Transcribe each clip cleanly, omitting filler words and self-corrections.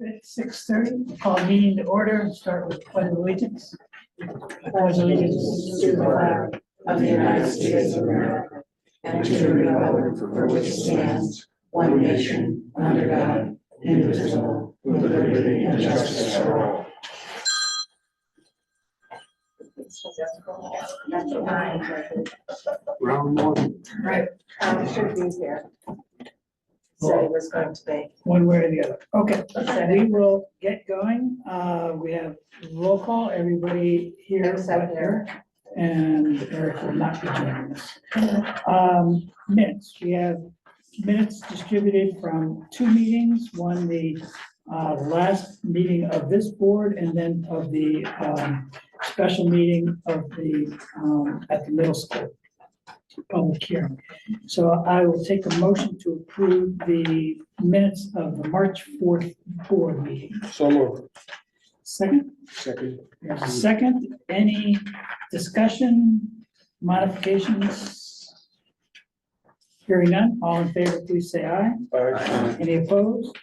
at 6:30. Call meeting to order and start with pledge of allegiance. Pledge allegiance to the flag of the United States of America and to the republic for which it stands, one nation, under God, indivisible, with liberty and justice for all. Round one. Right. Should be here. Said he was going to be. One way or the other. Okay, we will get going. We have roll call, everybody here. Except but Eric, and Eric will not be joining us. Minutes, we have minutes distributed from two meetings, one the last meeting of this board and then of the special meeting of the at the middle school public hearing. So I will take a motion to approve the minutes of the March 4th board meeting. So moved. Second, Second. there's a second. Any discussion, modifications? Hearing none, all in favor, please say aye. Aye. Any opposed?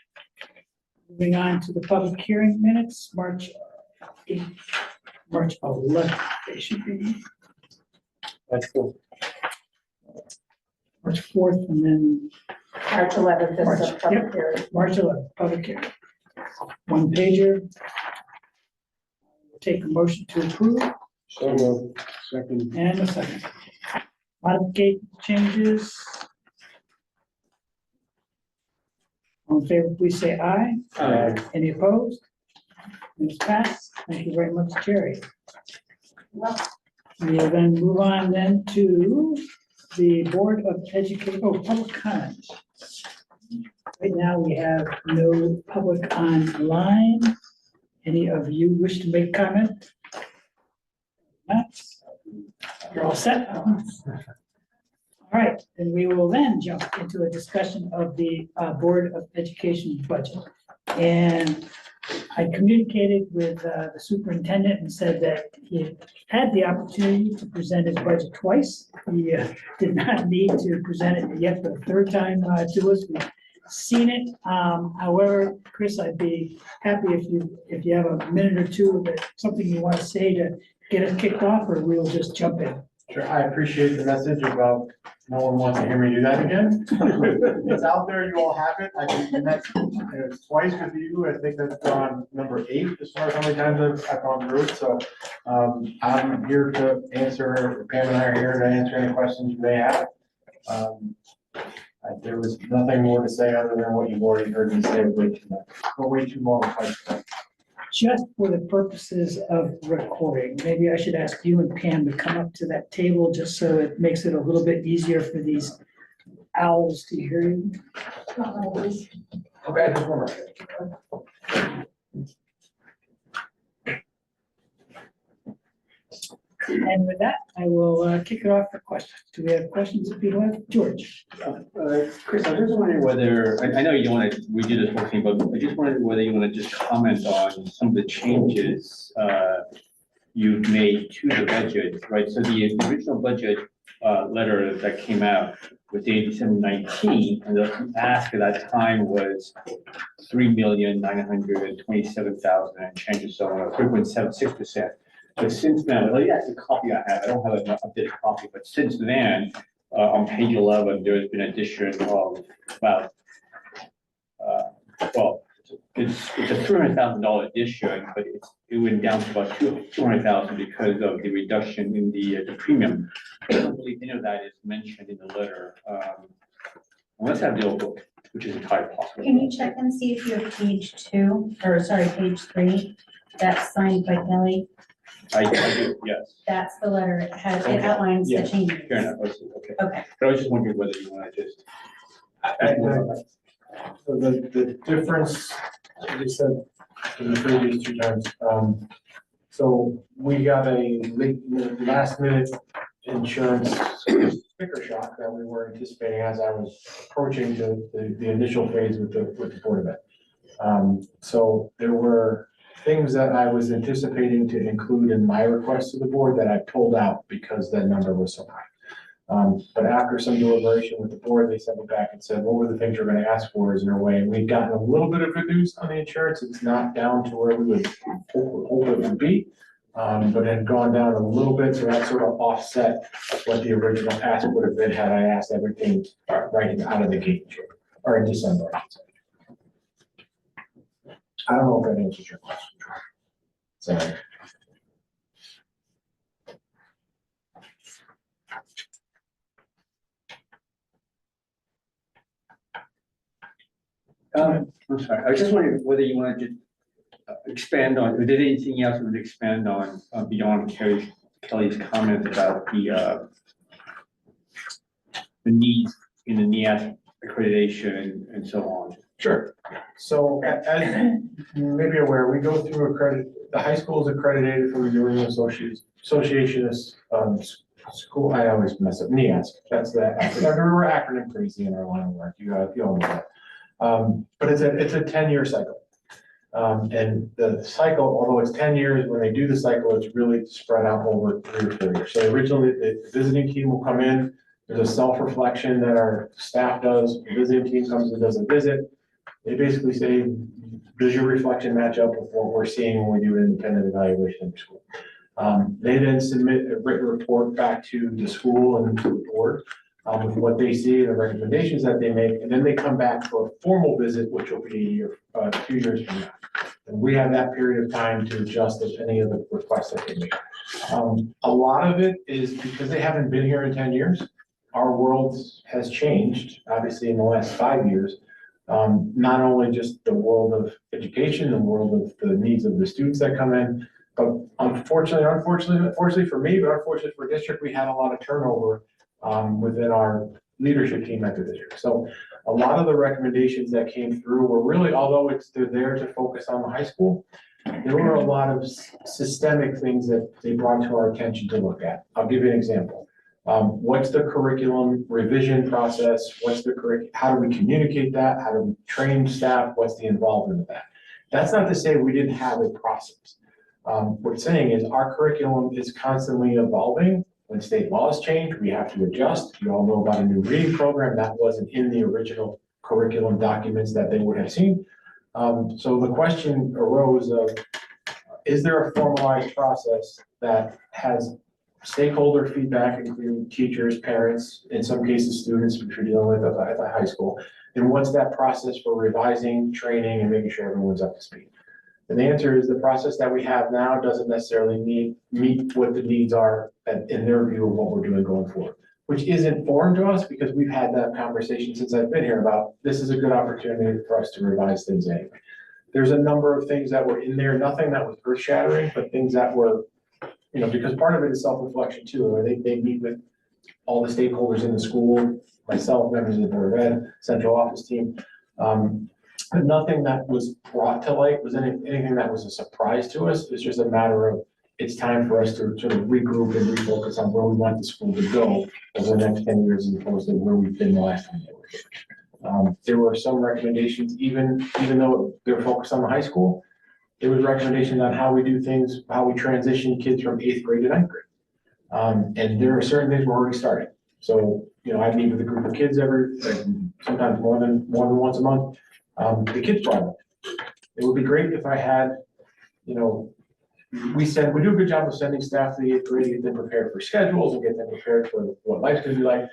Moving on to the public hearing minutes, March 8th, March 11th, they should be That's cool. March 4th and then March 11th is March, the public yep. hearing. March 11th, public hearing. One pager. Take a motion to approve So moved. Second. and a second. Modification changes. All in favor, please say aye. Aye. Any opposed? It's passed. Thank you very much, Jerry. Well, We will then move on then to the Board of Education, public comment. Right now, we have no public online. Any of you wish to make comment? Not? You're all set? All right, then we will then jump into a discussion of the Board of Education budget. And I communicated with the superintendent and said that he had the opportunity to present his budget twice. He did not need to present it yet for the third time to us. We've seen it. However, Chris, I'd be happy if you have a minute or two of something you want to say to get us kicked off, or we'll just jump in. Sure, I appreciate the message about no one wants to hear me do that again. It's out there, you all have it. I think that's twice with you. I think that's gone number 8 as far as how many times I've gone through it. So I'm here to answer, Pam and I are here to answer any questions you may have. There was nothing more to say other than what you've already heard me say way too long. Just for the purposes of recording, maybe I should ask you and Pam to come up to that table just so it makes it a little bit easier for these owls to hear you. Okay, just one more. And with that, I will kick it off for questions. Do we have questions if you have? George? Chris, I was just wondering whether, I know you don't want to redo this whole thing, but I just wondered whether you want to just comment on some of the changes you've made to the budget, right? So the original budget letter that came out was dated December 19, and the ask at that time was 3,927,000 and changes, so 3.76%. So since then, well, yeah, it's a copy I have. I don't have an updated copy, but since then, on page 11, there's been addition of about, well, it's a $300,000 addition, but it went down to about 200,000 because of the reduction in the premium. I don't believe any of that is mentioned in the letter, unless I have the old book, which is entirely possible. Can you check and see if you have page 2, or sorry, page 3, that's signed by Kelly? I do, yes. That's the letter, it has, Okay. it outlines Yeah, the changes. Fair enough, I see, okay. Okay, But I was just wondering whether you want to just. So the difference, as you said, in the previous 2 times, so we got a last minute insurance sticker shock that we were anticipating as I was approaching the initial phase with the Board of Ed. So there were things that I was anticipating to include in my request to the board that I pulled out because that number was so high. But after some deliberation with the board, they sent me back and said, what were the things you're gonna ask for? Is there a way? And we've gotten a little bit of good news on the insurance. It's not down to where we would hope it would be. But it had gone down a little bit, so that sort of offset what the original ask would have been had I asked everything right out of the gate, or in December. I should say. I don't know if that answers your question. So. I'm sorry, I was just wondering whether you want to just expand on, or did anything else you would expand on beyond Kelly's comment about the needs in the NEAS accreditation and so on? Sure. So as you may be aware, we go through the high school is accredited from the New England Association of School, I always mess up, NEAS. That's the, we're acronym crazy in our line of work. You all know that. But it's a 10-year cycle. And the cycle, although it's 10 years, when they do the cycle, it's really spread out over 3 or 4 years. So originally the visiting team will come in, there's a self-reflection that our staff does, the visiting team comes and does a visit. They basically say, does your reflection match up with what we're seeing when we do an independent evaluation in the school? They then submit a written report back to the school and to the board. With what they see, the recommendations that they make, and then they come back for a formal visit, which will be a year, 2 years from now. And we have that period of time to adjust if any of the requests that they make. A lot of it is because they haven't been here in 10 years. Our world has changed, obviously, in the last 5 years. Not only just the world of education, the world of the needs of the students that come in, but unfortunately for me, but unfortunately for district, we had a lot of turnover within our leadership team at the district. So a lot of the recommendations that came through were really, although they're there to focus on the high school, there were a lot of systemic things that they brought to our attention to look at. I'll give you an example. What's the curriculum revision process? How do we communicate that? How do we train staff? What's the involvement of that? That's not to say we didn't have a process. What we're saying is our curriculum is constantly evolving. When state laws change, we have to adjust. You all know about a new reading program that wasn't in the original curriculum documents that they would have seen. So the question arose of, is there a formalized process that has stakeholder feedback, including teachers, parents, in some cases students, which we're dealing with at the high school, and what's that process for revising, training, and making sure everyone's up to speed? And the answer is the process that we have now doesn't necessarily meet what the needs are in their view of what we're doing going forward, which isn't foreign to us because we've had that conversation since I've been here about this is a good opportunity for us to revise things anyway. There's a number of things that were in there, nothing that was earth shattering, but things that were, because part of it is self-reflection too. They meet with all the stakeholders in the school, myself, members of the board of ed, central office team. But nothing that was brought to light was anything that was a surprise to us. It's just a matter of, it's time for us to sort of regroup and refocus on where we want the school to go over the next 10 years as opposed to where we've been the last time they were here. There were some recommendations, even though they're focused on the high school, there was recommendations on how we do things, how we transition kids from 8th grade to 9th grade. And there are certain things we're already starting. So, I meet with a group of kids sometimes more than once a month. The kids brought up, it would be great if I had, we do a good job of sending staff to the 8th grade, get them prepared for schedules and get them prepared for what life's gonna be like,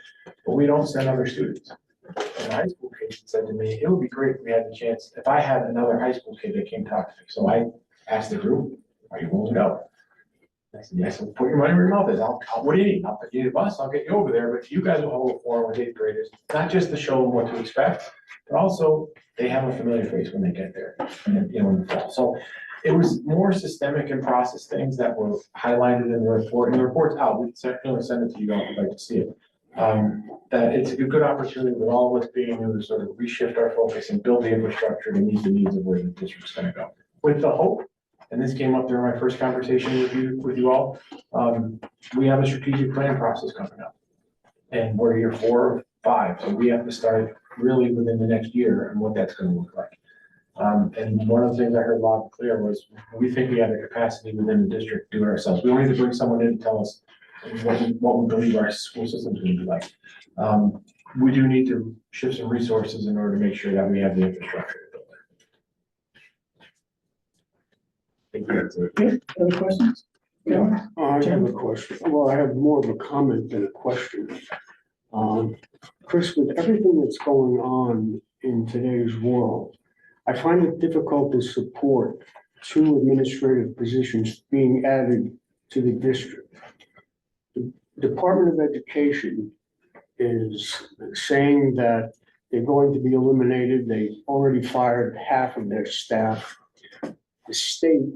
but we don't send other students. And a high school kid said to me, it would be great if we had the chance, if I had another high school kid that came talk to me. So I asked the group, are you willing to go? I said, yes, put your money where your mouth is. What do you need? I'll put you the bus, I'll get you over there, but you guys will hold a forum with 8th graders, not just to show them what to expect, but also they have a familiar face when they get there, in the fall. So it was more systemic and process things that were highlighted in the report, and the report's out. We certainly send it to you all if you'd like to see it. That it's a good opportunity with all of us being able to sort of reshift our focus and build the infrastructure to meet the needs of where the district's gonna go. With the hope, and this came up during my first conversation with you all, we have a strategic plan process coming up. And we're year 4 or 5, so we have to start really within the next year and what that's gonna look like. And one of the things I heard loud and clear was, we think we have the capacity within the district to do it ourselves. We don't need to bring someone in and tell us what we believe our school system is gonna be like. We do need to shift some resources in order to make sure that we have the infrastructure to build it. I think that's it. Okay, other questions? Yeah, I have a question. Well, I have more of a comment than a question. Chris, with everything that's going on in today's world, I find it difficult to support 2 administrative positions being added to the district. The Department of Education is saying that they're going to be eliminated. They already fired half of their staff. The state,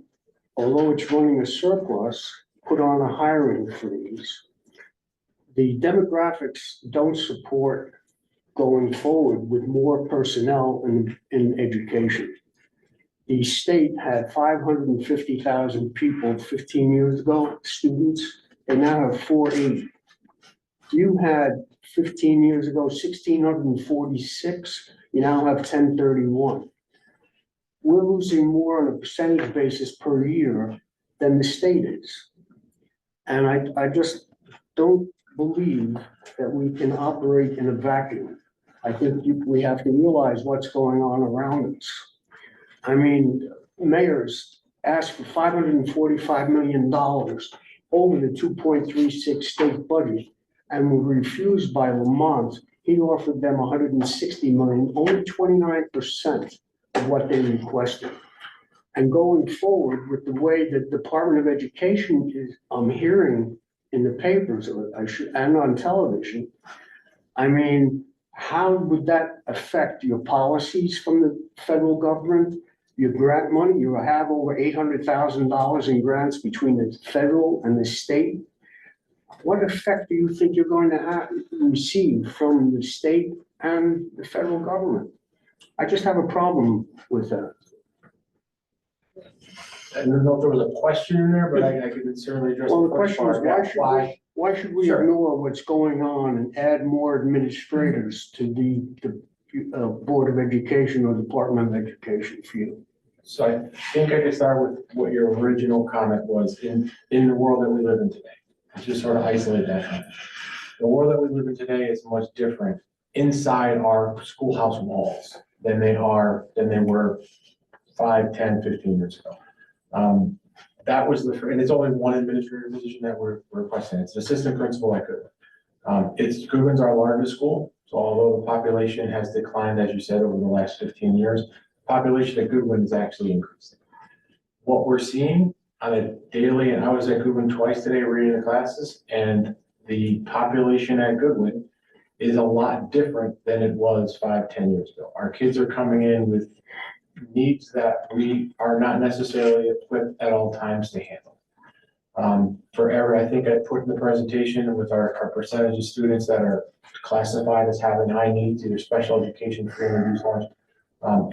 although it's running a surplus, put on a hiring freeze. The demographics don't support going forward with more personnel in education. The state had 550,000 people 15 years ago, students. They now have 480. You had 15 years ago, 1,646. You now have 1031. We're losing more on a percentage basis per year than the state is. And I just don't believe that we can operate in a vacuum. I think we have to realize what's going on around us. I mean, mayors asked for $545 million over the 2.36 state budget and were refused by Lamont. He offered them $160 million, only 29% of what they requested. And going forward with the way the Department of Education is, I'm hearing in the papers, and on television, I mean, how would that affect your policies from the federal government? Your grant money, you have over $800,000 in grants between the federal and the state. What effect do you think you're going to receive from the state and the federal government? I just have a problem with that. I don't know if there was a question in there, but I could certainly address. Well, the the first question is, part. why should we Sure. ignore what's going on and add more administrators to the Board of Education or Department of Education for you? So I think I could start with what your original comment was in the world that we live in today. Just sort of isolate that comment. The world that we live in today is much different inside our schoolhouse walls than they were 5, 10, 15 years ago. That was and it's only one administrative position that we're requesting. It's assistant principal at Goodwin. Goodwin's our largest school. So although the population has declined, as you said, over the last 15 years, population at Goodwin is actually increasing. What we're seeing on a daily, and I was at Goodwin twice today reading the classes, and the population at Goodwin is a lot different than it was 5, 10 years ago. Our kids are coming in with needs that we are not necessarily equipped at all times to handle. I think I put in the presentation with our percentage of students that are classified as having high needs, either special education, free and reduced lunch,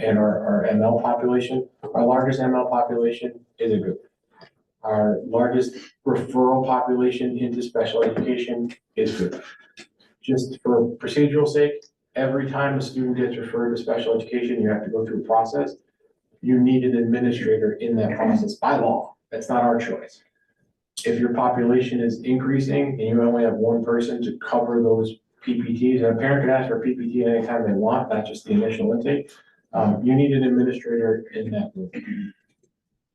and our ML population. Our largest ML population is a Goodwin. Our largest referral population into special education is Goodwin. Just for procedural sake, every time a student gets referred to special education, you have to go through a process. You need an administrator in that process by law. That's not our choice. If your population is increasing and you only have one person to cover those PPTs, and a parent can ask for a PPT anytime they want, not just the initial intake, you need an administrator in that room.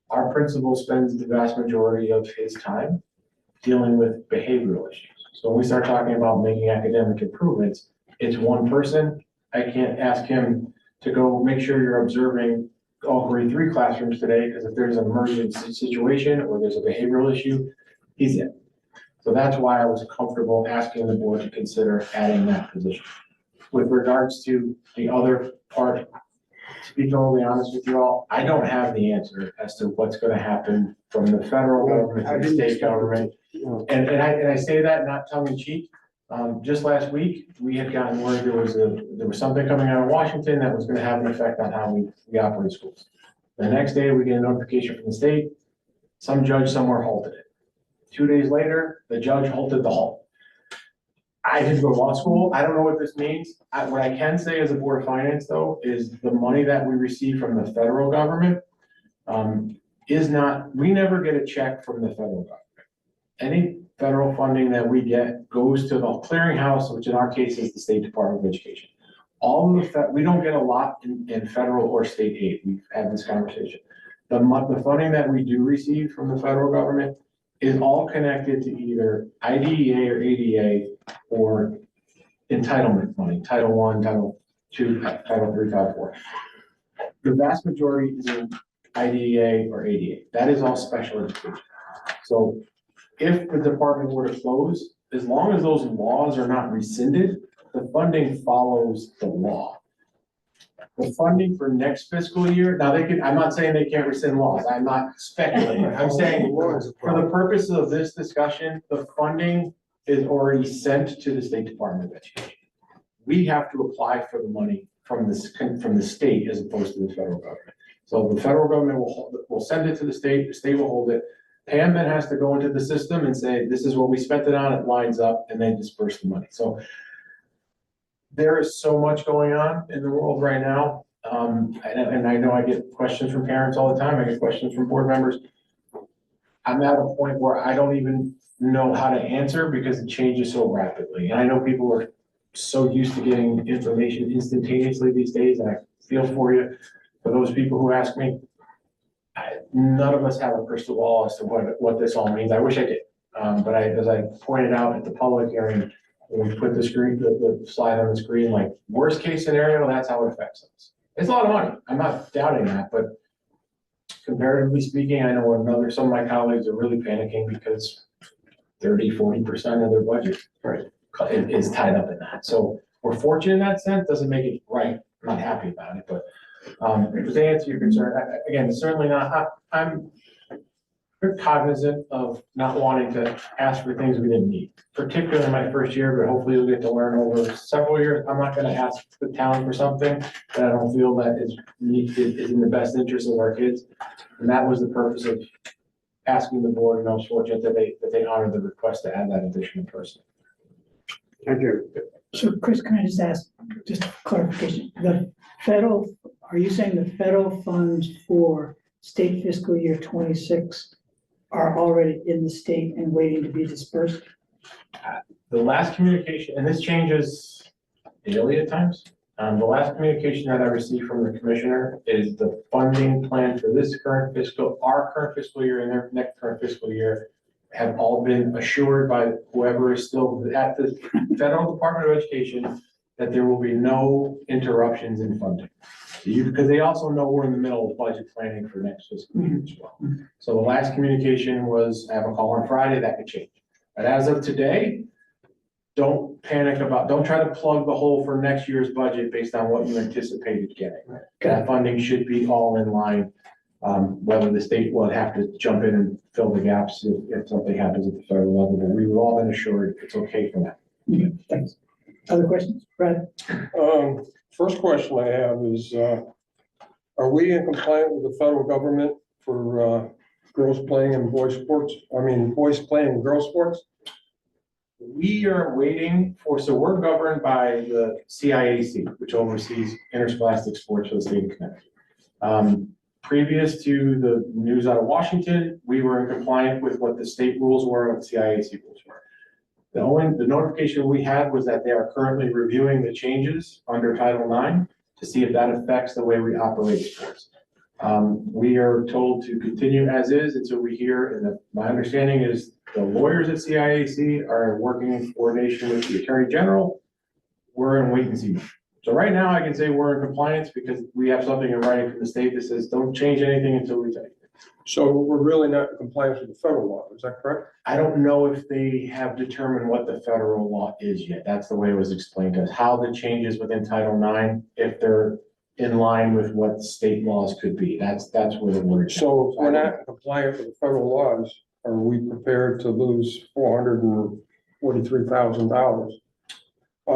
Our principal spends the vast majority of his time dealing with behavioral issues. So when we start talking about making academic improvements, it's one person. I can't ask him to go make sure you're observing all grade 3 classrooms today, because if there's an emergency situation or there's a behavioral issue, he's in. So that's why I was comfortable asking the board to consider adding that position. With regards to the other part, to be totally honest with you all, I don't have the answer as to what's going to happen from the federal government to the state government. And I say that not tongue in cheek. Just last week, we had gotten word there was something coming out of Washington that was going to have an effect on how we operate schools. The next day, we get a notification from the state. Some judge somewhere halted it. 2 days later, the judge halted the halt. I didn't go to law school. I don't know what this means. What I can say as a Board of Finance, though, is the money that we receive from the federal government we never get a check from the federal government. federal funding that we get goes to the clearinghouse, which in our case is the State Department of Education. All of the, we don't get a lot in federal or state aid. We've had this conversation. The funding that we do receive from the federal government is all connected to either IDEA or ADA or entitlement money, Title I, Title II, Title III, Title IV. The vast majority is in IDEA or ADA. That is all special education. So if the department were to close, as long as those laws are not rescinded, the funding follows the law. The funding for next fiscal year, now they can, I'm not saying they can't rescind laws, I'm not speculating, I'm saying for the purposes of this discussion, the funding is already sent to the State Department of Education. We have to apply for the money from the state as opposed to the federal government. So the federal government will send it to the state will hold it. Pam then has to go into the system and say, this is what we spent it on, it lines up, and then disperse the money. So there is so much going on in the world right now. And I know I get questions from parents all the time. I get questions from board members. I'm at a point where I don't even know how to answer because it changes so rapidly. And I know people are so used to getting information instantaneously these days, and I feel for you. For those people who ask me, none of us have a crystal ball as to what this all means. I wish I did. But as I pointed out at the public hearing, when we put the slide on the screen, like worst case scenario, that's how it affects us. It's a lot of money. I'm not doubting that, but comparatively speaking, I know some of my colleagues are really panicking because 30–40% of their budget is tied up in that. So we're fortunate in that sense, doesn't make it right. I'm not happy about it, but to answer your concern, again, certainly not, I'm cognizant of not wanting to ask for things we didn't need, particularly in my first year, but hopefully you'll get to learn over several years. I'm not gonna ask the town for something that I don't feel that is in the best interest of our kids. And that was the purpose of asking the board, and I was fortunate that they honored the request to add that additional person. Thank you. So Chris, can I just ask, just a clarification, are you saying the federal funds for state fiscal year 26 are already in the state and waiting to be dispersed? The last communication, and this changes daily at times. The last communication that I received from the commissioner is the funding plan for our current fiscal year and their next current fiscal year have all been assured by whoever is still at the Federal Department of Education that there will be no interruptions in funding. Because they also know we're in the middle of budget planning for next fiscal year as well. So the last communication was, I have a call on Friday, that could change. But as of today, don't panic don't try to plug the hole for next year's budget based on what you anticipated getting. That funding should be all in line. Whether the state will have to jump in and fill the gaps if something happens at the federal level, but we've all been assured it's okay for that. Okay, thanks. Other questions, Brad? First question I have is, are we in compliance with the federal government for girls playing in boys sports? I mean, boys playing in girls sports? We are waiting for, so we're governed by the CIAC, which oversees interscholastic sports for the state of Connecticut. Previous to the news out of Washington, we were in compliance with what the state rules were and what the CIAC rules were. The notification we had was that they are currently reviewing the changes under Title IX to see if that affects the way we operate sports. We are told to continue as is until we hear, and my understanding is the lawyers at CIAC are working in coordination with the Attorney General. We're in wait and see. So right now I can say we're in compliance because we have something in writing from the state that says don't change anything until we tell you. So we're really not in compliance with the federal law, is that correct? I don't know if they have determined what the federal law is yet. That's the way it was explained to us, how the changes within Title IX, if they're in line with what state laws could be. That's where the word. So if we're not in compliance with the federal laws, are we prepared to lose $443,000?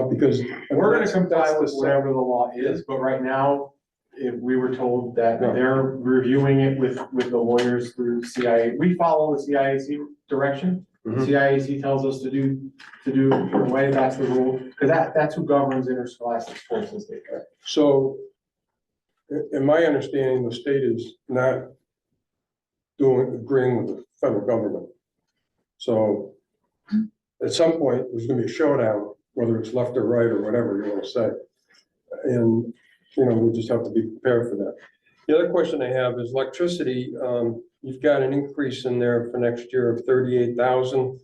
Because we're going to comply with whatever the law is, but right now, if we were told that they're reviewing it with the lawyers through CIA, we follow the CIAC direction. CIAC tells us to do the way, that's the rule, because that's who governs interscholastic sports in the state. So in my understanding, the state is not agreeing with the federal government. So at some point, there's gonna be a showdown, whether it's left or right or whatever you wanna say. And, we just have to be prepared for that. The other question I have is electricity. You've got an increase in there for next year of 38,000.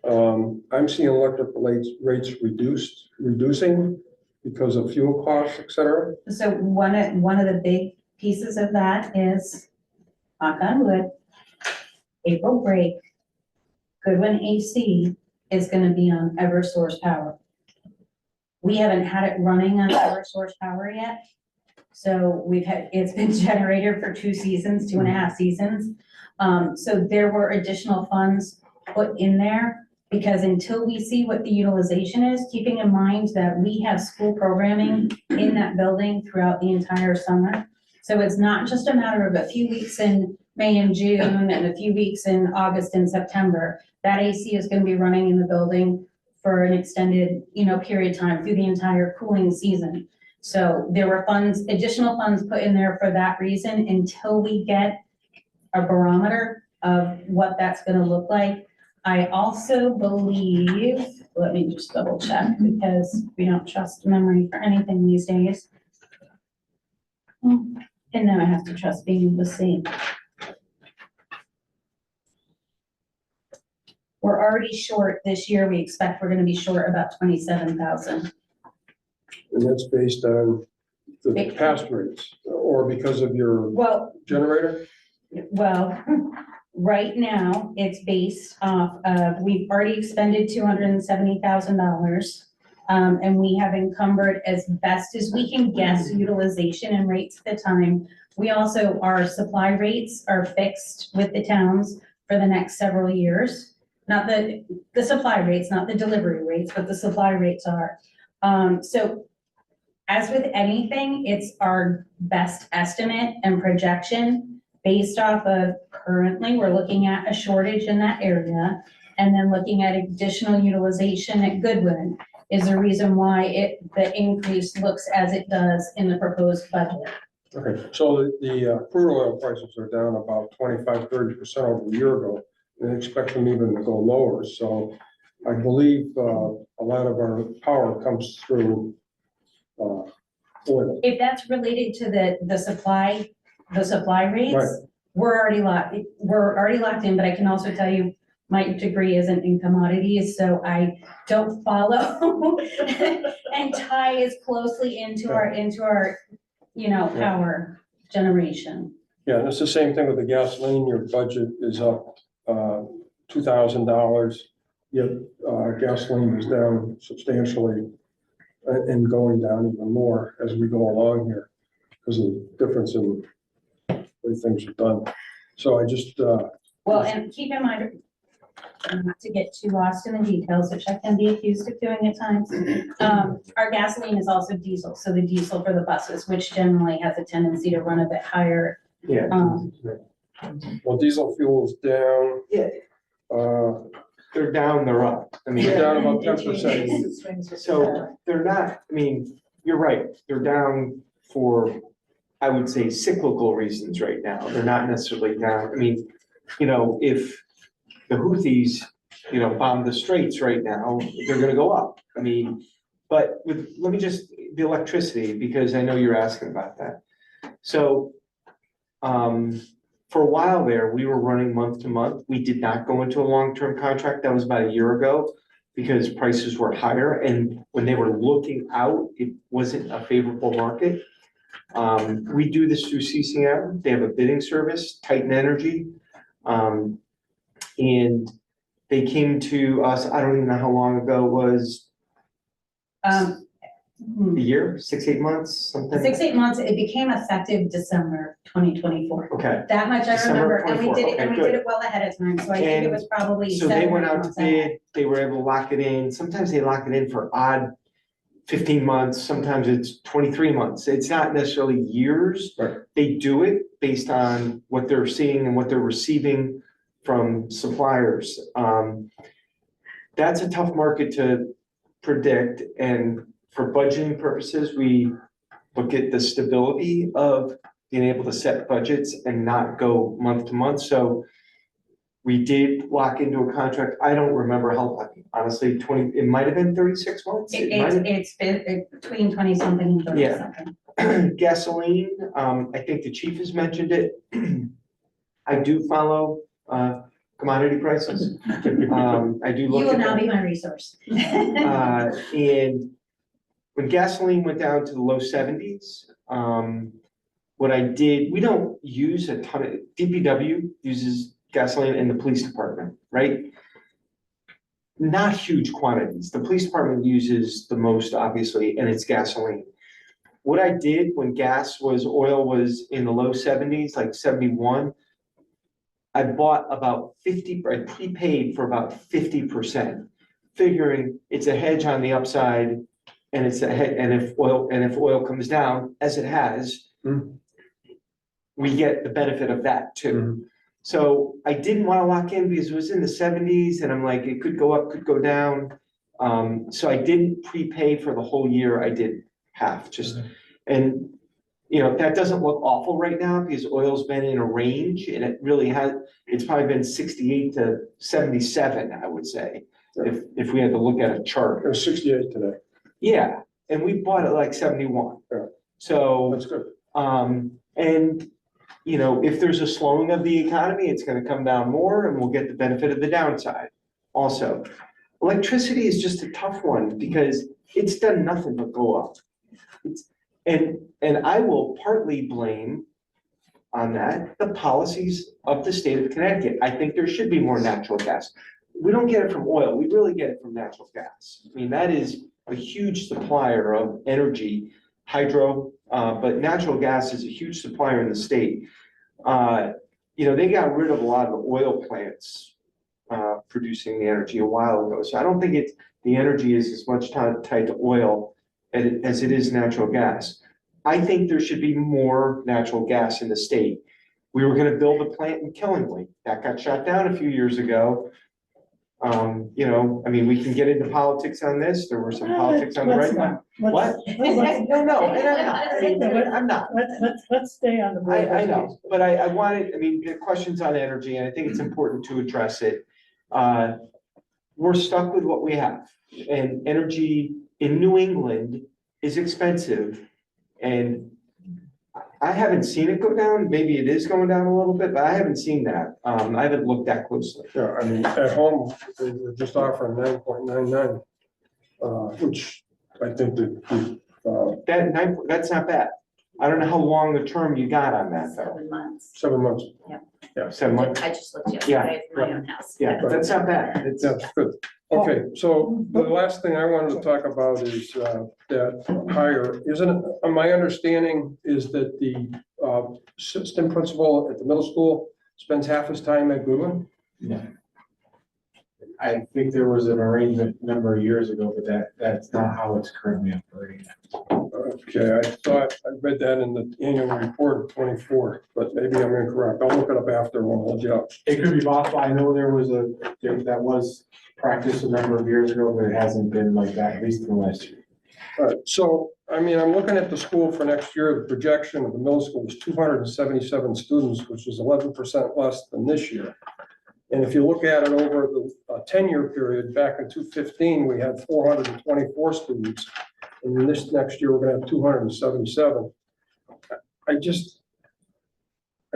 I'm seeing electric rates reducing because of fuel costs, et cetera. So one of the big pieces of that is, knock on wood, April break, Goodwin AC is gonna be on Eversource power. We haven't had it running on Eversource power yet. So it's been generated for 2 seasons, 2.5 seasons. So there were additional funds put in there because until we see what the utilization is, keeping in mind that we have school programming in that building throughout the entire summer. So it's not just a matter of a few weeks in May and June and a few weeks in August and September. That AC is gonna be running in the building for an extended, period of time through the entire cooling season. So there were additional funds put in there for that reason until we get a barometer of what that's gonna look like. I also believe, let me just double check because we don't trust memory for anything these days. And then I have to trust being able to see. We're already short this year. We expect we're gonna be short about 27,000. And that's based on the past rates or because of your generator? Well, right now, it's based off of, we've already expended $270,000. And we have encumbered as best as we can guess utilization and rates at the time. We also, our supply rates are fixed with the towns for the next several years. Not the supply rates, not the delivery rates, but the supply rates are. So as with anything, it's our best estimate and projection based off of currently, we're looking at a shortage in that area. And then looking at additional utilization at Goodwin is the reason why the increase looks as it does in the proposed budget. Okay, so the crude oil prices are down about 25–30% over a year ago. And expect them even to go lower. So I believe a lot of our power comes through oil. If that's related to the supply rates, Right. we're already locked in, but I can also tell you my degree isn't in commodities, so I don't follow and tie as closely into our power generation. Yeah, and it's the same thing with the gasoline. Your budget is up $2,000, yet gasoline is down substantially and going down even more as we go along here because of the difference in the way things are done. So I just Well, and keep in mind, not to get too lost in the details, which I can be accused of doing at times. Our gasoline is also diesel, so the diesel for the buses, which generally has a tendency to run a bit higher. Yeah. well, diesel fuel's down. Yeah. They're down, they're up. I mean, They're down about 10%. so they're not, I mean, you're right, they're down for, I would say, cyclical reasons right now. They're not necessarily down. I mean, if the Houthis, bomb the straits right now, they're gonna go up. I mean, but let me just, the electricity, because I know you're asking about that. So, for a while there, we were running month to month. We did not go into a long-term contract. That was about a year ago because prices were higher. And when they were looking out, it wasn't a favorable market. We do this through CCM. They have a bidding service, Titan Energy. And they came to us, I don't even know how long ago it was. A year, 6-8 months, something? 6-8 months, it became effective December 2024. Okay. That much I December remember, and we 24, did it, okay, and we good. did it well ahead of time, so I think it And was probably So 7 they or went 8 out to months ahead. bid, they were able to lock it in. Sometimes they lock it in for odd 15 months, sometimes it's 23 months. It's not necessarily years. Right. They do it based on what they're seeing and what they're receiving from suppliers. That's a tough market to predict, and for budgeting purposes, we look at the stability of being able to set budgets and not go month to month. So We did lock into a contract. I don't remember how, honestly, 20, it might have been 36 months. It might have- It's been between 20-something and 30-something. Gasoline, I think the chief has mentioned it. I do follow, commodity prices. I do look You will at now them. be my resource. And when gasoline went down to the low 70s, what I did, we don't use a ton of, DPW uses gasoline in the police department, right? Not huge quantities. The police department uses the most, obviously, and it's gasoline. What I did when oil was in the low 70s, like 71, I bought about 50, I prepaid for about 50%, figuring it's a hedge on the upside, and it's a hedge, and if oil comes down, as it has, we get the benefit of that too. So I didn't want to lock in because it was in the 70s, and I'm like, it could go up, could go down. So I didn't prepay for the whole year. I did half, just, and you know, that doesn't look awful right now because oil's been in a range, and it really has, it's probably been 68 to 77, I would say, if we had to look at a chart. It was 68 today. Yeah, and we bought it like 71. Yeah. So, That's good. and you know, if there's a slowing of the economy, it's gonna come down more and we'll get the benefit of the downside. Also, electricity is just a tough one because it's done nothing but go up. And I will partly blame on that the policies of the state of Connecticut. I think there should be more natural gas. We don't get it from oil, we really get it from natural gas. I mean, that is a huge supplier of energy, hydro, but natural gas is a huge supplier in the state. You know, they got rid of a lot of the oil plants producing the energy a while ago. So I don't think the energy is as much tied to oil as it is natural gas. I think there should be more natural gas in the state. We were gonna build a plant in Killingly. That got shut down a few years ago. You know, I mean, we can get into politics on this. There were some politics on the right one. What? No, I'm not. Let's stay on the board. I know, but I wanted, I mean, the questions on energy, and I think it's important to address it. We're stuck with what we have, and energy in New England is expensive. And I haven't seen it go down. Maybe it is going down a little bit, but I haven't seen that. I haven't looked that closely. Yeah, I mean, at home, they're just offering 9.99, which I think That's not bad. I don't know how long the term you got on that though. 7 months. 7 months. Yeah, 7 months. I just looked Yeah, yesterday at my own house. Yeah, but that's not bad. It's, That's good. Okay, so the last thing I wanted to talk about is that hire, isn't it, my understanding is that the assistant principal at the middle school spends half his time at Goodwin? I think there was an arrangement a number of years ago, but that's not how it's currently operating. Okay, I thought, I read that in the annual report of 24, but maybe I'm incorrect. I'll look it up after and hold you up. It could be possible. I know that was practiced a number of years ago, but it hasn't been like that, at least in the last year. All right, so, I mean, I'm looking at the school for next year. The projection of the middle school is 277 students, which is 11% less than this year. And if you look at it over the 10-year period, back in 2015, we had 424 students. And in this next year, we're gonna have 277. I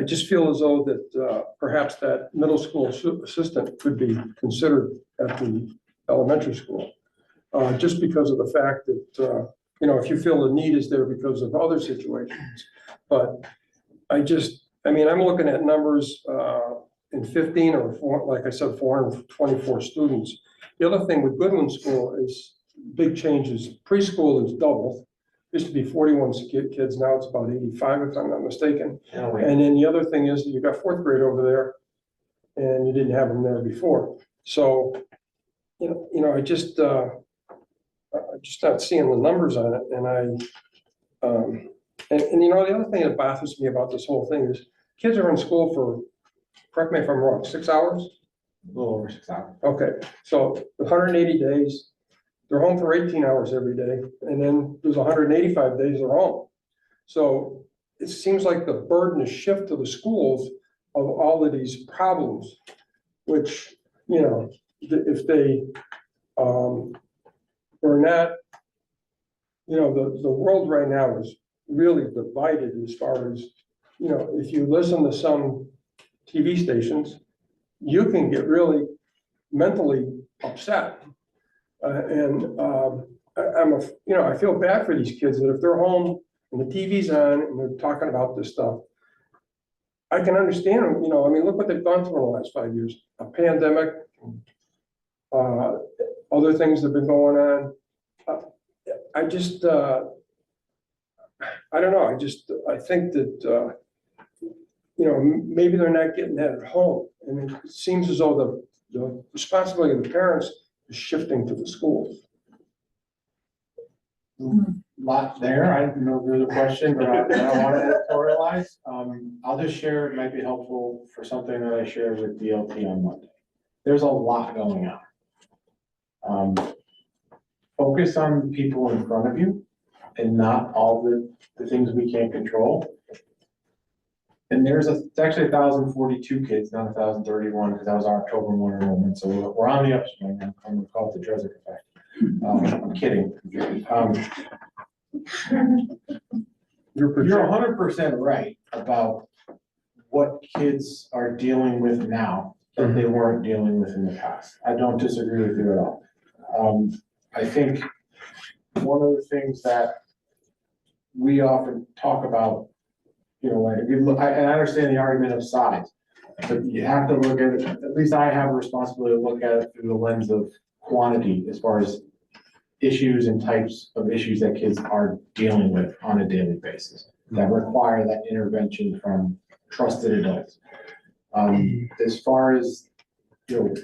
just feel as though that perhaps that middle school assistant could be considered at the elementary school. Just because of the fact that, you know, if you feel the need is there because of other situations. But I mean, I'm looking at numbers in 15 or like I said, 424 students. The other thing with Goodwin School is big changes. Preschool is double. Used to be 41 kids, now it's about 85 if I'm not mistaken. And then the other thing is that you've got fourth grade over there and you didn't have them there before. So, you know, I'm just not seeing the numbers on it. And you know, the other thing that bothers me about this whole thing is kids are in school for, correct me if I'm wrong, 6 hours? A little over 6 hours. Okay, so 180 days, they're home for 18 hours every day, and then there's 185 days they're home. So it seems like the burden is shift to the schools of all of these problems which, you know, if they, are not, you know, the world right now is really divided as far as, you know, if you listen to some TV stations, you can get really mentally upset. You know, I feel bad for these kids that if they're home and the TV's on and they're talking about this stuff, I can understand them, you know, I mean, look what they've gone through in the last 5 years, a pandemic, other things that have been going on. I just, I don't know, I think that, you know, maybe they're not getting that at home. And it seems as though the responsibility of the parents is shifting to the schools. Lot there, I don't know if there's a question, but I don't want to editorialize. I'll just share, it might be helpful for something that I shared with DLT on Monday. There's a lot going on. Focus on the people in front of you and not all the things we can't control. And it's actually 1,042 kids, not 1,031, because that was our October 1 enrollment, so we're on the upswing. I'm gonna call it the Dresser effect. I'm kidding. You're 100% right about what kids are dealing with now that they weren't dealing with in the past. I don't disagree with you at all. I think one of the things that we often talk about, you know, and I understand the argument of size, but you have to look at it, at least I have a responsibility to look at it through the lens of quantity as far as issues and types of issues that kids are dealing with on a daily basis that require that intervention from trusted adults. As far as, you know,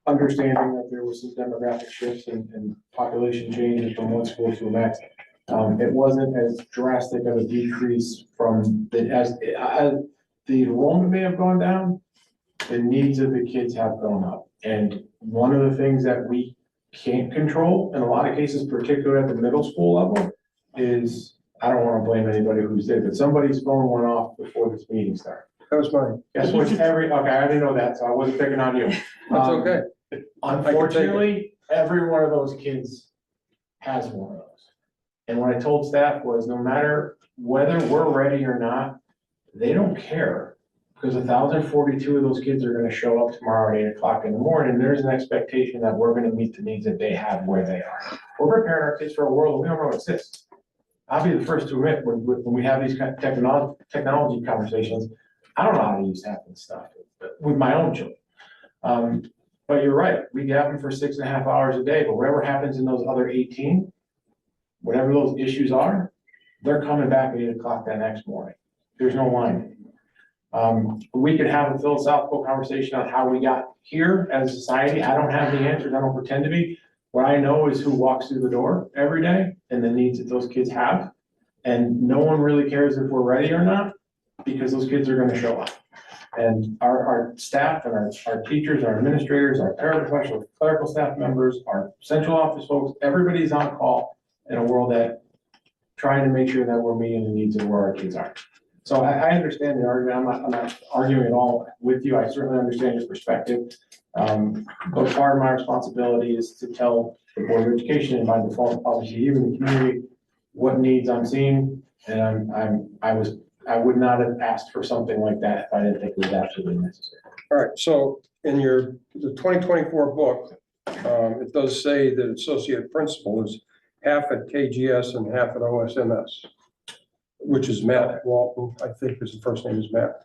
understanding that there was some demographic shifts and population changes from one school to the next, it wasn't as drastic of a decrease from as the enrollment may have gone down, the needs of the kids have gone up. And one of the things that we can't control in a lot of cases, particularly at the middle school level, is, I don't want to blame anybody who's there, but somebody's phone went off before this meeting started. That was mine. Guess what? Okay, I didn't know that, so I wasn't picking on you. That's okay. Unfortunately, every one of those kids has one of those. And what I told staff was, no matter whether we're ready or not, they don't care. Because 1,042 of those kids are gonna show up tomorrow at 8 o'clock in the morning. There's an expectation that we're gonna meet the needs that they have where they are. We're preparing our kids for a world that we don't know exists. I'll be the first to admit, when we have these kind of technology conversations, I don't know how to use half of this stuff with my own children. But you're right, we have them for 6.5 hours a day, but whatever happens in those other 18, whatever those issues are, they're coming back at 8 o'clock that next morning. There's no line. We could have a philosophical conversation on how we got here as a society. I don't have the answers. I don't pretend to be. What I know is who walks through the door every day and the needs that those kids have. And no one really cares if we're ready or not, because those kids are going to show up. And our staff and our teachers, our administrators, our paraprofessionals, clerical staff members, our central office folks, everybody's on call in a world that trying to make sure that we're meeting the needs of where our kids are. So I understand the argument. I'm not arguing at all with you. I certainly understand your perspective. But part of my responsibility is to tell the Board of Education, and by default, obviously even the community, what needs I'm seeing. And I would not have asked for something like that if I didn't think it was absolutely necessary. All right, so in the 2024 book, it does say that associate principal is half at KGS and half at OSMS, which is Matt Walton, I think his first name is Matt.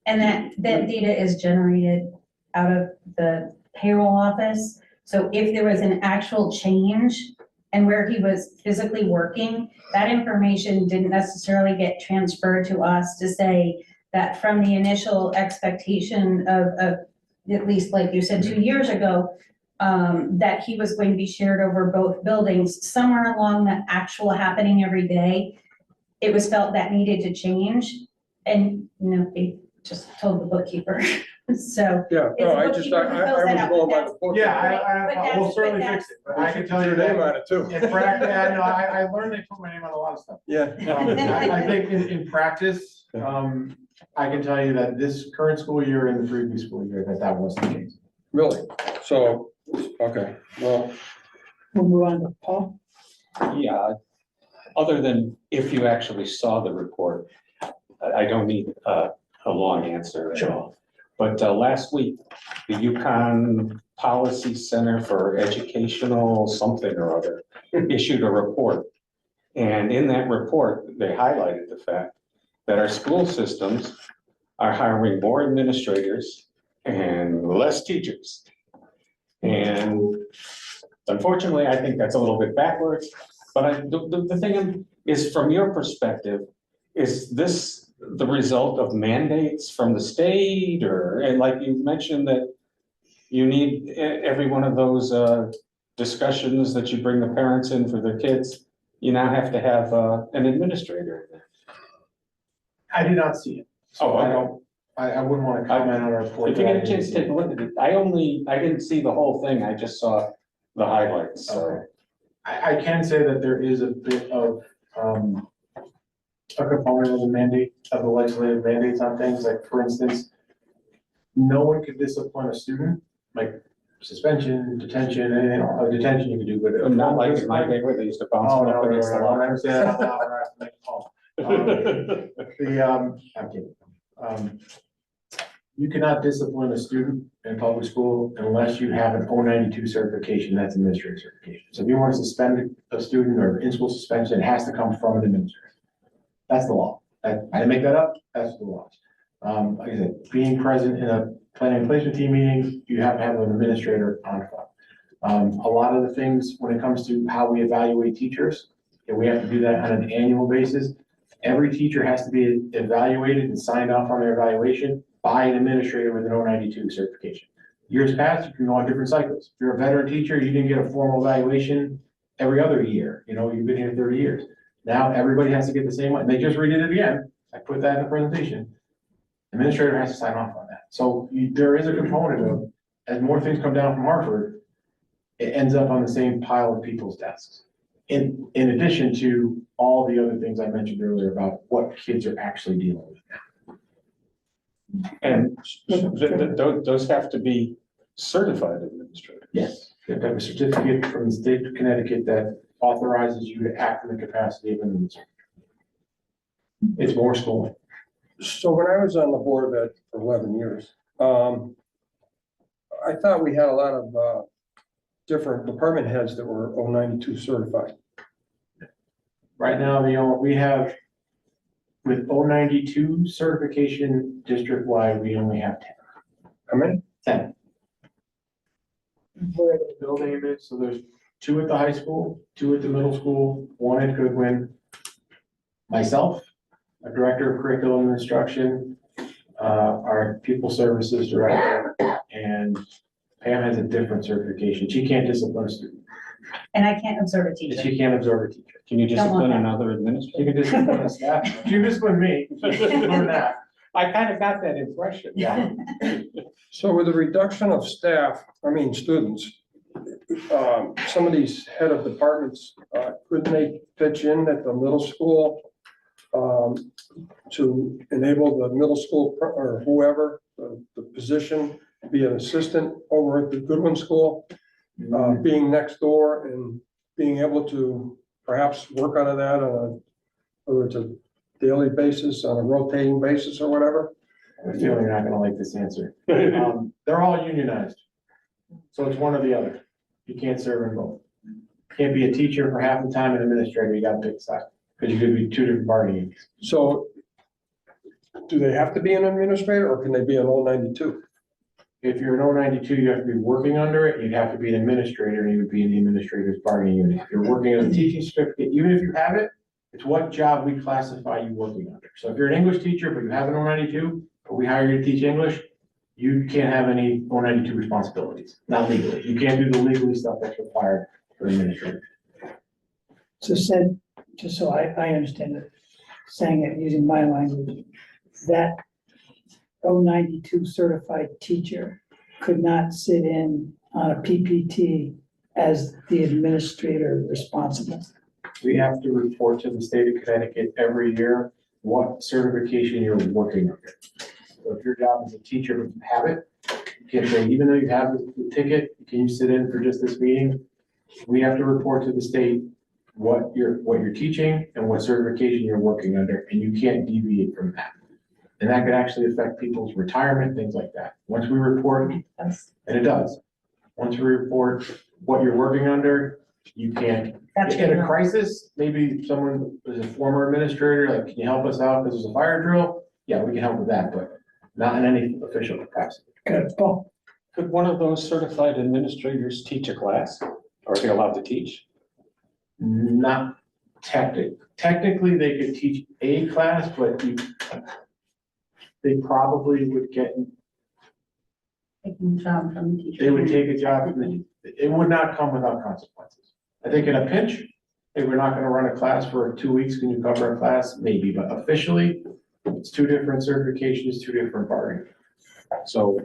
And that data is generated out of the payroll office. So if there was an actual change and where he was physically working, that information didn't necessarily get transferred to us to say that from the initial expectation of at least like you said 2 years ago, that he was going to be shared over both buildings. Somewhere along the actual happening every day, it was felt that needed to change, and they just told the bookkeeper. So. Yeah, no, I was going by the book. I will certainly fix it, but I can tell you Your name on it too. in practice, I learned they put my name on a lot of stuff. Yeah. I think in practice, I can tell you that this current school year and the previous school year, that wasn't the case. Really? So, okay, well, We'll move on to Paul. Yeah, other than if you actually saw the report, I don't need a long answer at all. But last week, the Yukon Policy Center for Educational something or other issued a report. And in that report, they highlighted the fact that our school systems are hiring more administrators and less teachers. And unfortunately, I think that's a little bit backwards, but the thing is, from your perspective, is this the result of mandates from the state, or, and like you mentioned that you need every one of those discussions that you bring the parents in for their kids, you now have to have an administrator in there. I did not see it. So Oh, I okay. don't, I wouldn't want to comment on our report. If you get a chance to take a look at it, I didn't see the whole thing, I just saw the highlights, so. Okay. I can say that there is a bit of, a component of the mandate, of the legislative mandates on things, like, for instance, no one could discipline a student, like suspension, detention, anything, detention you could do, but. Not like in my day where they used to bounce Oh, them no, up no, against the no, wall. I understand that out loud, or I have to make a call. I'm kidding. You cannot discipline a student in public school unless you have an 092 certification, that's administrative certification. So if you want to suspend a student or in-school suspension, it has to come from an administrator. That's the law. I didn't make that up, that's the law. Like I said, being present in a planning and placement team meeting, you have to have an administrator on file. A lot of the things, when it comes to how we evaluate teachers, and we have to do that on an annual basis. Every teacher has to be evaluated and signed off on their evaluation by an administrator with an 092 certification. Years past, you can go on different cycles. If you're a veteran teacher, you didn't get a formal evaluation every other year, you've been here 30 years. Now, everybody has to get the same one. They just redid it again. I put that in the presentation. Administrator has to sign off on that. So there is a component of, as more things come down from Hartford, it ends up on the same pile of people's desks. In addition to all the other things I mentioned earlier about what kids are actually dealing with now. And those have to be certified administrators. Yes. You have to have a certificate from the state of Connecticut that authorizes you to act in the capacity of an administrator. It's more schooling. so when I was on the board of ed for 11 years, I thought we had a lot of different department heads that were 092 certified. Right now, we have, with 092 certification district-wide, we only have 10. How many? 10. Building it, so there's 2 at the high school, 2 at the middle school, 1 at Goodwin. Myself, a director of curriculum and instruction, our pupil services director, and Pam has a different certification. She can't discipline a student. And I can't observe a teacher. She can't observe a teacher. Can you Don't want discipline that. another She administrator? can discipline a staff. She can discipline me. She can learn that. I kind of got that impression. Yeah. So with the reduction of staff, students, some of these head of departments, couldn't they pitch in at the middle school to enable the middle school or whoever, the position, be an assistant over at the Goodwin School, being next door and being able to perhaps work out of that on whether it's a daily basis, on a rotating basis or whatever? I have a feeling you're not gonna like this answer. They're all unionized. So it's one or the other. You can't serve in both. You can't be a teacher for half the time and administrator, you gotta pick a side, because you could be 2 different bargaining units. So do they have to be an administrator or can they be an 092? If you're an 092, you have to be working under it, you'd have to be an administrator, and you would be in the administrator's bargaining unit. If you're working as a teaching certificate, even if you have it, it's what job we classify you working under. So if you're an English teacher, but you have an 092, but we hire you to teach English, you can't have any 092 responsibilities, not legally. You can't do the legally stuff that's required for an administrator. So said, just so I understand it, saying it using my language, that 092 certified teacher could not sit in on a PPT as the administrator responsible. We have to report to the state of Connecticut every year what certification you're working under. So if your job as a teacher, you have it, you can say, even though you have the ticket, can you sit in for just this meeting? We have to report to the state what you're teaching and what certification you're working under, and you can't deviate from that. And that could actually affect people's retirement, things like that. Once we report, and it does, once we report what you're working under, you can't. That's In a good. crisis, maybe someone is a former administrator, like, can you help us out because there's a fire drill? Yeah, we can help with that, but not in any official capacity. Good, Paul. Could one of those certified administrators teach a class? Or are they allowed to teach? Not technically, they could teach a class, but they probably would get, Taking the job from the teacher. they would take a job, it would not come without consequences. I think in a pinch, if we're not gonna run a class for 2 weeks, can you cover a class? Maybe, but officially, it's two different certifications, two different bargaining. So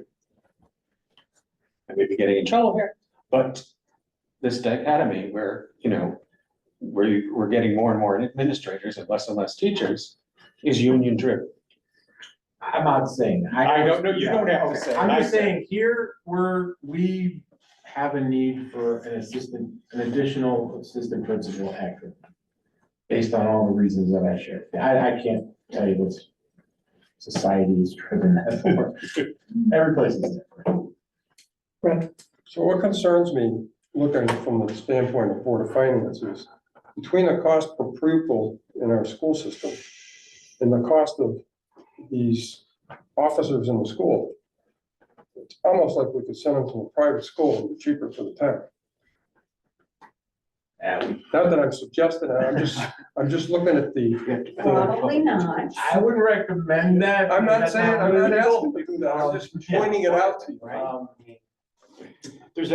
I may be getting in trouble here, but this dichotomy where, we're getting more and more administrators and less teachers is union driven. I'm not saying. I don't know, you don't have to say. I'm just saying, here, we have a need for an additional assistant principal active. Based on all the reasons that I shared. I can't tell you what society is driven that for. Every place is different. Brett, So what concerns me, looking from the standpoint of Board of Finance, is between the cost per pupil in our school system and the cost of these officers in the school, it's almost like we could send them to a private school and be cheaper for the town. Not that I'm suggesting that, I'm just looking at the. Probably not. I wouldn't recommend that. I'm not That's saying, I'm not legal. asking you to do that, I'm just pointing it out to you.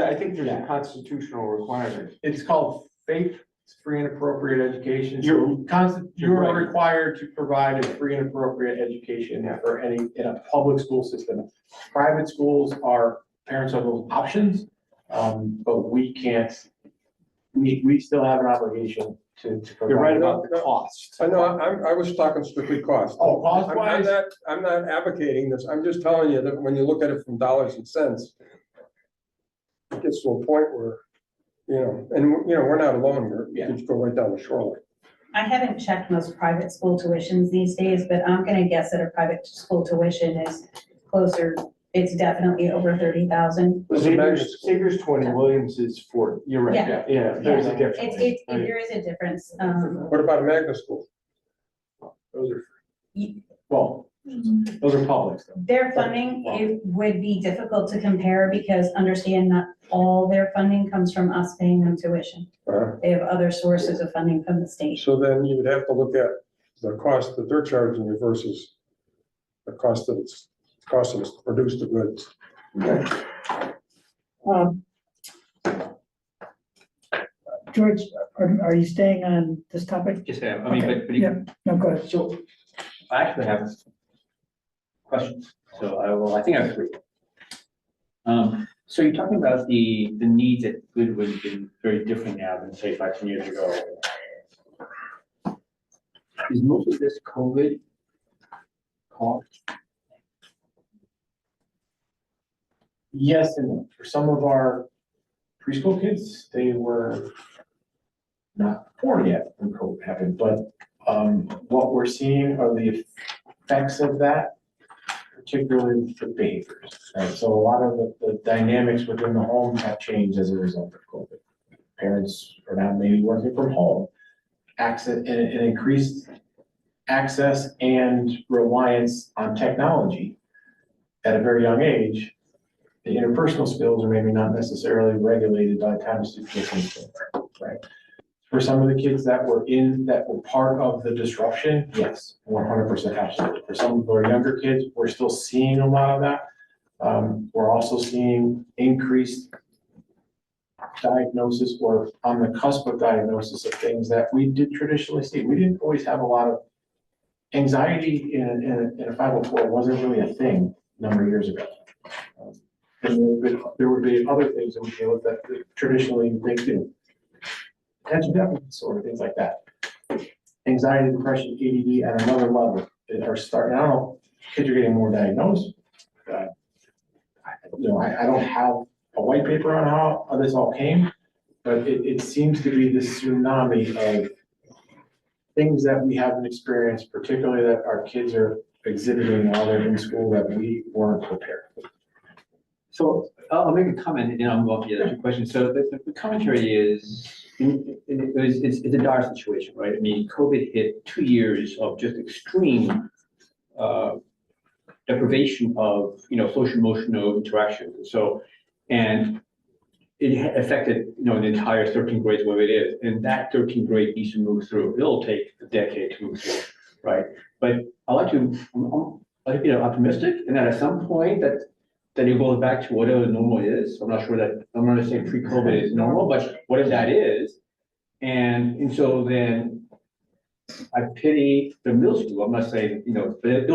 I think there's a constitutional requirement. It's called faith, free and appropriate education. You're You're right. required to provide a free and appropriate education for in a public school system. Private schools are, parents have those options, but we can't, we still have an obligation to provide. You're right about the cost. I know, I was talking strictly cost. Oh, cost-wise? I'm not advocating this, I'm just telling you that when you look at it from dollars and cents, it gets to a point where, we're not alone here, you can just go right down the shoreline. I haven't checked most private school tuitions these days, but I'm gonna guess that a private school tuition is closer, it's definitely over 30,000. Saybrook's 20, Williams is 40, you're right, Yeah. yeah, there's a Yeah. difference. There is a difference. What about a magnet school? Those are, well, those are public. So. Their funding, it would be difficult to compare because understand not all their funding comes from us paying them tuition. They have other sources of funding from the state. So then you would have to look at the cost that they're charging you versus the cost that it's costing us to produce the goods. George, are you staying on this topic? Yes, I mean, but you- No, go ahead. So I actually have questions, so I think I have three. So you're talking about the needs at Goodwin being very different now than say 5, 10 years ago. Is most of this COVID caused? Yes, and for some of our preschool kids, they were not born yet when COVID happened, but what we're seeing are the effects of that, particularly for behaviors. Right? So a lot of the dynamics within the home have changed as a result of COVID. Parents are now maybe working from home, access and increased access and reliance on technology at a very young age. The interpersonal skills are maybe not necessarily regulated by the time the student gets in school, right? For some of the kids that were part of the disruption, yes, 100% absolutely. For some of our younger kids, we're still seeing a lot of that. We're also seeing increased diagnosis or on the cusp of diagnosis of things that we did traditionally see. We didn't always have a lot of anxiety in a 504. It wasn't really a thing a number of years ago. And there would be other things that we deal with that traditionally they do. Attention deficit disorder, things like that. anxiety, depression, ADD at another level that are starting, I don't know, kids are getting more diagnosed. I don't have a white paper on how this all came, but it seems to be this tsunami of things that we haven't experienced, particularly that our kids are exhibiting while they're in school that we weren't prepared for. So I'll make a comment and then I'll move on to the other two questions. So the commentary is, it's a dire situation, right? I mean, COVID hit 2 years of just extreme deprivation of, social emotional interaction. So, and it affected, the entire 13th grade where it is. And that 13th grade needs to move through. It'll take a decade to move through, right? But I like to, I'm optimistic and that at some point that it goes back to whatever normal is. I'm not sure that, I'm not saying pre-COVID is normal, but whatever that is. And so then I pity the middle school. I'm not saying, but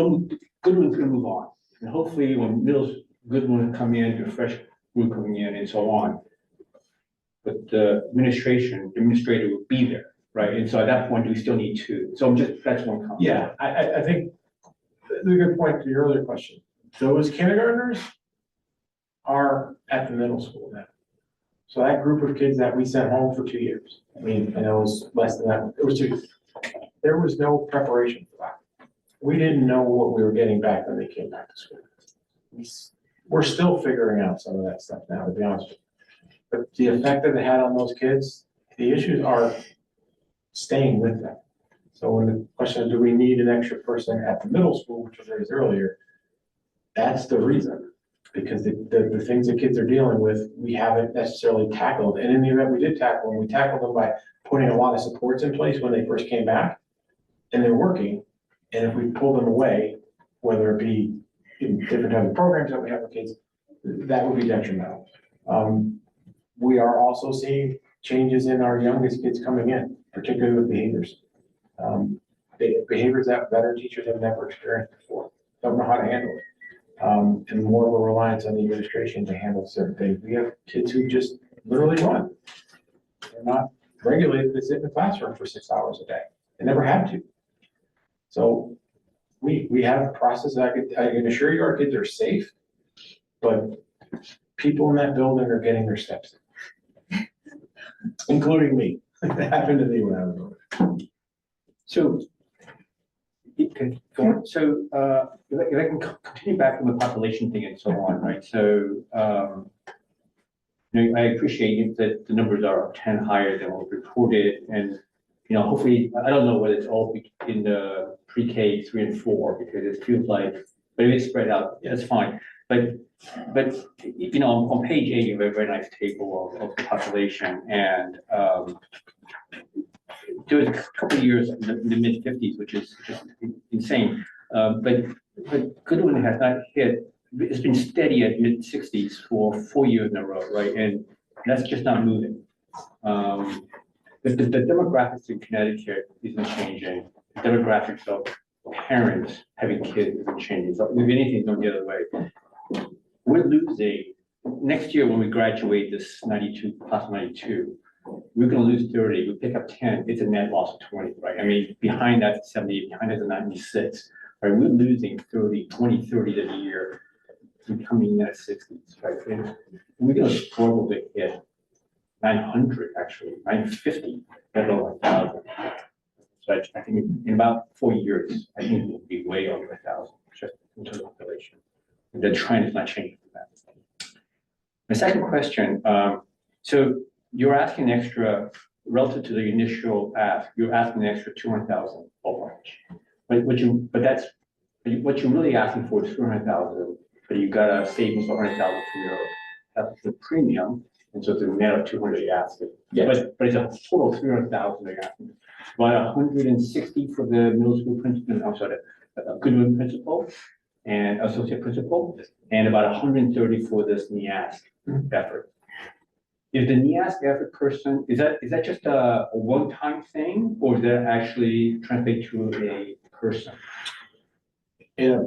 good one's gonna move on. And hopefully when good ones come in, the fresh group coming in and so on. But the administrator will be there, right? And so at that point, we still need two. So that's one comment. Yeah, I think that's a good point to your earlier question. Those kindergartners are at the middle school now. So that group of kids that we sent home for 2 years, and it was less than that, it was 2 years. There was no preparation for that. We didn't know what we were getting back when they came back to school. We're still figuring out some of that stuff now, to be honest with you. But the effect that it had on those kids, the issues are staying with them. So when the question is, do we need an extra person at the middle school, which was raised earlier, that's the reason. Because the things that kids are dealing with, we haven't necessarily tackled. And in the event we did tackle them, we tackled them by putting a lot of supports in place when they first came back, and they're working. And if we pull them away, whether it be in different types of programs that we have for kids, that would be detrimental. We are also seeing changes in our youngest kids coming in, particularly with behaviors. Behaviors that veteran teachers have never experienced before, don't know how to handle it. And more of a reliance on the administration to handle certain things. We have kids who just literally run. They're not regulated to sit in the classroom for 6 hours a day. They never had to. So we have a process that I can assure you our kids are safe, but people in that building are getting their steps in. Including me. It happened to me when I was over. So, so if I can continue back on the population thing and so on, right? So, I appreciate that the numbers are 10 higher than what reported, and hopefully, I don't know whether it's all in the pre-K 3 and 4 because it feels like, but if it's spread out, yeah, that's fine. But on page 8, you have a very nice table of the population, and there was a couple of years in the mid-50s, which is just insane. But Goodwin has not hit. It's been steady at mid-60s for 4 years in a row, right? And that's just not moving. The demographics in Connecticut isn't changing. The demographics of parents having kids isn't changing. So if anything, it's going the other way. We're losing next year when we graduate this 92 class 92. We're going to lose 30. We pick up 10. It's a net loss of 20, right? I mean, behind that's 70. Behind that's 96. Right? We're losing 30, 20, 30 a year. We're coming in at 60s, right? And we're going to struggle to hit 900, actually 950, let alone 1,000. So I think in about 4 years, I think we'll be way over 1,000 just in terms of population. And the trend is not changing from that. My second question, so you're asking extra relative to the initial ask. You're asking an extra 200,000 over. But what you're really asking for is 300,000. But you got a savings of 100,000 from the premium, and so it's a net of 200 you ask it. Yes. But it's a total of 300,000 they're asking. About 160 for the middle school principal, I'm sorry, Goodwin principal and associate principal, and about 130 for this NEASC effort. Is the NEASC effort person, is that just a one-time thing, or does that actually translate to a person? In a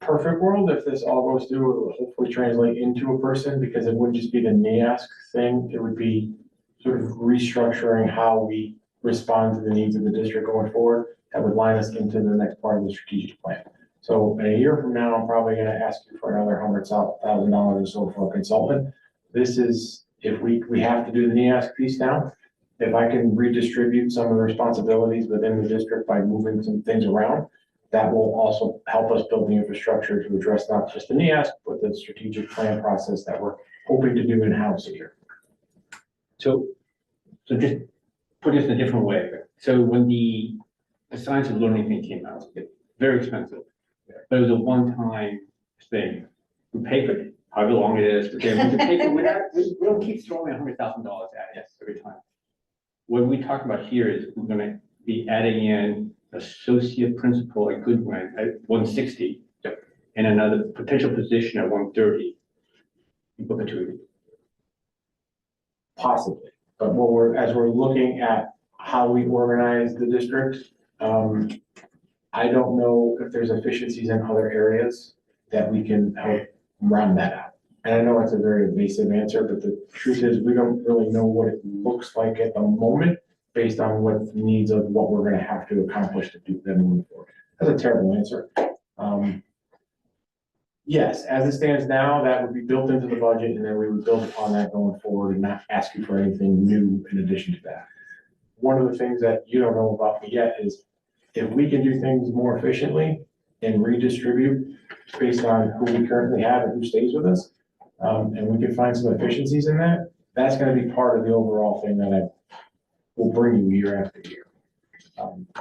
perfect world, if this all goes through, it will hopefully translate into a person, because it wouldn't just be the NEASC thing, it would be sort of restructuring how we respond to the needs of the district going forward, that would line us into the next part of the strategic plan. So in a year from now, I'm probably gonna ask you for another $100,000 or so for a consultant. This is, if we have to do the NEASC piece now, if I can redistribute some of the responsibilities within the district by moving some things around, that will also help us build the infrastructure to address not just the NEASC, but the strategic plan process that we're hoping to do in-house here. So just put this in a different way. So when the science of learning thing came out, it's very expensive. But it was a one-time thing. We pay for it, however long it is, but then we pay for it. We don't keep throwing $100,000 at it every time. What we talk about here is we're gonna be adding in associate principal at Goodwin at 160 and another potential position at 130 in perpetuity. Possibly, but as we're looking at how we organize the district, I don't know if there's efficiencies in other areas that we can help round that out. And I know it's a very evasive answer, but the truth is, we don't really know what it looks like at the moment based on what the needs of what we're gonna have to accomplish to do them moving forward. That's a terrible answer. Yes, as it stands now, that would be built into the budget, and then we would build upon that going forward and not ask you for anything new in addition to that. One of the things that you don't know about me yet is if we can do things more efficiently and redistribute based on who we currently have and who stays with us, and we can find some efficiencies in that, that's gonna be part of the overall thing that I will bring you year after year.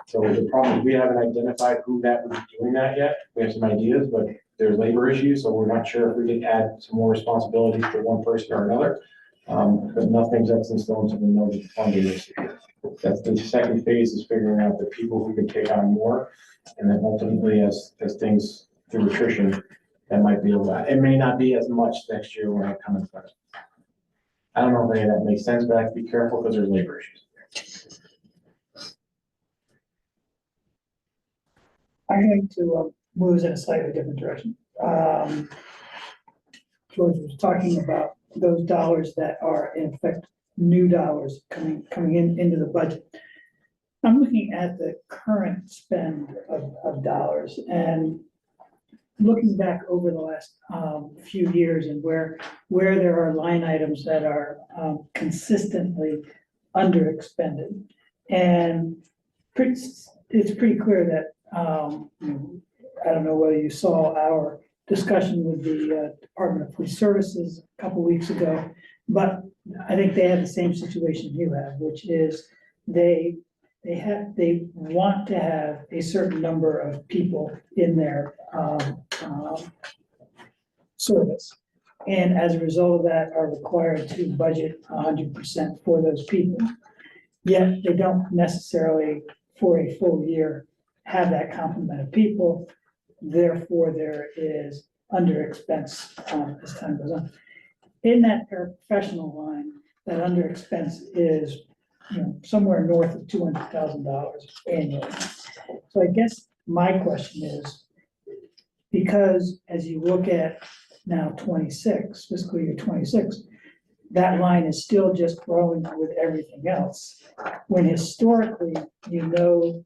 So the problem is we haven't identified who that would be doing that yet. We have some ideas, but there's labor issues, so we're not sure if we can add some more responsibilities to one person or another. But nothing's set in stone, so we know that the funding is here. That's the second phase, is figuring out the people who can take on more. And then ultimately, as things through attrition, that might be a lot. It may not be as much next year when I come in front. I don't know if any of that makes sense, but I have to be careful because there's labor issues. I'm going to move in a slightly different direction. George was talking about those dollars that are in effect new dollars coming into the budget. I'm looking at the current spend of dollars and looking back over the last few years and where there are line items that are consistently under expended. And it's pretty clear that I don't know whether you saw our discussion with the Department of Police Services a couple weeks ago, but I think they have the same situation you have, which is they want to have a certain number of people in their service. And as a result of that, are required to budget 100% for those people. Yet they don't necessarily, for a full year, have that complement of people. Therefore, there is under expense as time goes on. In that paraprofessional line, that under expense is somewhere north of $200,000 annually. So I guess my question is, because as you look at now 26, fiscal year 26, that line is still just growing with everything else. When historically, you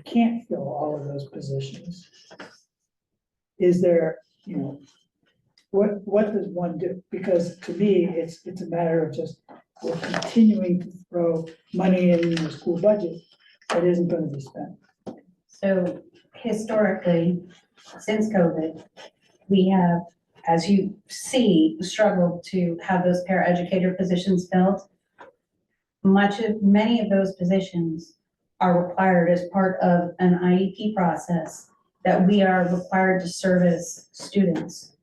can't fill all of those positions. Is there, what does one do? Because to me, it's a matter of just, we're continuing to throw money in the school budget that isn't going to be spent. So historically, since COVID, we have, as you see, struggled to have those paraeducator positions filled. Many of those positions are required as part of an IEP process that we are required to service students.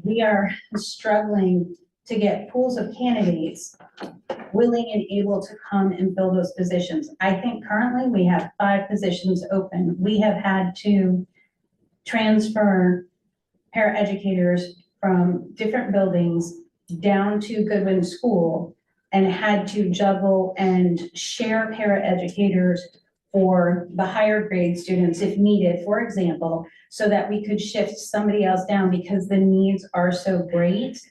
We are struggling to get pools of candidates willing and able to come and fill those positions. I think currently we have 5 positions open. We have had to transfer paraeducators from different buildings down to Goodwin School and had to juggle and share paraeducators for the higher grade students if needed, for example, so that we could shift somebody else down because the needs are so great.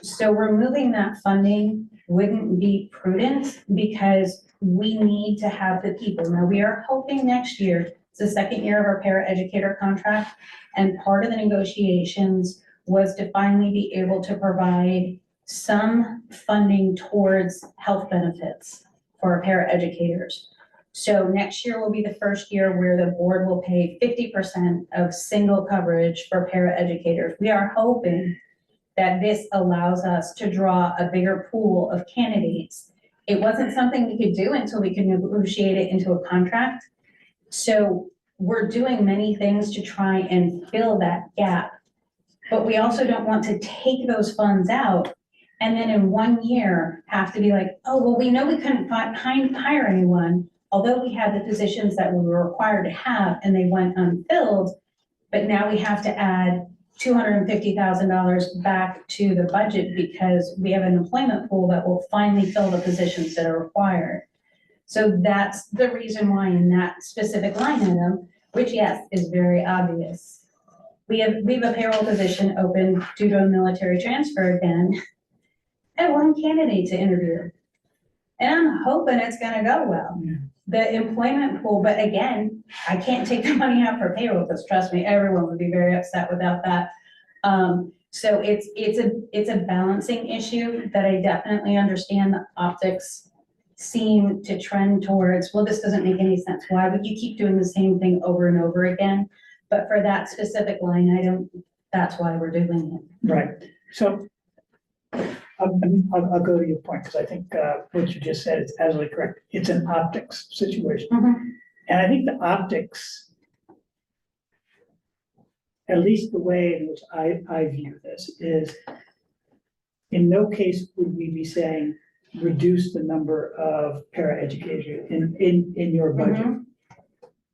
So removing that funding wouldn't be prudent because we need to have the people. Now, we are hoping next year, it's the second year of our paraeducator contract, and part of the negotiations was to finally be able to provide some funding towards health benefits for our paraeducators. So next year will be the first year where the board will pay 50% of single coverage for paraeducators. We are hoping that this allows us to draw a bigger pool of candidates. It wasn't something we could do until we could negotiate it into a contract. So we're doing many things to try and fill that gap. But we also don't want to take those funds out and then in 1 year have to be like, oh, well, we know we couldn't hire anyone, although we had the positions that we were required to have and they went unfilled, but now we have to add $250,000 back to the budget because we have an employment pool that will finally fill the positions that are required. So that's the reason why in that specific line item, which yes, is very obvious. We have a payroll position open due to a military transfer again, and 1 candidate to interview. And I'm hoping it's gonna go well. Yeah. The employment pool, but again, I can't take the money out for payroll, because trust me, everyone would be very upset without that. So it's a balancing issue that I definitely understand. The optics seem to trend towards, well, this doesn't make any sense. Why would you keep doing the same thing over and over again? But for that specific line item, that's why we're doing it. Right, so I'll go to your point, because I think what you just said is absolutely correct. It's an optics situation. And I think the optics, at least the way in which I view this, is in no case would we be saying, reduce the number of paraeducators in your budget.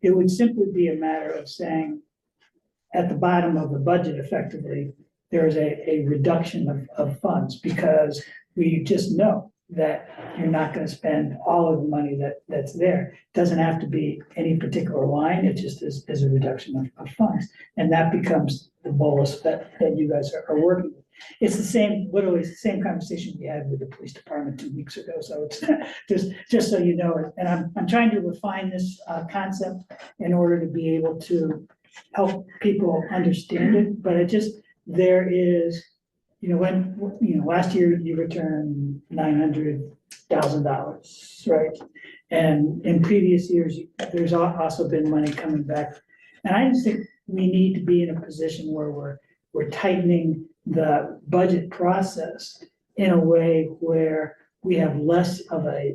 It would simply be a matter of saying, at the bottom of the budget effectively, there is a reduction of funds, because we just know that you're not gonna spend all of the money that's there. Doesn't have to be any particular line, it just is a reduction of funds. And that becomes the bolus that you guys are working with. It's the same, literally it's the same conversation we had with the police department 2 weeks ago, so it's just so you know. And I'm trying to refine this concept in order to be able to help people understand it, but there is, last year you returned $900,000, right? And in previous years, there's also been money coming back. And I just think we need to be in a position where we're tightening the budget process in a way where we have less of a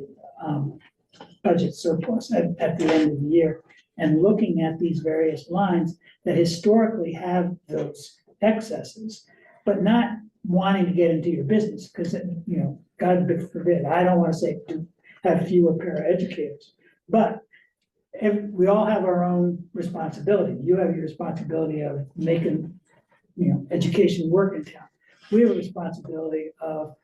budget surplus at the end of the year, and looking at these various lines that historically have those excesses, but not wanting to get into your business, because, God forbid, I don't want to say to have fewer paraeducators, but we all have our own responsibility. You have your responsibility of making, education work in town. We have a responsibility of,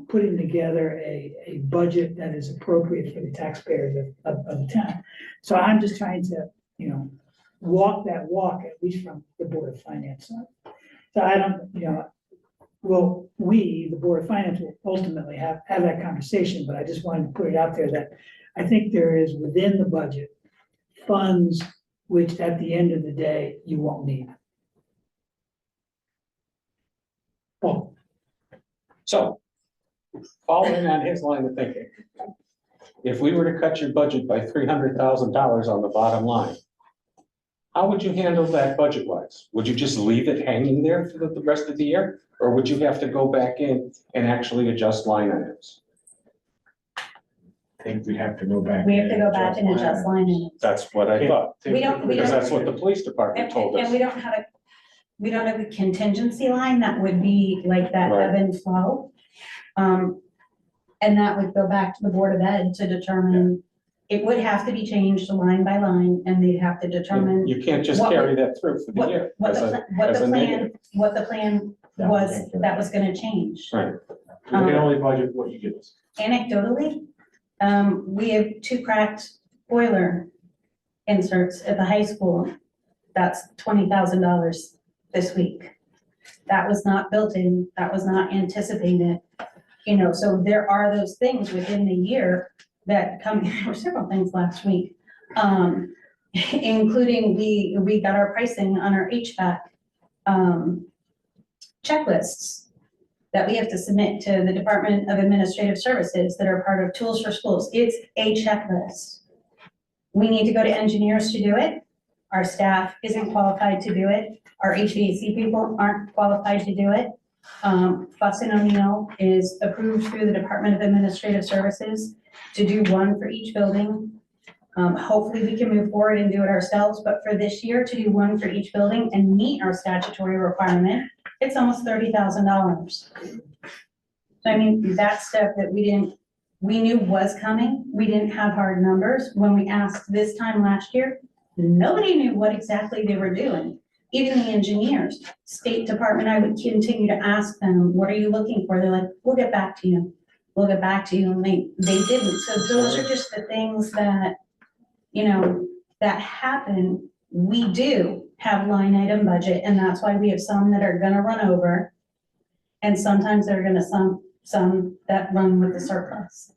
putting together a budget that is appropriate for the taxpayers of the town. So I'm just trying to, walk that walk, at least from the Board of Finance side. So I don't, the Board of Finance will ultimately have that conversation, but I just wanted to put it out there that I think there is within the budget funds which at the end of the day, you won't need. Well, So, following on his line of thinking, if we were to cut your budget by $300,000 on the bottom line, how would you handle that budget-wise? Would you just leave it hanging there for the rest of the year? Or would you have to go back in and actually adjust line items? I think we have to go back. We have to go back and adjust line items. That's what I thought, We don't- because that's what the police department told And us. we don't have a contingency line that would be like that Right. ebb and flow. And that would go back to the Board of Ed to determine, it would have to be changed line by line, and they'd have to determine You can't just what carry that through for the year what as the, a, what as the a plan, negative. what the plan was that was gonna change. Right. We can only budget what you give us. Anecdotally, we have 2 cracked boiler inserts at the high school. That's $20,000 this week. That was not built in, that was not anticipated. So there are those things within the year that come, there were several things last week. Including we got our pricing on our HVAC checklists that we have to submit to the Department of Administrative Services that are part of Tools for Schools. It's a checklist. We need to go to engineers to do it. Our staff isn't qualified to do it. Our HVAC people aren't qualified to do it. Fuss and O'Neill is approved through the Department of Administrative Services to do one for each building. Hopefully we can move forward and do it ourselves, but for this year to do one for each building and meet our statutory requirement, it's almost $30,000. So I mean, that's stuff that we knew was coming. We didn't have hard numbers. When we asked this time last year, nobody knew what exactly they were doing. Even the engineers, State Department, I would continue to ask them, what are you looking for? They're like, we'll get back to you. We'll get back to you. And they didn't. So those are just the things that, you know, that happen. We do have line item budget, and that's why we have some that are gonna run over. And sometimes there are gonna some that run with the surplus.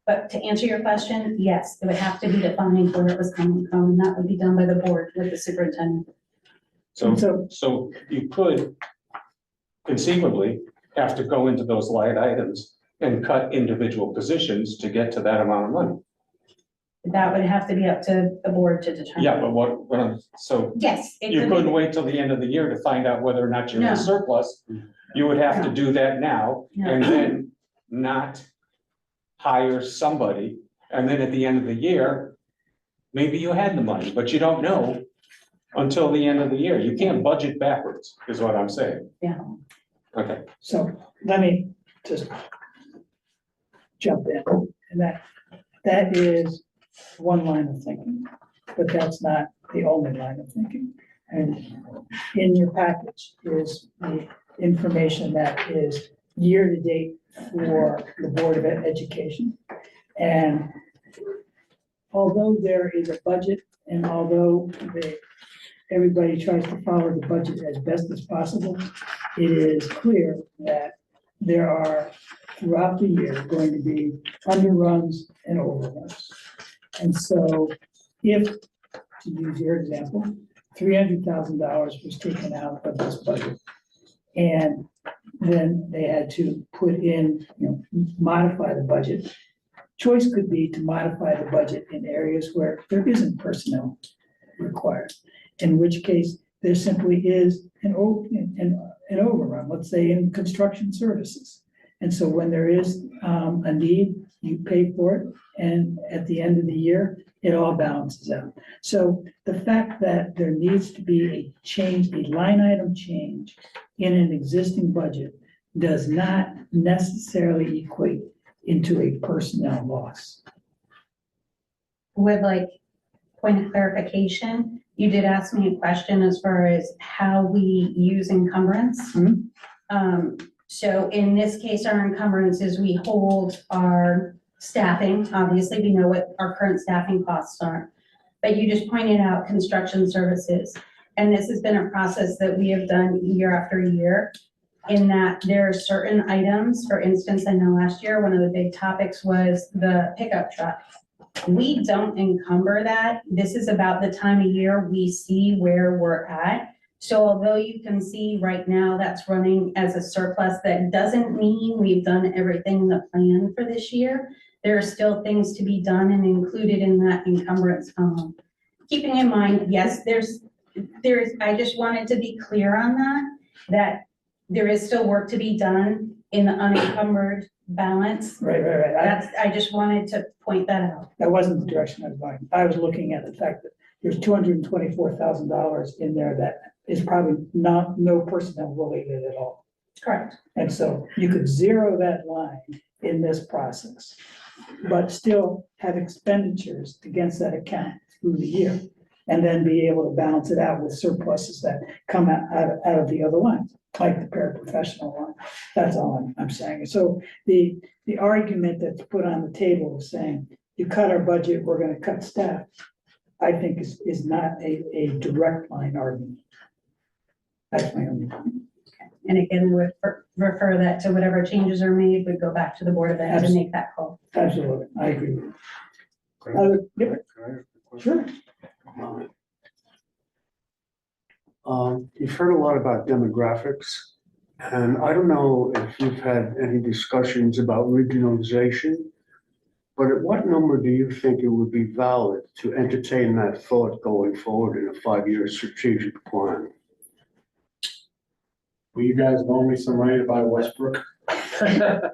But to answer your question, yes, it would have to be defined where it was coming from, and that would be done by the board with the superintendent. So you could conceivably have to go into those line items and cut individual positions to get to that amount of money. That would have to be up to the board to determine. Yeah, but so Yes. it you could be. couldn't wait till the end of the year to find out whether or not you're No. in surplus. You would have to do that now No. and then not hire somebody. And then at the end of the year, maybe you had the money, but you don't know until the end of the year. You can't budget backwards, is what I'm saying. Yeah. Okay. So let me just jump in, and that is one line of thinking, but that's not the only line of thinking. And in your package is the information that is year-to-date for the Board of Education. And although there is a budget, and although everybody tries to follow the budget as best as possible, it is clear that there are throughout the year going to be underruns and overruns. And so if, to use your example, $300,000 was taken out of this budget, and then they had to put in, modify the budget. Choice could be to modify the budget in areas where there isn't personnel required, in which case there simply is an overrun, let's say in construction services. And so when there is a need, you pay for it, and at the end of the year, it all balances out. So the fact that there needs to be a change, a line item change in an existing budget does not necessarily equate into a personnel loss. With like point of clarification, you did ask me a question as far as how we use encumbrance. So in this case, our encumbrances, we hold our staffing. Obviously, we know what our current staffing costs are. But you just pointed out construction services. And this has been a process that we have done year after year, in that there are certain items, for instance, I know last year, one of the big topics was the pickup truck. We don't encumber that. This is about the time of year we see where we're at. So although you can see right now that's running as a surplus, that doesn't mean we've done everything in the plan for this year. There are still things to be done and included in that encumbrance column. Keeping in mind, yes, I just wanted to be clear on that there is still work to be done in the unencumbered balance. Right. I just wanted to point that out. That wasn't the direction I was going. I was looking at the fact that there's $224,000 in there that is probably no personnel related at all. Correct. And so you could zero that line in this process, but still have expenditures against that account through the year, and then be able to balance it out with surpluses that come out of the other lines, like the paraprofessional line. That's all I'm saying. So the argument that's put on the table of saying, you cut our budget, we're gonna cut staff, I think is not a direct line argument. That's my only comment. And again, we would refer that to whatever changes are made, would go back to the Board of Ed to make that call. Absolutely, I agree. with you. Can I- Yep, can I ask a question? sure. You've heard a lot about demographics, and I don't know if you've had any discussions about regionalization, but at what number do you think it would be valid to entertain that thought going forward in a 5-year strategic plan? Will you guys loan me some money to buy Westbrook? I'm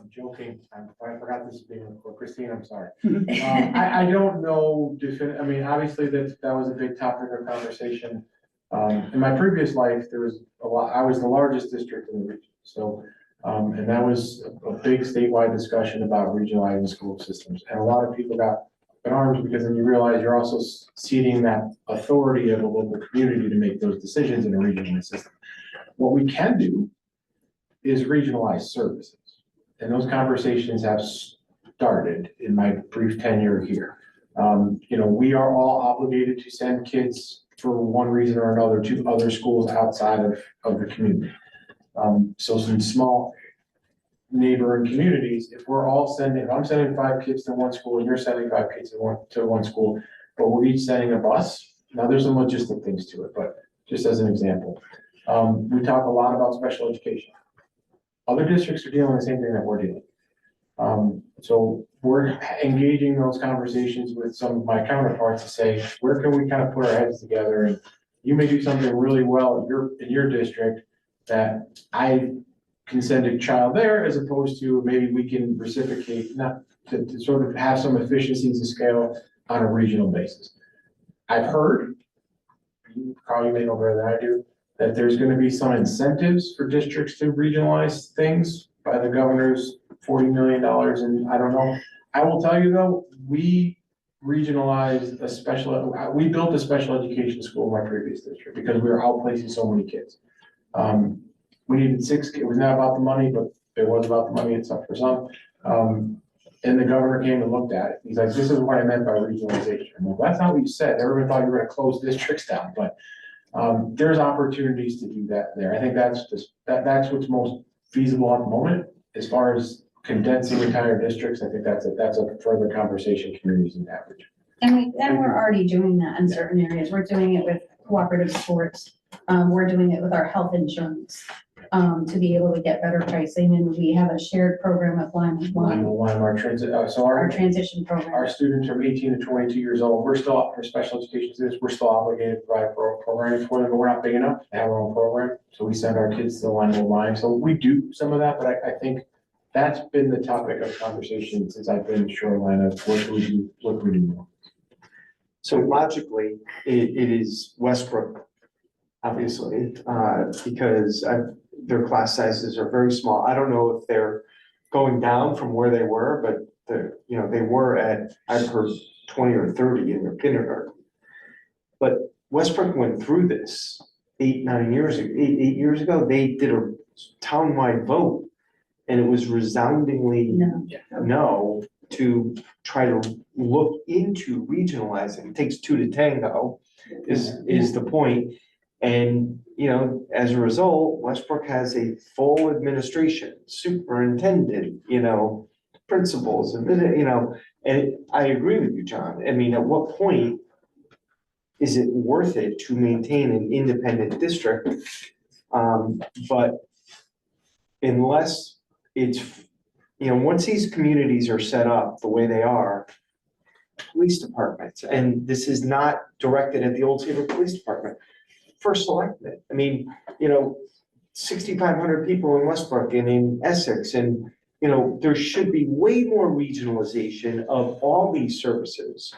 joking. I forgot this is being recorded. Christine, I'm sorry. I don't know, I mean, obviously that was a big topic of conversation. In my previous life, there was a lot, I was the largest district in the region. So, and that was a big statewide discussion about regionalizing school systems. And a lot of people got up in arms because then you realize you're also ceding that authority of a local community to make those decisions in a regionalized system. What we can do is regionalize services. And those conversations have started in my brief tenure here. You know, we are all obligated to send kids for one reason or another to other schools outside of the community. So some small neighboring communities, if I'm sending 5 kids to one school and you're sending 5 kids to one school, but we're each sending a bus. Now there's some logistic things to it, but just as an example, we talk a lot about special education. Other districts are dealing with the same thing that we're dealing. So we're engaging those conversations with some of my counterparts to say, where can we kind of put our heads together? And you may do something really well in your district that I can send a child there, as opposed to maybe we can reciprocate, not to sort of have some efficiencies of scale on a regional basis. I've heard, Carl, you may know better than I do, that there's going to be some incentives for districts to regionalize things by the governor's $40 million, and I don't know. I will tell you though, we regionalized we built a special education school in my previous district because we were outplacing so many kids. We needed 6 kids. It was not about the money, but it was about the money itself for some. And the governor came and looked at it. He's like, this is what I meant by regionalization. I'm like, that's not what you said. Everyone thought you were going to close districts down, but there's opportunities to do that there. I think that's what's most feasible at the moment. As far as condensing entire districts, I think that's a further conversation communities need to average. And we're already doing that in certain areas. We're doing it with cooperative sports. We're doing it with our health insurance, to be able to get better pricing. And we have a shared program with Lyme, Our transit, our transition program. our students from 18 to 22 years old, we're still, for special education students, we're still obligated to provide programs for them, but we're not big enough to have our own program. So we send our kids to the Lyme. So we do some of that, but I think that's been the topic of conversation since I've been in Shoreline of what do we do more. So logically, it is Westbrook, obviously, because their class sizes are very small. I don't know if they're going down from where they were, but they were at, I've heard 20 or 30 in their kindergarten. But Westbrook went through this 8 years ago. They did a townwide vote, and it was resoundingly no to try to look into regionalizing. It takes 2 to tango, is the point. And, as a result, Westbrook has a full administration, superintendent, principals, and I agree with you, John. I mean, at what point is it worth it to maintain an independent district? But unless it's, once these communities are set up the way they are, police departments, and this is not directed at the Old Saybrook Police Department, first selectman. I mean, 6,500 people in Westbrook and in Essex, and, there should be way more regionalization of all these services.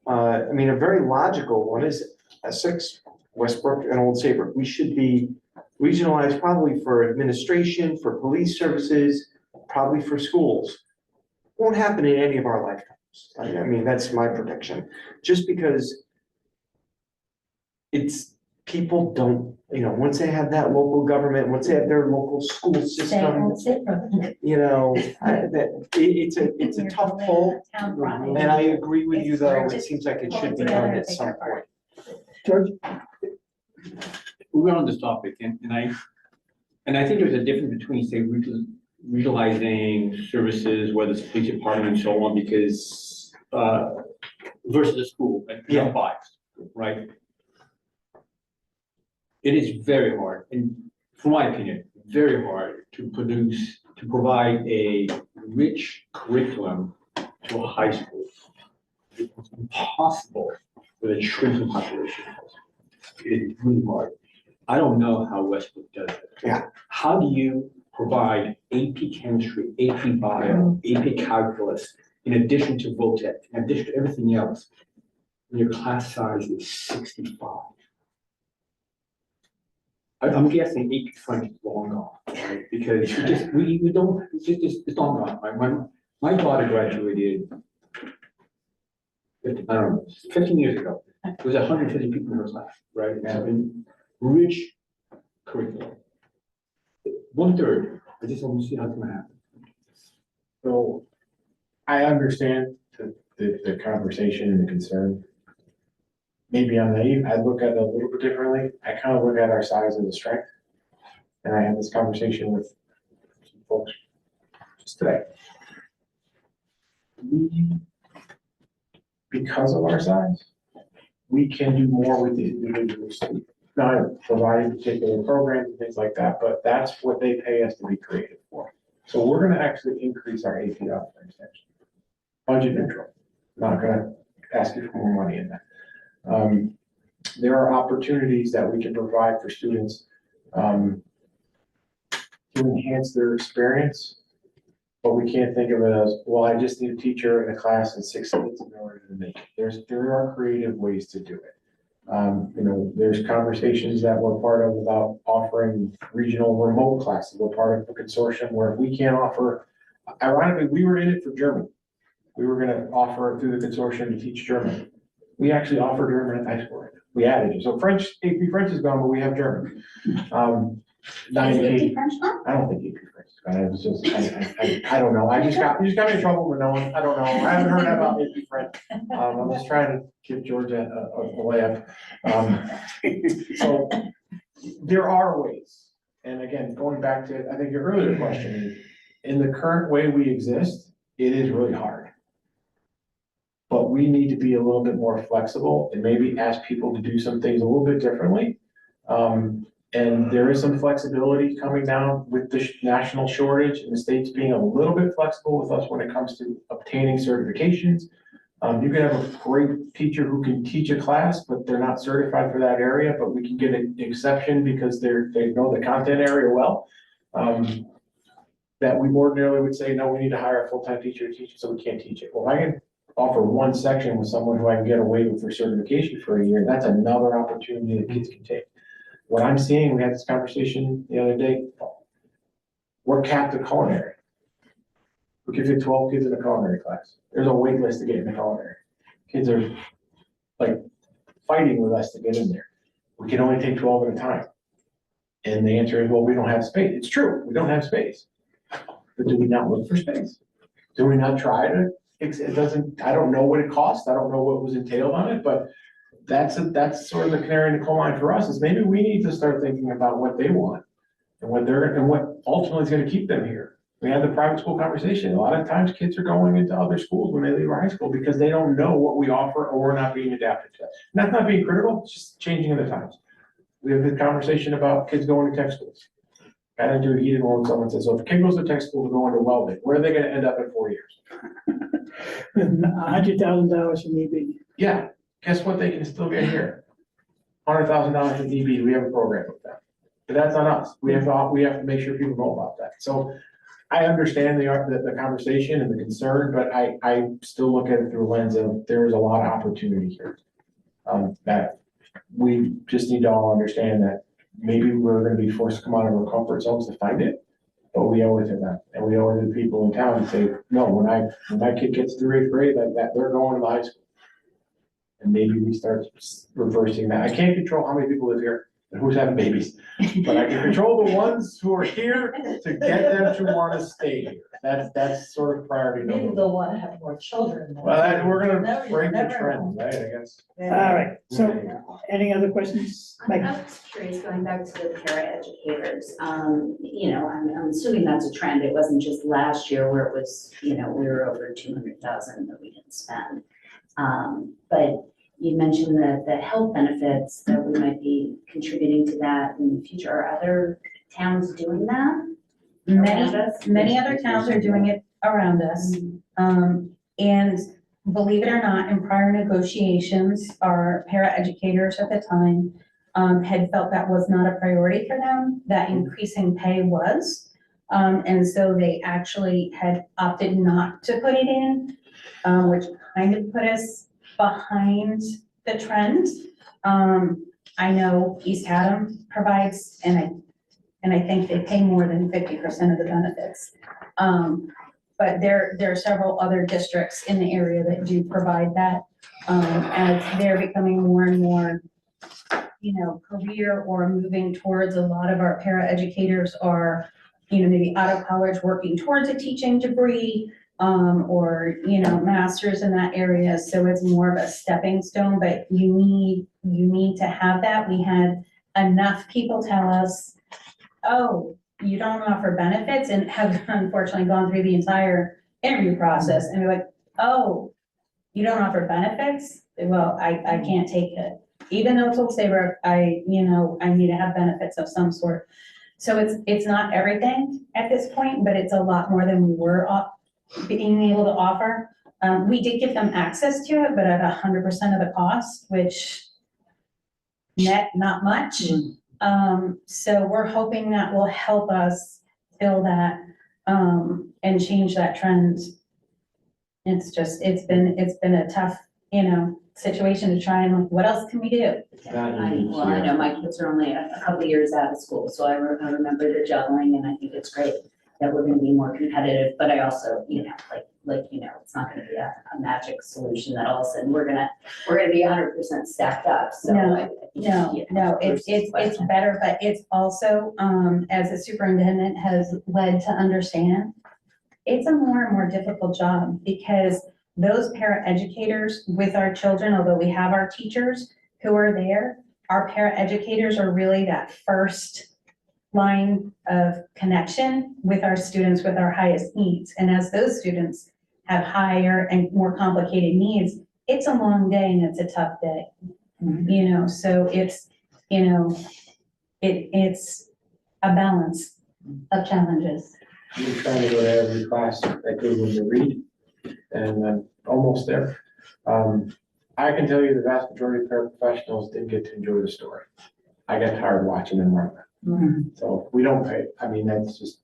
I mean, a very logical one is Essex, Westbrook, and Old Saybrook. We should be regionalized probably for administration, for police services, probably for schools. Won't happen in any of our lifetimes. I mean, that's my prediction. Just because people don't, once they have that local government, once they have their local school system, it's a tough pull. And I agree with you, though, it seems like it should be done at some point. George? We're on this topic, and And I think there's a difference between, say, utilizing services, whether it's police department and so on, because, versus a school, like, Yeah. biased, right? It is very hard, and from my opinion, very hard to provide a rich curriculum to a high school. It's impossible with a shrinking population. It's really hard. I don't know how Westbrook does it. Yeah. How do you provide AP chemistry, AP bio, AP calculus, in addition to VOTEC, in addition to everything else, when your class size is 65? I'm guessing AP French is long gone, right? Because we don't, it's long gone, right? When my daughter graduated, I don't know, 15 years ago, there was 150 people in her class, right? And rich curriculum. 1/3, I just don't see how it's gonna happen. So I understand the conversation and the concern. Maybe I'm naive, I look at it a little bit differently. I kind of look at our size as a strength. And I had this conversation with some folks just today. Because of our size, we can do more with the individual students. Not providing particular programs and things like that, but that's what they pay us to be creative for. So we're gonna actually increase our AP offerings next year. Budget neutral, not gonna ask you for more money in that. There are opportunities that we can provide for students to enhance their experience, but we can't think of it as, well, I just need a teacher in a class and 6 kids in order to make it. There are creative ways to do it. There's conversations that we're part of about offering regional remote classes. We're part of a consortium where we can't offer, ironically, we were in it for German. We were gonna offer through the consortium to teach German. We actually offer German at high school right now. We added it. So French, AP French is gone, but we have German. Is it French one? I don't think AP French is gone. It was just, I don't know. You just got me in trouble with no one. I don't know. I haven't heard about AP French. I'm just trying to give Georgia a layup. So there are ways. And again, going back to, I think your earlier question, in the current way we exist, it is really hard. But we need to be a little bit more flexible and maybe ask people to do some things a little bit differently. And there is some flexibility coming down with the national shortage and the states being a little bit flexible with us when it comes to obtaining certifications. You can have a great teacher who can teach a class, but they're not certified for that area, but we can get an exception because they know the content area well. That we ordinarily would say, no, we need to hire a full-time teacher to teach it, so we can't teach it. Well, I can offer one section with someone who I can get a waiver for certification for a year. That's another opportunity that kids can take. What I'm seeing, we had this conversation the other day, we're capped at culinary. We give you 12 kids in a culinary class. There's a wait list to get into culinary. Kids are like fighting with us to get in there. We can only take 12 at a time. And the answer is, well, we don't have space. It's true, we don't have space. But do we not look for space? Do we not try to? It doesn't, I don't know what it costs. I don't know what was entailed on it, but that's sort of the canary in the coal mine for us, is maybe we need to start thinking about what they want and what ultimately is going to keep them here. We had the private school conversation. A lot of times kids are going into other schools when they leave our high school because they don't know what we offer or we're not being adapted to. And that's not being critical, it's just changing in the times. We have the conversation about kids going to tech schools. I didn't do a heated one when someone says, so if a kid goes to tech school to go into welding, where are they going to end up in 4 years? $100,000 from EB. Yeah, guess what they can still get here? $100,000 from EB, we have a program with that. But that's on us, we have to make sure people know about that. So I understand the conversation and the concern, but I still look at it through a lens of there's a lot of opportunity here. That we just need to all understand that maybe we're gonna be forced to come out of our comfort zones to find it, but we owe it to them, and we owe it to the people in town to say, no, when my kid gets through 8th grade like that, they're going to the high school. And maybe we start reversing that. I can't control how many people live here. who's having babies. But I can control the ones who are here to get them to want to stay here. That's sort of priority Maybe number they'll one. want to have more children. then. Well, we're Never- gonna break the never trend, know. right, I guess. All right, so any other questions? I Mike? was curious, going back to the para-educators, I'm assuming that's a trend. It wasn't just last year where it was, we were over 200,000 that we didn't spend. But you mentioned the health benefits that we might be contributing to that in the future. Are other towns doing that? around us? Many other towns are doing it around us. And believe it or not, in prior negotiations, our paraeducators at the time had felt that was not a priority for them, that increasing pay was. And so they actually had opted not to put it in, which kind of put us behind the trend. I know East Haddam provides, and I think they pay more than 50% of the benefits. But there are several other districts in the area that do provide that. As they're becoming more and more, career or moving towards, a lot of our paraeducators are, maybe out of college working towards a teaching degree, or, masters in that area. So it's more of a stepping stone, but you need to have that. We had enough people tell us, oh, you don't offer benefits, and have unfortunately gone through the entire interview process, and we're like, oh, you don't offer benefits? Well, I can't take it. Even though it's Old Saybrook, I need to have benefits of some sort. So it's not everything at this point, but it's a lot more than we were being able to offer. We did give them access to it, but at 100% of the cost, which net, not much. So we're hoping that will help us fill that, and change that trend. It's been a tough, situation to try and, what else can we do? I know my kids are only a couple of years out of school, so I remember the juggling, and I think it's great that we're gonna be more competitive, but I also, it's not gonna be a magic solution that all of a sudden we're gonna be 100% stacked up, so. No, it's better, but it's also, as the superintendent has led to understand, it's a more and more difficult job, because those paraeducators with our children, although we have our teachers who are there, our paraeducators are really that first line of connection with our students with our highest needs. And as those students have higher and more complicated needs, it's a long day and it's a tough day. So it's, it's a balance of challenges. I'm trying to go to every class I could when you read, and I'm almost there. I can tell you the vast majority of paraprofessionals didn't get to enjoy the story. I got tired watching them run. So we don't pay, that's just,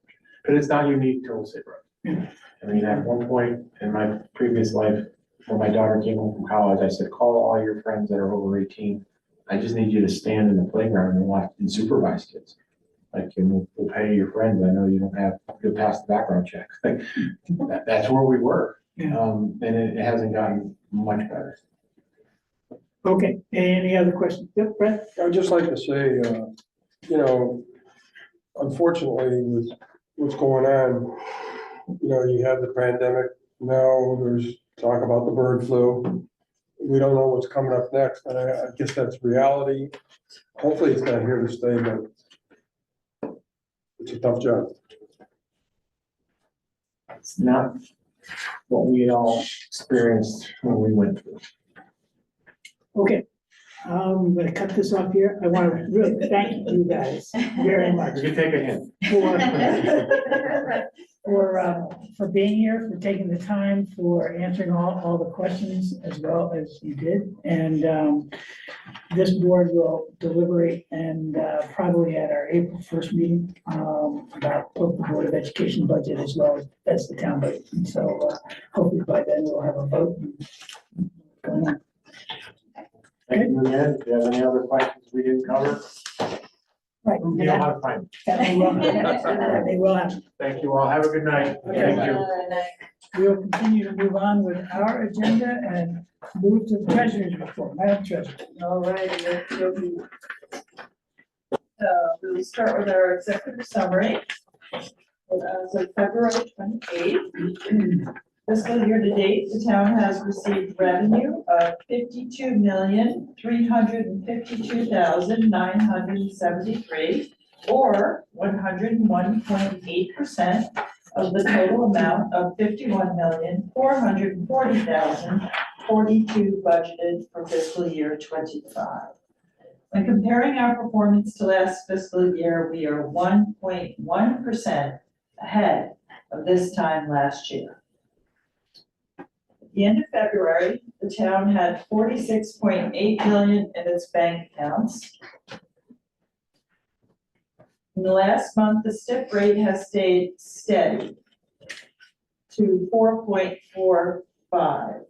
but it's not unique to Old Saybrook. At one point in my previous life, when my daughter came home from college, I said, call all your friends that are over 18. I just need you to stand in the playground and watch and supervise kids. And we'll pay your friends. I know you don't have, you'll pass the background check. That's where we were. And it hasn't gotten much better. Okay, any other questions? Yep, Brett? I'd just like to say, unfortunately, with what's going on, you have the pandemic, now there's talk about the bird flu. We don't know what's coming up next, and I guess that's reality. Hopefully it's not here to stay, but it's a tough job. It's not what we all experienced when we went through. Okay, I'm gonna cut this off here. I want to really thank you guys very much You can take a hint. for being here, for taking the time, for answering all the questions as well as you did. And this board will deliberate and probably at our April 1st meeting about both the Board of Education budget as well as the town budget. And so hopefully by then we'll have a vote going on. Thank you again. If you have any other questions we didn't cover, Right. you know how to find me. They will have. Thank you all. Have a good night. Thank you. We'll continue to move on with our agenda and move to the treasurer's report. Madam Treasurer. All right. We will start with our executive summary. As of February 28th, fiscal year to date, the town has received revenue of 52,352,973, or 101.8% of the total amount of 51,440,042 budgeted for fiscal year 25. When comparing our performance to last fiscal year, we are 1.1% ahead of this time last year. At the end of February, the town had 46.8 million in its bank accounts. In the last month, the STIP rate has stayed steady to 4.45,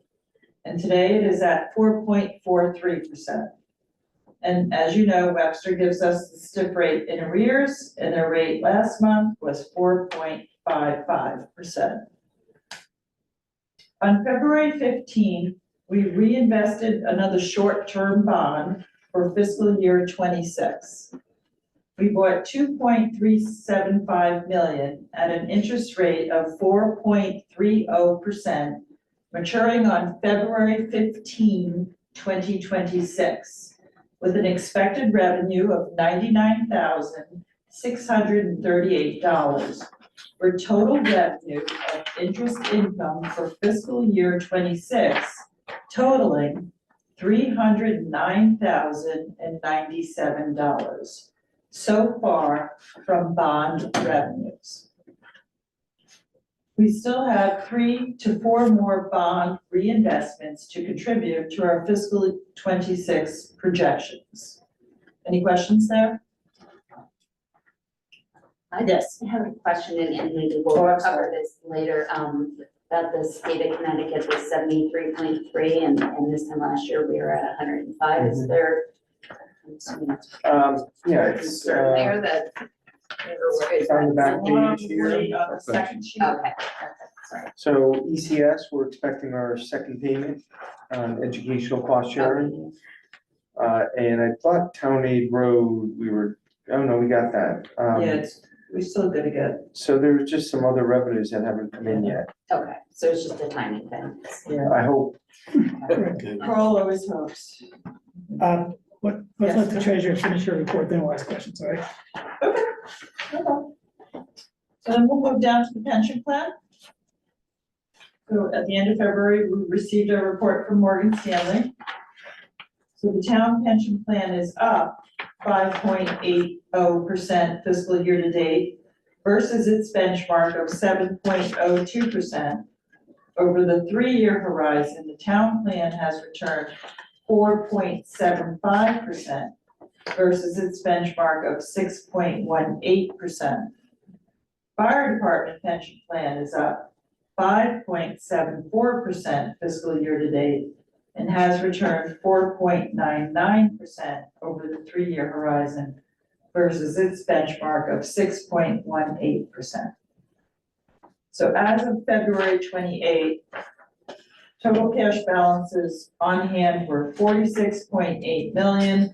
and today it is at 4.43%. And as you know, Webster gives us the STIP rate in arrears, and their rate last month was 4.55%. On February 15, we reinvested another short-term bond for fiscal year 26. We bought 2.375 million at an interest rate of 4.30%, maturing on February 15, 2026. With an expected revenue of $99,638 for total revenue of interest income for fiscal year 26 totaling $309,097 so far from bond revenues. We still have 3 to 4 more bond reinvestments to contribute to our fiscal 26 projections. Any questions there? Yes. I have a question, and maybe we'll cover this later, about the state of Connecticut was 73.3, and this time last year we were at 105. Is there? I'm assuming that's Yeah, it's, there that. it's on the back page here. On the second sheet. Okay, sorry. So ECS, we're expecting our second payment on educational cost sharing. And I thought Town Aid Road, we got that. We're still good to go. So there's just some other revenues that haven't come in yet. Okay, so it's just a timing thing. Yeah. I hope. Carl always hopes. Let's let the treasurer finish her report, then we'll ask questions, all right? Okay. So then we'll move down to the pension plan. So at the end of February, we received a report from Morgan Stanley. So the town pension plan is up 5.80% fiscal year to date versus its benchmark of 7.02%. Over the 3-year horizon, the town plan has returned 4.75% versus its benchmark of 6.18%. Fire department pension plan is up 5.74% fiscal year to date and has returned 4.99% over the 3-year horizon versus its benchmark of 6.18%. So as of February 28th, total cash balances on hand were 46.8 million.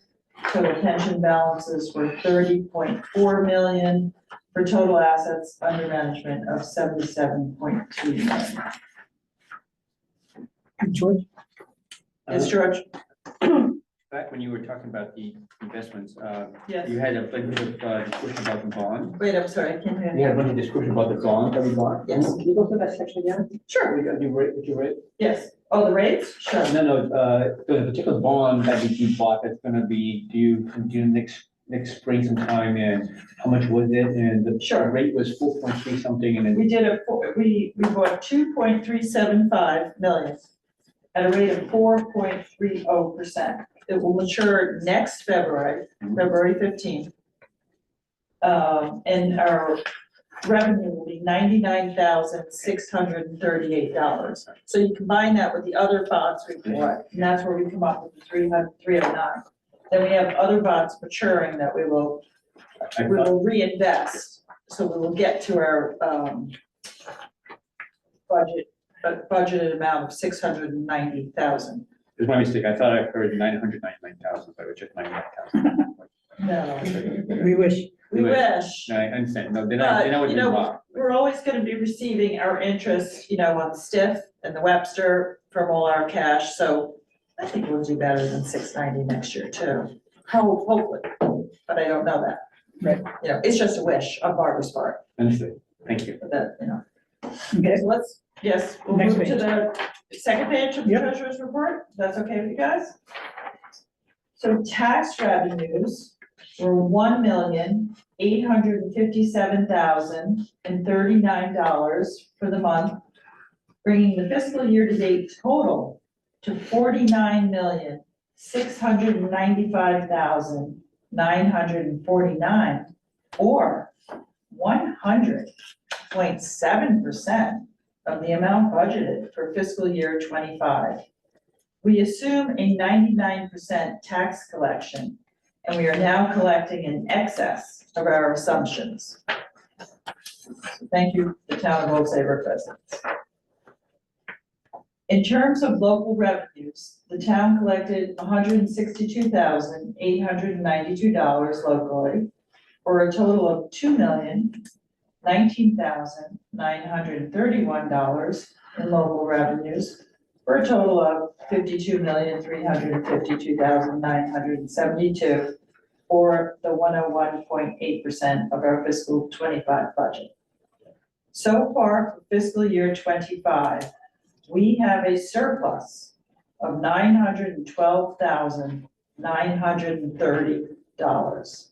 Total pension balances were 30.4 million for total assets under management of 77.2 million. George? Yes, George? Back when you were talking about the investments, Yes. you had a bit of discussion about the bond. Wait, I'm sorry, I can't hear You you. had a bunch of discussion about the bond that we bought. Yes. Can you go through that section again? Sure, Would you rate? yes. Oh, the rates? Sure. No, there's a particular bond that you bought that's gonna be due next spring sometime, and how much was it? And the Sure. rate was 4.3 something, and then. We bought 2.375 million at a rate of 4.30%. It will mature next February, February 15th. And our revenue will be $99,638. So you combine that with the other bonds we bought, and that's where we come up with the 309. Then we have other bonds maturing that we will reinvest. So we will get to our budgeted amount of 690,000. It was my mistake, I thought I heard 999,000, but it was just 99,000. No, We wish. we wish. No, I understand, no, then I But, would you be know, wrong. we're always gonna be receiving our interest, on Stiff and the Webster from all our cash, so I think we'll do better than 690 next year too. Hopefully, but I don't know that. Right. It's just a wish on Barbara's part, Understood, thank you. that. Okay, So yes, we'll Next move to page. the second page of the Yep. treasurer's report, if that's okay with you guys? So tax revenues were $1,857,039 for the month, bringing the fiscal year-to-date total to $49,695,949, or 100.7% of the amount budgeted for fiscal year '25. We assume a 99% tax collection, and we are now collecting in excess of our assumptions. Thank you, the town of Old Saybrook residents. In terms of local revenues, the town collected $162,892 locally, for a total of $2,019,931 in local revenues, for a total of $52,352,972, or the 101.8% of our fiscal '25 budget. So far, for fiscal year '25, we have a surplus of $912,930.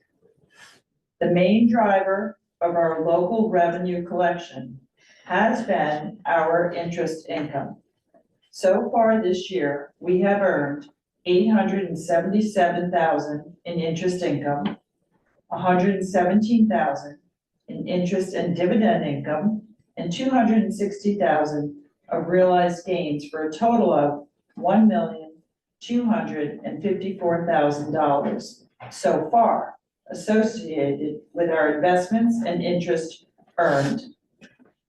The main driver of our local revenue collection has been our interest income. So far this year, we have earned $877,000 in interest income, $117,000 in interest and dividend income, and $260,000 of realized gains, for a total of $1,254,000 so far, associated with our investments and interest earned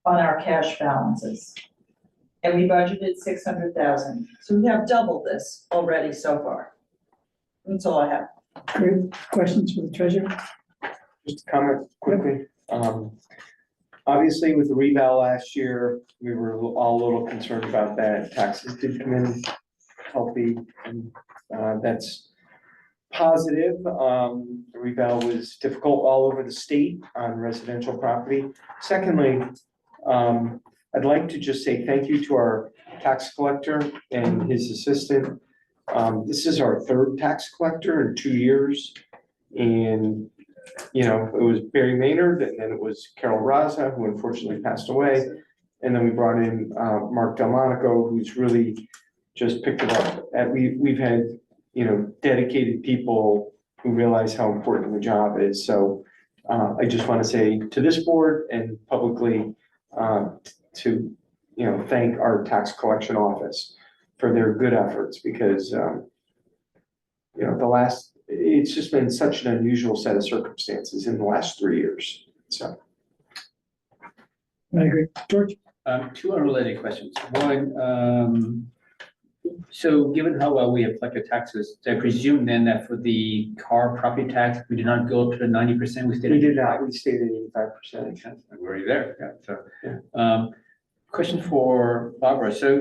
on our cash balances. And we budgeted $600,000, so we have doubled this already so far. That's all I have. great questions for the treasurer? Just a comment quickly. Obviously with the reval last year, we were all a little concerned about that. Taxes did come in healthy, and that's positive. The reval was difficult all over the state on residential property. Secondly, I'd like to just say thank you to our tax collector and his assistant. This is our third tax collector in 2 years. And, it was Barry Maynard, and then it was Carol Raza, who unfortunately passed away. And then we brought in Mark Delmonico, who's really just picked it up. And we've had, dedicated people who realize how important the job is. So I just want to say to this board and publicly to, thank our tax collection office for their good efforts, because, it's just been such an unusual set of circumstances in the last 3 years, so. I agree. George? Two unrelated questions. One, so given how well we have collected taxes, I presume then that for the car property tax, we did not go up to the 90%, we stayed at. We did not, we stayed at 85%. We're already there, yeah, so. Yeah. Question for Barbara, so,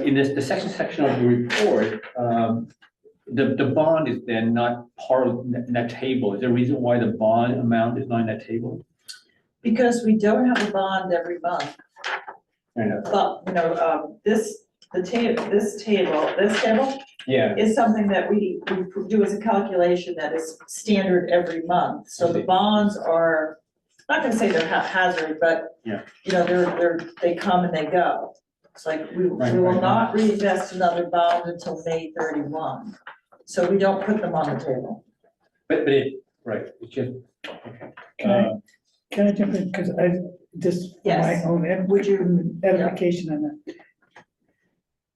in the section of the report, the bond is then not part of that table. Is there a reason why the bond amount is not in that table? Because we don't have a bond every month, I know. but, this table Yeah, is something that we do as a calculation that is standard every month. So the bonds are, I'm not gonna say they're haphazard, but, Yeah. they come and they go. It's like, we will not reinvest another bond until May 31. So we don't put them on the table. but right, it's just, Can I jump in, because I, just for my Yes. own edification on that.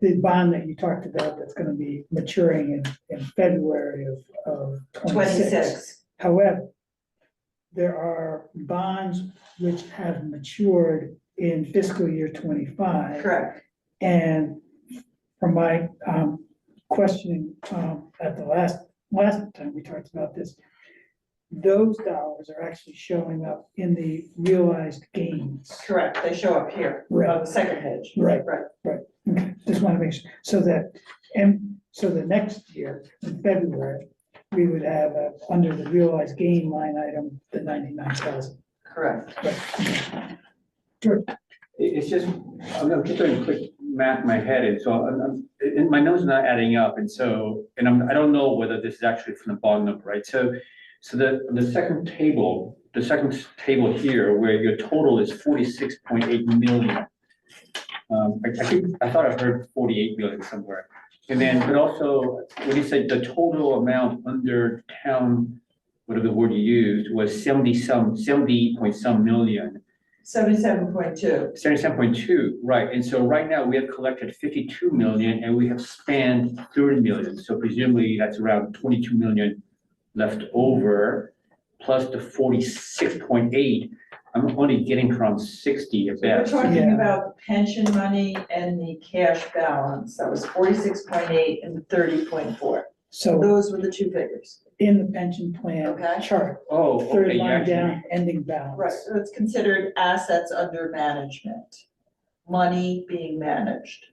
The bond that you talked about that's gonna be maturing in February of 26. However, there are bonds which have matured in fiscal year 25. Correct. And from my questioning at the last time we talked about this, those dollars are actually showing up in the realized gains. Correct, they show up here, Right. on the second page. Right. Right. Okay, just want to make sure, so that, and so the next year, in February, we would have, under the realized gain line item, the 99,000. Correct. It's just, I'm just doing quick math in my head, and so and my numbers are not adding up, and so, I don't know whether this is actually from the bottom number, right? So the second table here, where your total is 46.8 million. I thought I heard 48 million somewhere. And then, but also, when you said the total amount under town, whatever the word you used, was 70 point some million. 77.2. 77.2, right, and so right now, we have collected 52 million and we have spent 30 million, so presumably that's around 22 million left over, plus the 46.8, I'm only getting from 60 at We're best. talking Yeah. about pension money and the cash balance, that was 46.8 and 30.4. So Those were the two figures. in the pension plan Okay. chart, Oh, third okay, you line actually, down, ending balance. Right, so it's considered assets under management, money being managed.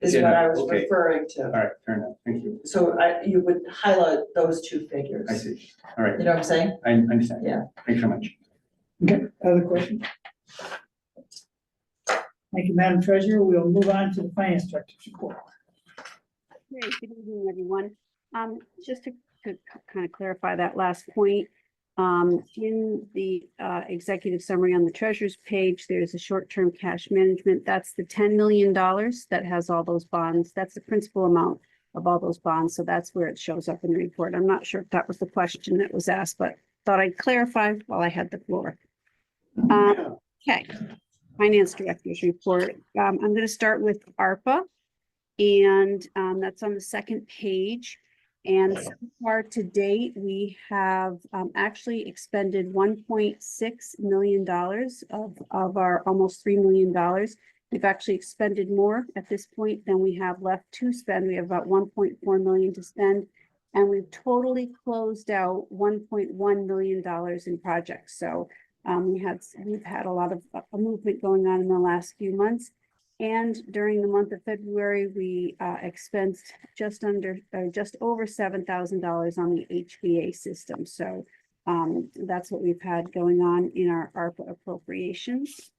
Is what I was okay. referring all to. right, fair enough, thank you, So you would highlight those two figures. I see, all right, You know what I'm saying? I understand. Yeah. Thanks so much. Okay, other questions? Thank you, Madam Treasurer. We'll move on to the Finance Director's report. Great, good evening, everyone. Just to kind of clarify that last point, in the executive summary on the treasurer's page, there's a short-term cash management. That's the $10 million that has all those bonds. That's the principal amount of all those bonds. So that's where it shows up in the report. I'm not sure if that was the question that was asked, but thought I'd clarify while I had the floor. Okay, Finance Director's report. I'm going to start with ARPA. And that's on the second page. And so far to date, we have actually expended $1.6 million of our almost $3 million. We've actually expended more at this point than we have left to spend. We have about 1.4 million to spend. And we've totally closed out $1.1 million in projects. So we've had a lot of movement going on in the last few months. And during the month of February, we expensed just over $7,000 on the HVA system. So that's what we've had going on in our ARPA appropriations.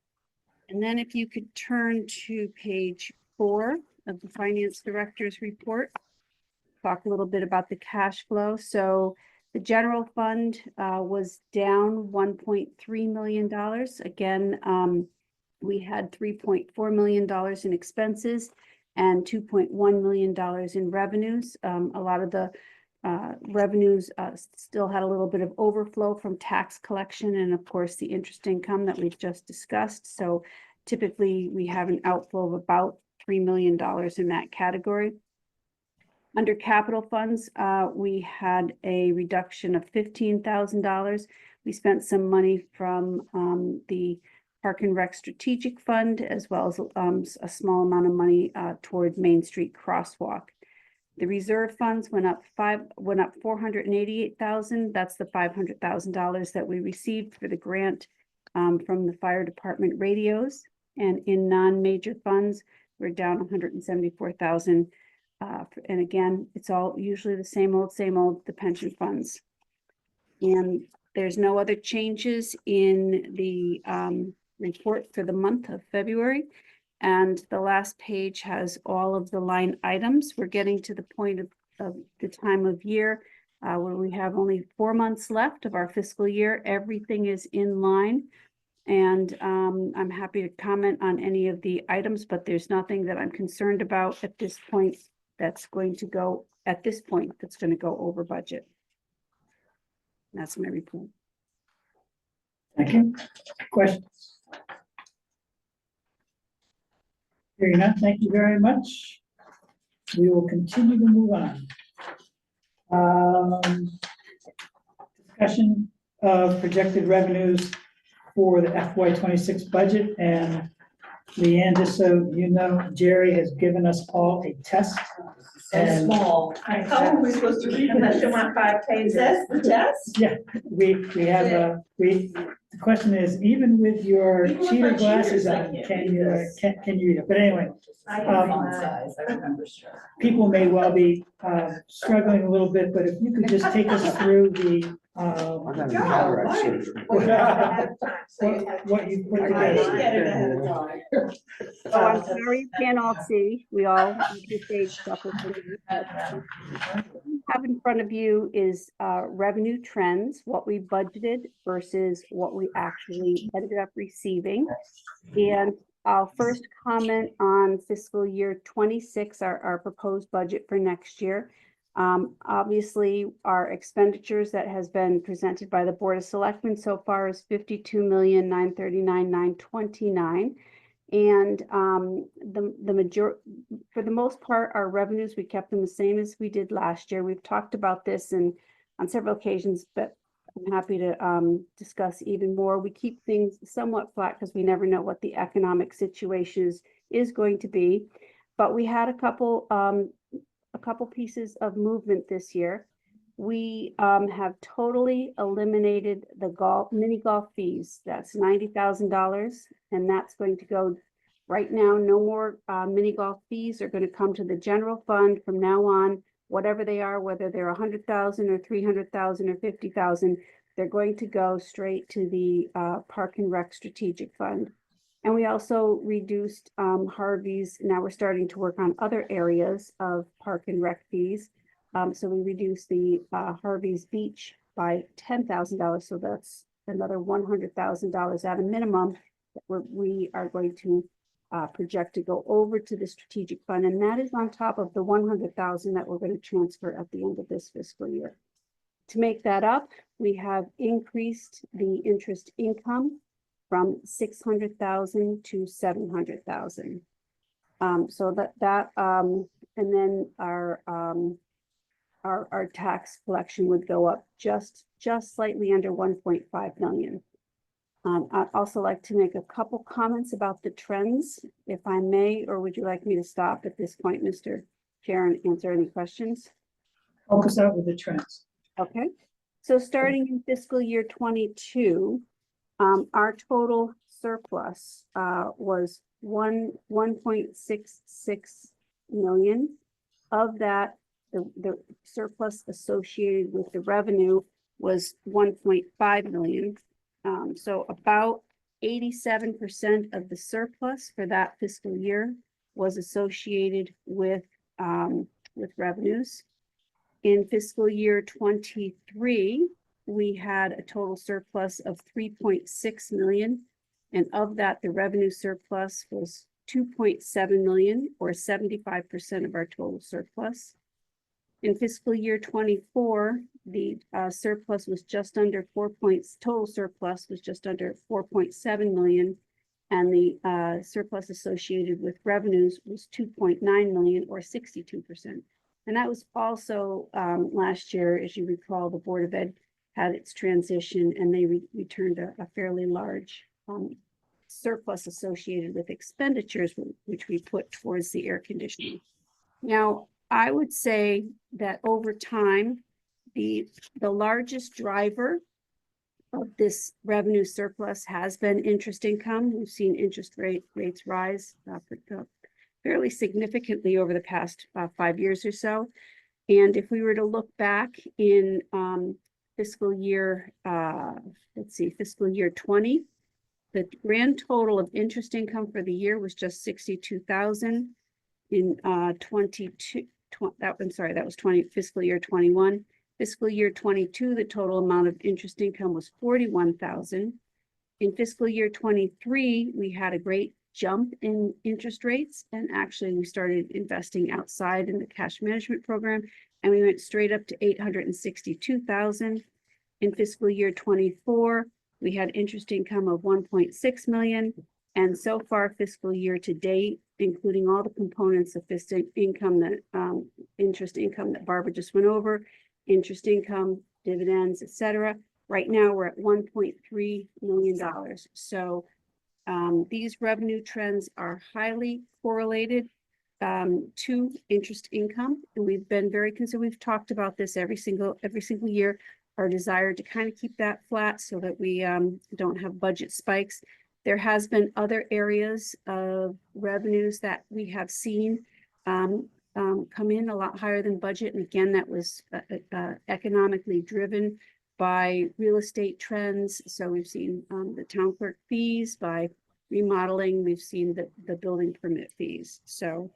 And then if you could turn to page 4 of the Finance Director's report, talk a little bit about the cash flow. So the general fund was down $1.3 million. Again, we had $3.4 million in expenses and $2.1 million in revenues. A lot of the revenues still had a little bit of overflow from tax collection and of course the interest income that we've just discussed. So typically we have an outflow of about $3 million in that category. Under capital funds, we had a reduction of $15,000. We spent some money from the Park and Rec Strategic Fund, as well as a small amount of money toward Main Street Crosswalk. The reserve funds went up $488,000. That's the $500,000 that we received for the grant from the fire department radios. And in non-major funds, we're down $174,000. And again, it's all usually the same old, the pension funds. And there's no other changes in the report for the month of February. And the last page has all of the line items. We're getting to the point of the time of year where we have only 4 months left of our fiscal year. Everything is in line. And I'm happy to comment on any of the items, but there's nothing that I'm concerned about at this point that's going to go over budget. That's my report. Thank you. Questions? Hearing none, thank you very much. We will continue to move on. Discussion of projected revenues for the FY26 budget and Leanne, just so you know, Jerry has given us all a test. So And small. How are we supposed to read unless you want 5 pages? That's the test? we have the question is, even with your Even with cheater my glasses cheaters, I on, can't can read you, this. can you read it? But anyway, I Um, can font size, I remember sure. people may well be struggling a little bit, but if you could just take us through the, I got a No, cataract why? surgery. Well, you got it ahead of time, so you have. what you put I together. didn't get it ahead of time. Oh, I'm sorry you can't all see. We all appreciate stuff. Have in front of you is revenue trends, what we budgeted versus what we actually ended up receiving. And I'll first comment on fiscal year 26, our proposed budget for next year. Obviously, our expenditures that has been presented by the Board of Selectmen so far is 52,939,929. And for the most part, our revenues, we kept them the same as we did last year. We've talked about this on several occasions, but I'm happy to discuss even more. We keep things somewhat flat because we never know what the economic situation is going to be. But we had a couple pieces of movement this year. We have totally eliminated the mini golf fees. That's $90,000, and that's going to go right now. No more mini golf fees are going to come to the general fund from now on. Whatever they are, whether they're 100,000 or 300,000 or 50,000, they're going to go straight to the Park and Rec Strategic Fund. And we also reduced Harvey's. Now we're starting to work on other areas of Park and Rec fees. So we reduced the Harvey's Beach by $10,000. So that's another $100,000 at a minimum that we are going to project to go over to the strategic fund. And that is on top of the $100,000 that we're going to transfer at the end of this fiscal year. To make that up, we have increased the interest income from 600,000 to 700,000. So and then our tax collection would go up just slightly under 1.5 million. I'd also like to make a couple comments about the trends, if I may, or would you like me to stop at this point, Mr. Chair, and answer any questions? Help us out with the trends. Okay, so starting in fiscal year 22, our total surplus was 1.66 million. Of that, the surplus associated with the revenue was 1.5 million. So about 87% of the surplus for that fiscal year was associated with revenues. In fiscal year 23, we had a total surplus of 3.6 million. And of that, the revenue surplus was 2.7 million, or 75% of our total surplus. In fiscal year 24, the surplus was just under total surplus was just under 4.7 million. And the surplus associated with revenues was 2.9 million, or 62%. And that was also last year, as you recall, the Board of Ed had its transition, and they returned a fairly large surplus associated with expenditures, which we put towards the air conditioning. Now, I would say that over time, the largest driver of this revenue surplus has been interest income. We've seen interest rates rise fairly significantly over the past 5 years or so. And if we were to look back in fiscal year 20, the grand total of interest income for the year was just 62,000. In fiscal year 21. Fiscal year 22, the total amount of interest income was 41,000. In fiscal year 23, we had a great jump in interest rates, and actually we started investing outside in the cash management program, and we went straight up to 862,000. In fiscal year 24, we had interest income of 1.6 million, and so far fiscal year to date, including all the components of interest income that Barbara just went over, interest income, dividends, etc. Right now, we're at $1.3 million. So These revenue trends are highly correlated to interest income. And we've been very concerned. We've talked about this every single year, our desire to kind of keep that flat so that we don't have budget spikes. There has been other areas of revenues that we have seen come in a lot higher than budget. And again, that was economically driven by real estate trends. So we've seen the town clerk fees by remodeling. We've seen the building permit fees. So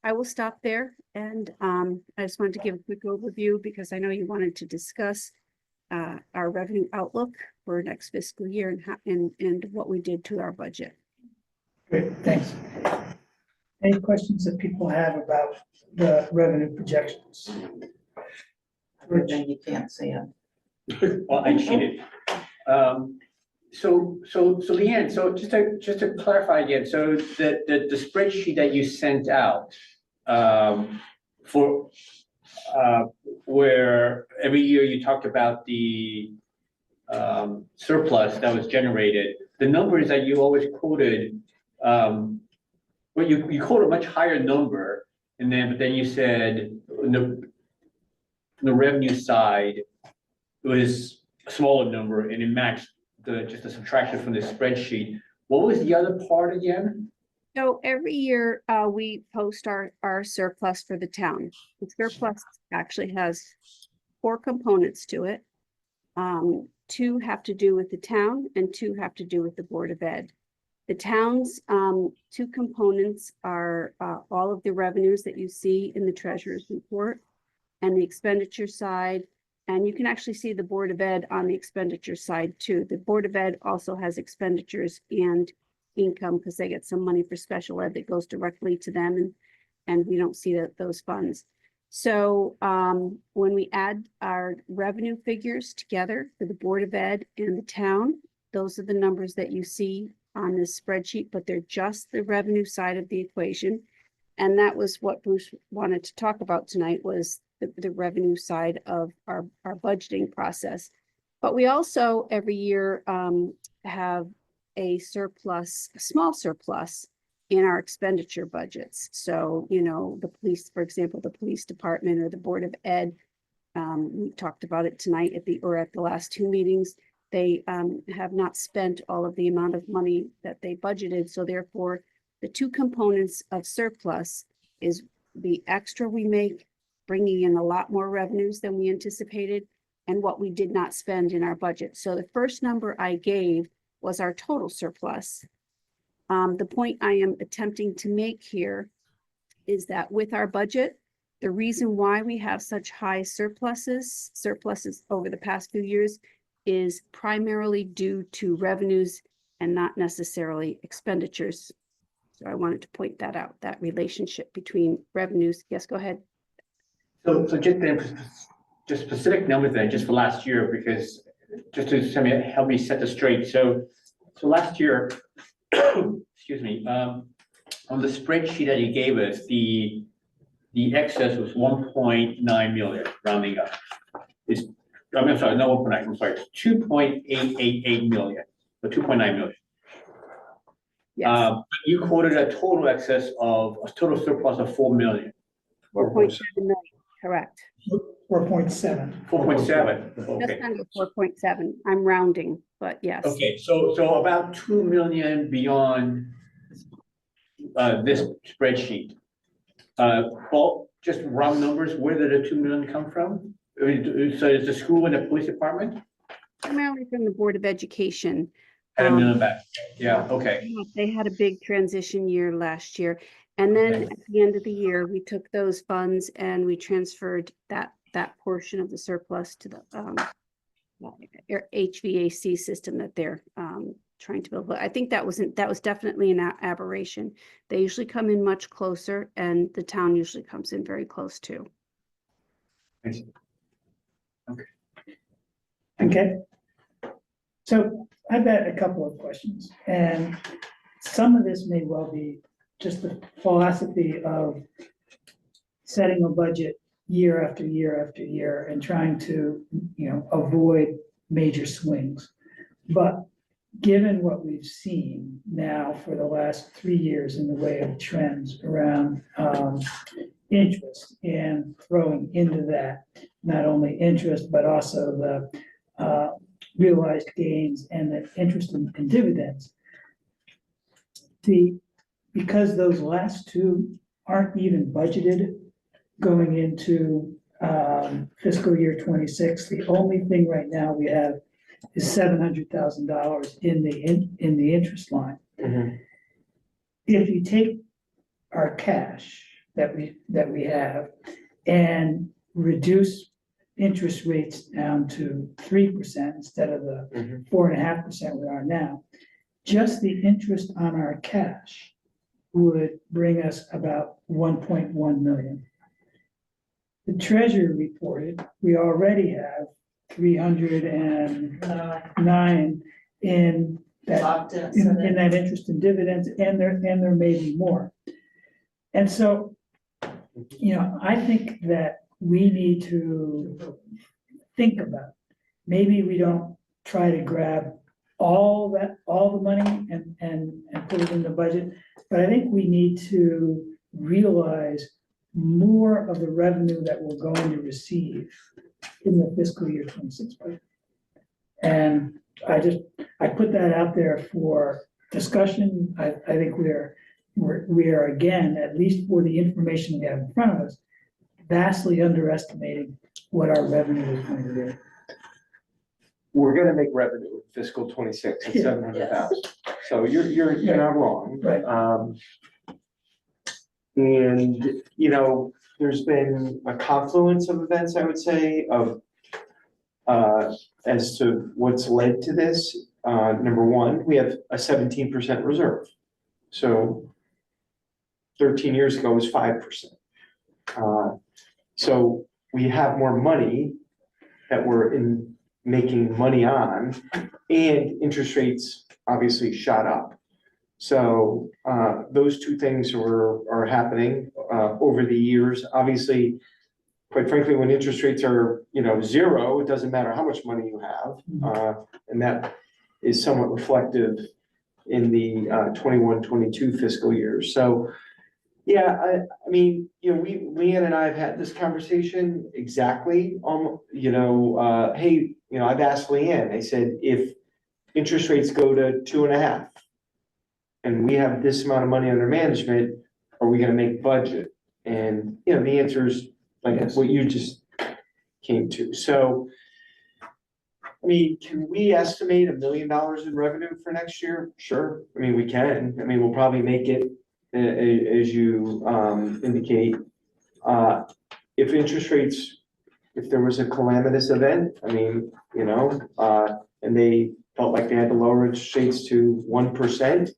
I will stop there. And I just wanted to give a quick overview because I know you wanted to discuss our revenue outlook for next fiscal year and what we did to our budget. Great, thanks. Any questions that people have about the revenue projections? Then you can't see them. Well, I cheated. So Leanne, so just to clarify again, so the spreadsheet that you sent out for where every year you talked about the surplus that was generated, the numbers that you always quoted, well, you quoted a much higher number, and but then you said the revenue side it was a smaller number, and it matched just the subtraction from the spreadsheet. What was the other part again? So every year we post our surplus for the town. The surplus actually has 4 components to it. 2 have to do with the town and 2 have to do with the Board of Ed. The town's 2 components are all of the revenues that you see in the treasurer's report and the expenditure side. And you can actually see the Board of Ed on the expenditure side too. The Board of Ed also has expenditures and income because they get some money for special ed that goes directly to them, and we don't see those funds. So when we add our revenue figures together for the Board of Ed and the town, those are the numbers that you see on this spreadsheet, but they're just the revenue side of the equation. And that was what Bruce wanted to talk about tonight, was the revenue side of our budgeting process. But we also every year have a surplus, a small surplus in our expenditure budgets. So, you know, the police, for example, the police department or the Board of Ed, we talked about it tonight at the last 2 meetings. They have not spent all of the amount of money that they budgeted. So therefore, the 2 components of surplus is the extra we make, bringing in a lot more revenues than we anticipated, and what we did not spend in our budget. So the first number I gave was our total surplus. The point I am attempting to make here is that with our budget, the reason why we have such high surpluses over the past few years is primarily due to revenues and not necessarily expenditures. So I wanted to point that out, that relationship between revenues. Yes, go ahead. So just specific numbers then, just for last year, because just to help me set this straight. So last year, excuse me, on the spreadsheet that you gave us, the excess was 1.9 million, rounding up. I'm sorry, no 1.9, I'm sorry, 2.888 million, or 2.9 million. Yes. You quoted a total excess of, a total surplus of 4 million. 4.7 million, correct. 4.7. 4.7, Just okay. under 4.7. I'm rounding, but yes. Okay, so about 2 million beyond this spreadsheet. Well, just round numbers, where did the 2 million come from? I mean, so is the school and the police department? Primarily from the Board of Education. Had a million back, yeah, okay. They had a big transition year last year. And then at the end of the year, we took those funds and we transferred that portion of the surplus to the HVAC system that they're trying to build. But I think that was definitely an aberration. They usually come in much closer, and the town usually comes in very close too. Okay. So I've got a couple of questions, and some of this may well be just the philosophy of setting a budget year after year after year and trying to, avoid major swings. But given what we've seen now for the last 3 years in the way of trends around interest and throwing into that, not only interest, but also the realized gains and the interest in dividends. Because those last two aren't even budgeted going into fiscal year 26, the only thing right now we have is $700,000 in the interest line. If you take our cash that we have and reduce interest rates down to 3% instead of the 4.5% we are now, just the interest on our cash would bring us about 1.1 million. The treasurer reported, we already have 309 in that, Locked in. in that interest and dividends, and there may be more. And so, I think that we need to think about, maybe we don't try to grab all the money and put it in the budget, but I think we need to realize more of the revenue that we're going to receive in the fiscal year 26 budget. And I put that out there for discussion. I think we are again, at least for the information we have in front of us, vastly underestimating what our revenue is going to be. We're gonna make revenue in fiscal 26 at Yeah. 700,000. So you're not wrong. Right. And, there's been a confluence of events, I would say, as to what's led to this. Number one, we have a 17% reserve. So 13 years ago was 5%. So we have more money that we're making money on, and interest rates obviously shot up. So those two things are happening over the years. Obviously, quite frankly, when interest rates are, zero, it doesn't matter how much money you have. And that is somewhat reflective in the 21-22 fiscal years. So, yeah, I mean, Leanne and I have had this conversation exactly, hey, I've asked Leanne, I said, if interest rates go to 2.5, and we have this amount of money under management, are we gonna make budget? And, the answer is like what you just came to. So, I mean, can we estimate $1 million in revenue for next year? Sure. I mean, we can. I mean, we'll probably make it, as you indicate. If interest rates, if there was a calamitous event, I mean, and they felt like they had to lower interest rates to 1%,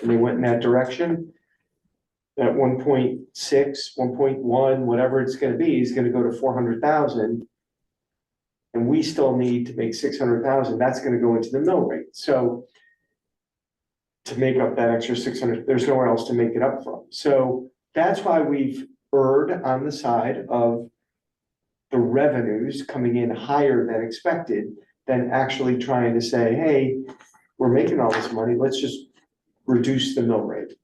and they went in that direction, that 1.6, 1.1, whatever it's gonna be, is gonna go to 400,000. And we still need to make 600,000, that's gonna go into the mill rate. So to make up that extra 600, there's nowhere else to make it up from. So that's why we've erred on the side of the revenues coming in higher than expected, than actually trying to say, hey, we're making all this money, let's just reduce the mill rate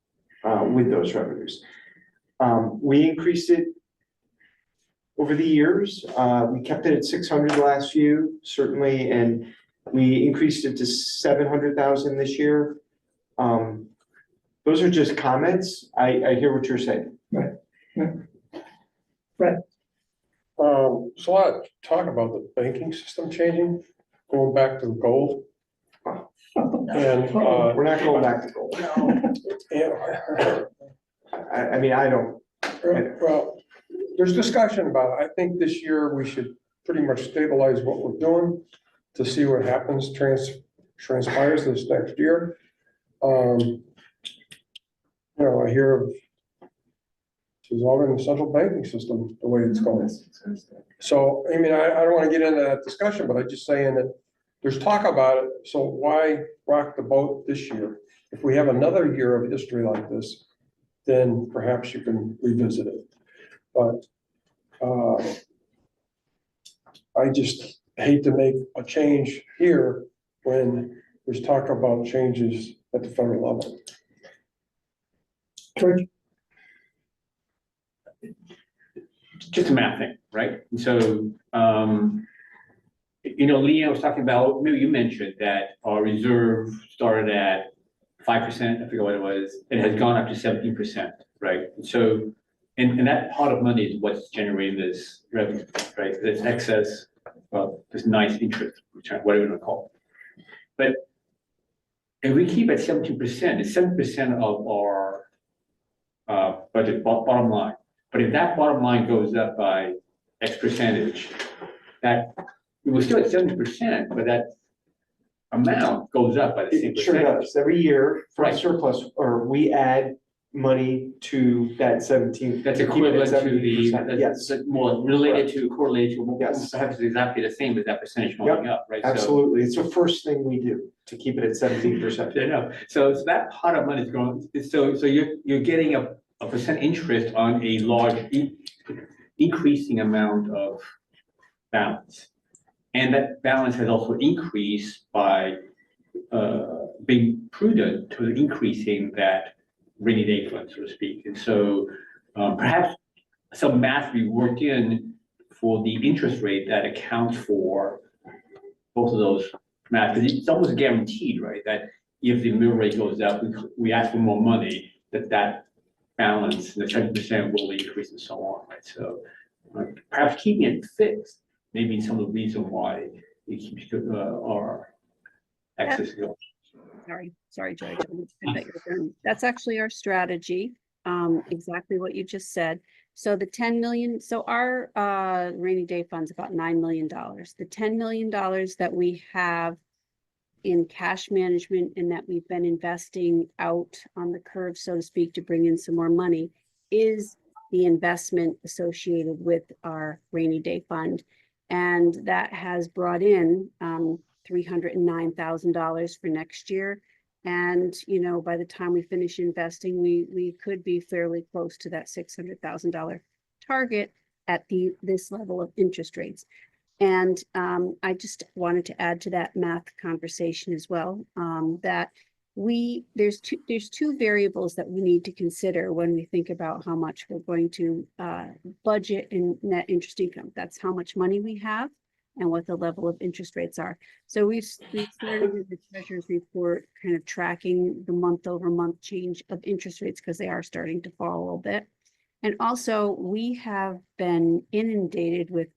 with those revenues. We increased it over the years. We kept it at 600 last few, certainly, and we increased it to 700,000 this year. Those are just comments. I hear what you're saying. Right. So a lot of talk about the banking system changing, going back to gold. And, We're not going back to gold. I mean, I don't. well, there's discussion about it. I think this year we should pretty much stabilize what we're doing to see what happens, transpires this next year. I hear of dissolving the central banking system the way it's going. So, I mean, I don't want to get into that discussion, but I'm just saying that there's talk about it, so why rock the boat this year? If we have another year of history like this, then perhaps you can revisit it. But I just hate to make a change here when there's talk about changes at the federal level. George? Just a math thing, right? And so, Leanne was talking about, maybe you mentioned that our reserve started at 5%, I forget what it was, and has gone up to 17%, right? And so, and that pot of money is what's generating this revenue, right? This excess, well, this nice interest return, whatever you want to call it. But if we keep at 17%, it's 7% of our budget, bottom line. But if that bottom line goes up by X percentage, that, we're still at 70%, but that amount goes up by the same It sure percentage. does. Every year from Right. surplus, or we add money to that 17. That's to keep it at equivalent to the, 17%. Yes, that's more related to, correlated to, Yes. perhaps exactly the same as that percentage going up, right? So- absolutely. It's the first thing we do to keep it at 17%. I know, so that pot of money is going, so you're getting a percent interest on a large increasing amount of balance. And that balance has also increased by being prudent to increasing that rainy day fund, so to speak. And so perhaps some math we worked in for the interest rate that accounts for both of those math, because it's almost guaranteed, right? That if the mill rate goes up, we ask for more money, that balance, the 10% will increase and so on, right? So perhaps keeping it fixed, maybe some of the reason why it keeps our excess going. Sorry, George. I thought you were done. That's actually our strategy, exactly what you just said. So the 10 million, so our rainy day fund's about $9 million. The $10 million that we have in cash management and that we've been investing out on the curve, so to speak, to bring in some more money is the investment associated with our rainy day fund. And that has brought in $309,000 for next year. And, by the time we finish investing, we could be fairly close to that $600,000 target at this level of interest rates. And I just wanted to add to that math conversation as well, that there's two variables that we need to consider when we think about how much we're going to budget in net interest income. That's how much money we have and what the level of interest rates are. So we've started with the Treasurer's report, kind of tracking the month over month change of interest rates because they are starting to fall a little bit. And also we have been inundated with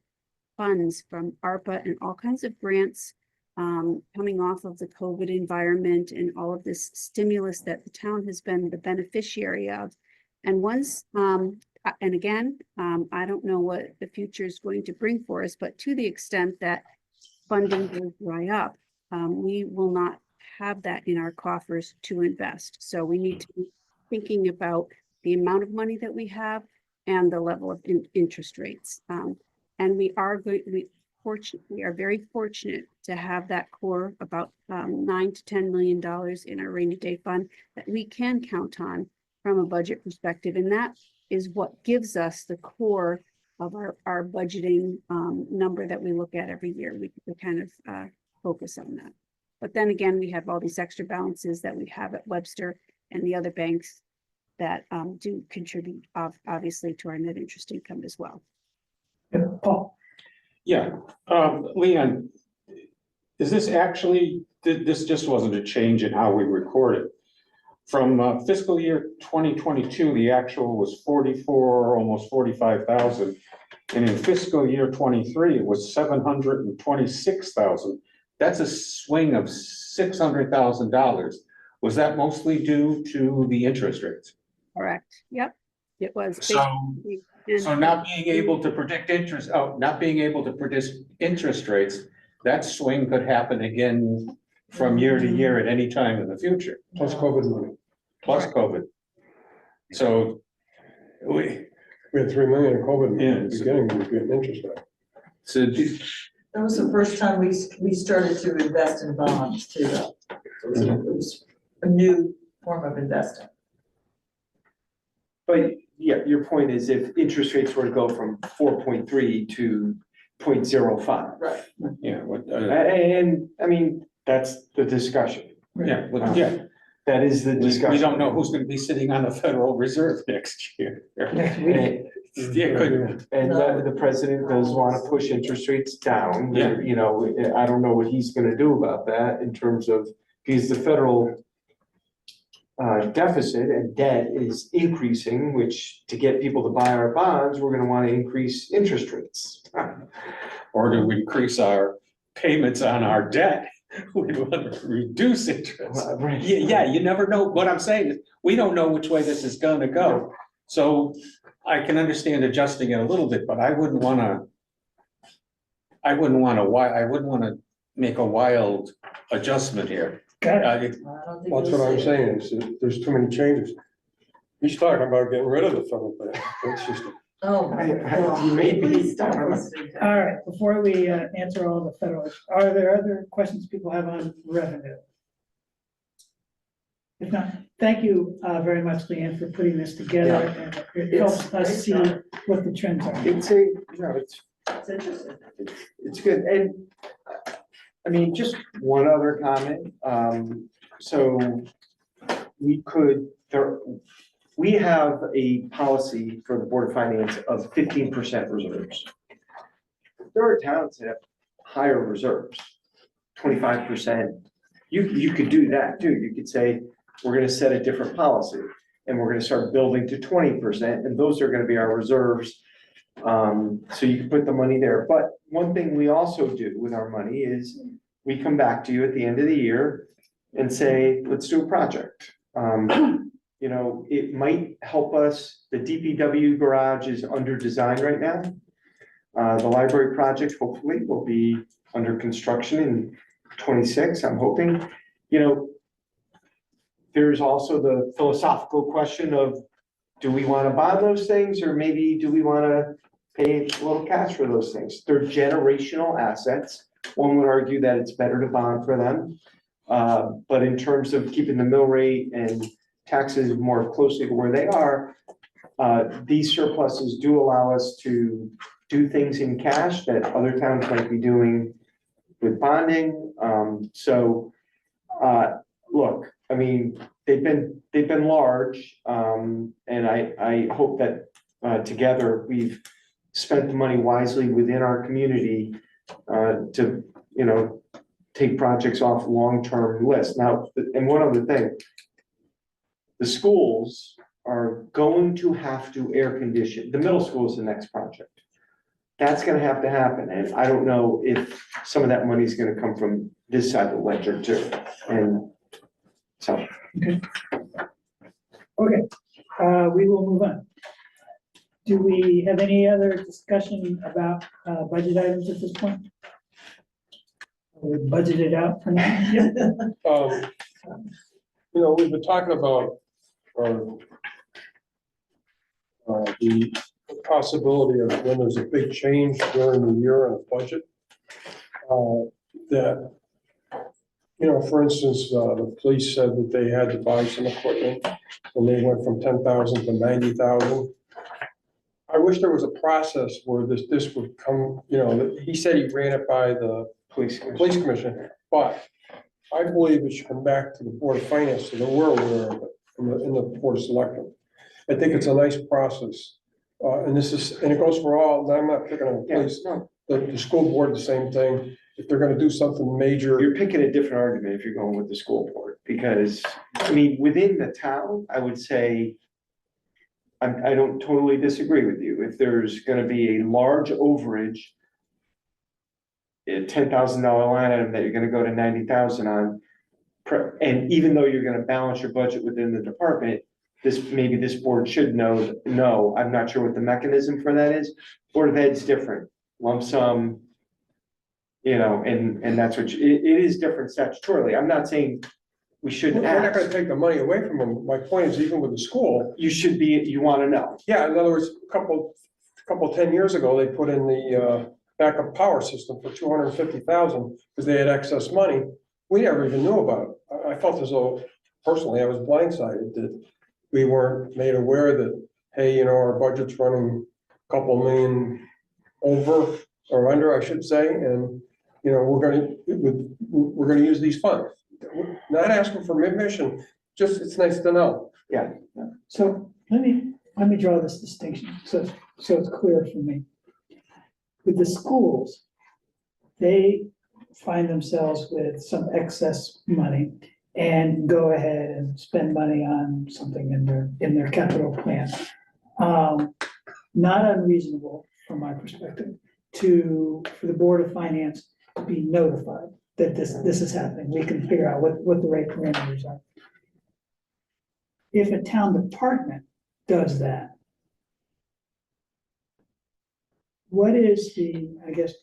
funds from ARPA and all kinds of grants coming off of the COVID environment and all of this stimulus that the town has been the beneficiary of. And once, and again, I don't know what the future is going to bring for us, but to the extent that funding will dry up, we will not have that in our coffers to invest. So we need to be thinking about the amount of money that we have and the level of interest rates. And we are very fortunate to have that core about $9 to $10 million in our rainy day fund that we can count on from a budget perspective. And that is what gives us the core of our budgeting number that we look at every year. We kind of focus on that. But then again, we have all these extra balances that we have at Webster and the other banks that do contribute obviously to our net interest income as well. Paul? Yeah, Leon, is this actually, this just wasn't a change in how we recorded. From fiscal year 2022, the actual was 44, almost 45,000. And in fiscal year 23, it was 726,000. That's a swing of $600,000. Was that mostly due to the interest rates? Correct. Yep. It was. So not being able to predict not being able to predict interest rates, that swing could happen again from year to year at any time in the future. Plus COVID money. Plus COVID. So We had 3 million in COVID money at the Yeah. beginning, we were getting interest on it. So That was the first time we started to invest in bonds too, though. It was a new form of investing. But yeah, your point is if interest rates were to go from 4.3 to 0.05. Right. yeah, And I mean, That's the discussion. Yeah, but yeah, That is the discussion. we don't know who's gonna be sitting on the Federal Reserve next year. And It could, the president does want to push interest rates down. Yeah. You know, I don't know what he's gonna do about that in terms of, because the federal deficit and debt is increasing, which to get people to buy our bonds, we're gonna want to increase interest rates. or to increase our payments on our debt, we want to reduce interest. Right. Yeah, you never know. What I'm saying is, we don't know which way this is gonna go. So I can understand adjusting it a little bit, but I wouldn't wanna make a wild adjustment here. Got it. That's what I'm saying, is that there's too many changes. He's talking about getting rid of the federal bank. That's just, Oh, my God. Maybe. Please stop listening to All right, before we answer all the federal, are there other questions people have on revenue? If not, thank you very much, Leanne, for putting this together, and it helps us see what the trends are. It's a, you know, It's interesting. it's good, and I mean, just one other comment, so we have a policy for the Board of Finance of 15% reserves. There are towns that have higher reserves, 25%. You could do that too, you could say, we're gonna set a different policy, and we're gonna start building to 20%, and those are gonna be our reserves. So you can put the money there, but one thing we also do with our money is we come back to you at the end of the year and say, let's do a project. You know, it might help us, the DPW garage is under design right now. The library project hopefully will be under construction in 26, I'm hoping. You know, there's also the philosophical question of, do we want to buy those things, or maybe do we want to pay a little cash for those things? They're generational assets. One would argue that it's better to bond for them. But in terms of keeping the mill rate and taxes more closely to where they are, these surpluses do allow us to do things in cash that other towns might be doing with bonding. Look, I mean, they've been large, and I hope that together we've spent the money wisely within our community to, you know, take projects off long-term lists. Now, and one other thing, the schools are going to have to air condition. The middle school is the next project. That's gonna have to happen, and I don't know if some of that money is gonna come from this side of the ledger too, and so. Okay, we will move on. Do we have any other discussion about budget items at this point? We budgeted out for now? Yep. you know, we've been talking about the possibility of when there's a big change during the year in a budget. That, you know, for instance, the police said that they had to buy some equipment and they went from 10,000 to 90,000. I wish there was a process where this would come, you know, he said he ran it by the police commission, but I believe it should come back to the Board of Finance, so that we're aware of it in the Board of Selectmen. I think it's a nice process. And it goes for all, I'm not picking on the police, the school board, the same thing. If they're gonna do something major. You're picking a different argument if you're going with the school board, because, I mean, within the town, I would say, I don't totally disagree with you. If there's gonna be a large overage, a $10,000 line item that you're gonna go to 90,000 on, and even though you're gonna balance your budget within the department, maybe this board should know, no, I'm not sure what the mechanism for that is. Board of Ed's different, lump sum, you know, and that's what, it is different statutorily. I'm not saying we shouldn't We're not gonna ask. take the money away from them. My point is, even with the school, You wanna know. yeah, in other words, a couple 10 years ago, they put in the backup power system for 250,000 because they had excess money. We never even knew about it. I felt as though, personally, I was blindsided that we weren't made aware that, hey, you know, our budget's running a couple million over or under, I should say, and you know, we're gonna use these funds. Not asking for admission, just, it's nice to know. So let me draw this distinction, so it's clear for me. With the schools, they find themselves with some excess money and go ahead and spend money on something in their capital plan. Not unreasonable from my perspective for the Board of Finance to be notified that this is happening. We can figure out what the right parameters are. If a town department does that, what is I guess,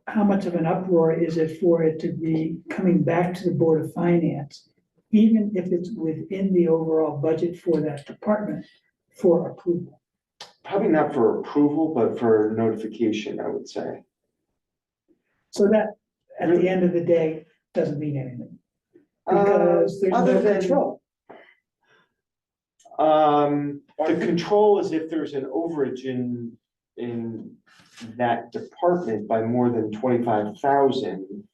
how much of an uproar is it for it to be coming back to the Board of Finance, even if it's within the overall budget for that department for approval? Probably not for approval, but for notification, I would say. So that, at the end of the day, doesn't mean anything. Because there's Other no than- control. The control is if there's an overage in that department by more than 25,000,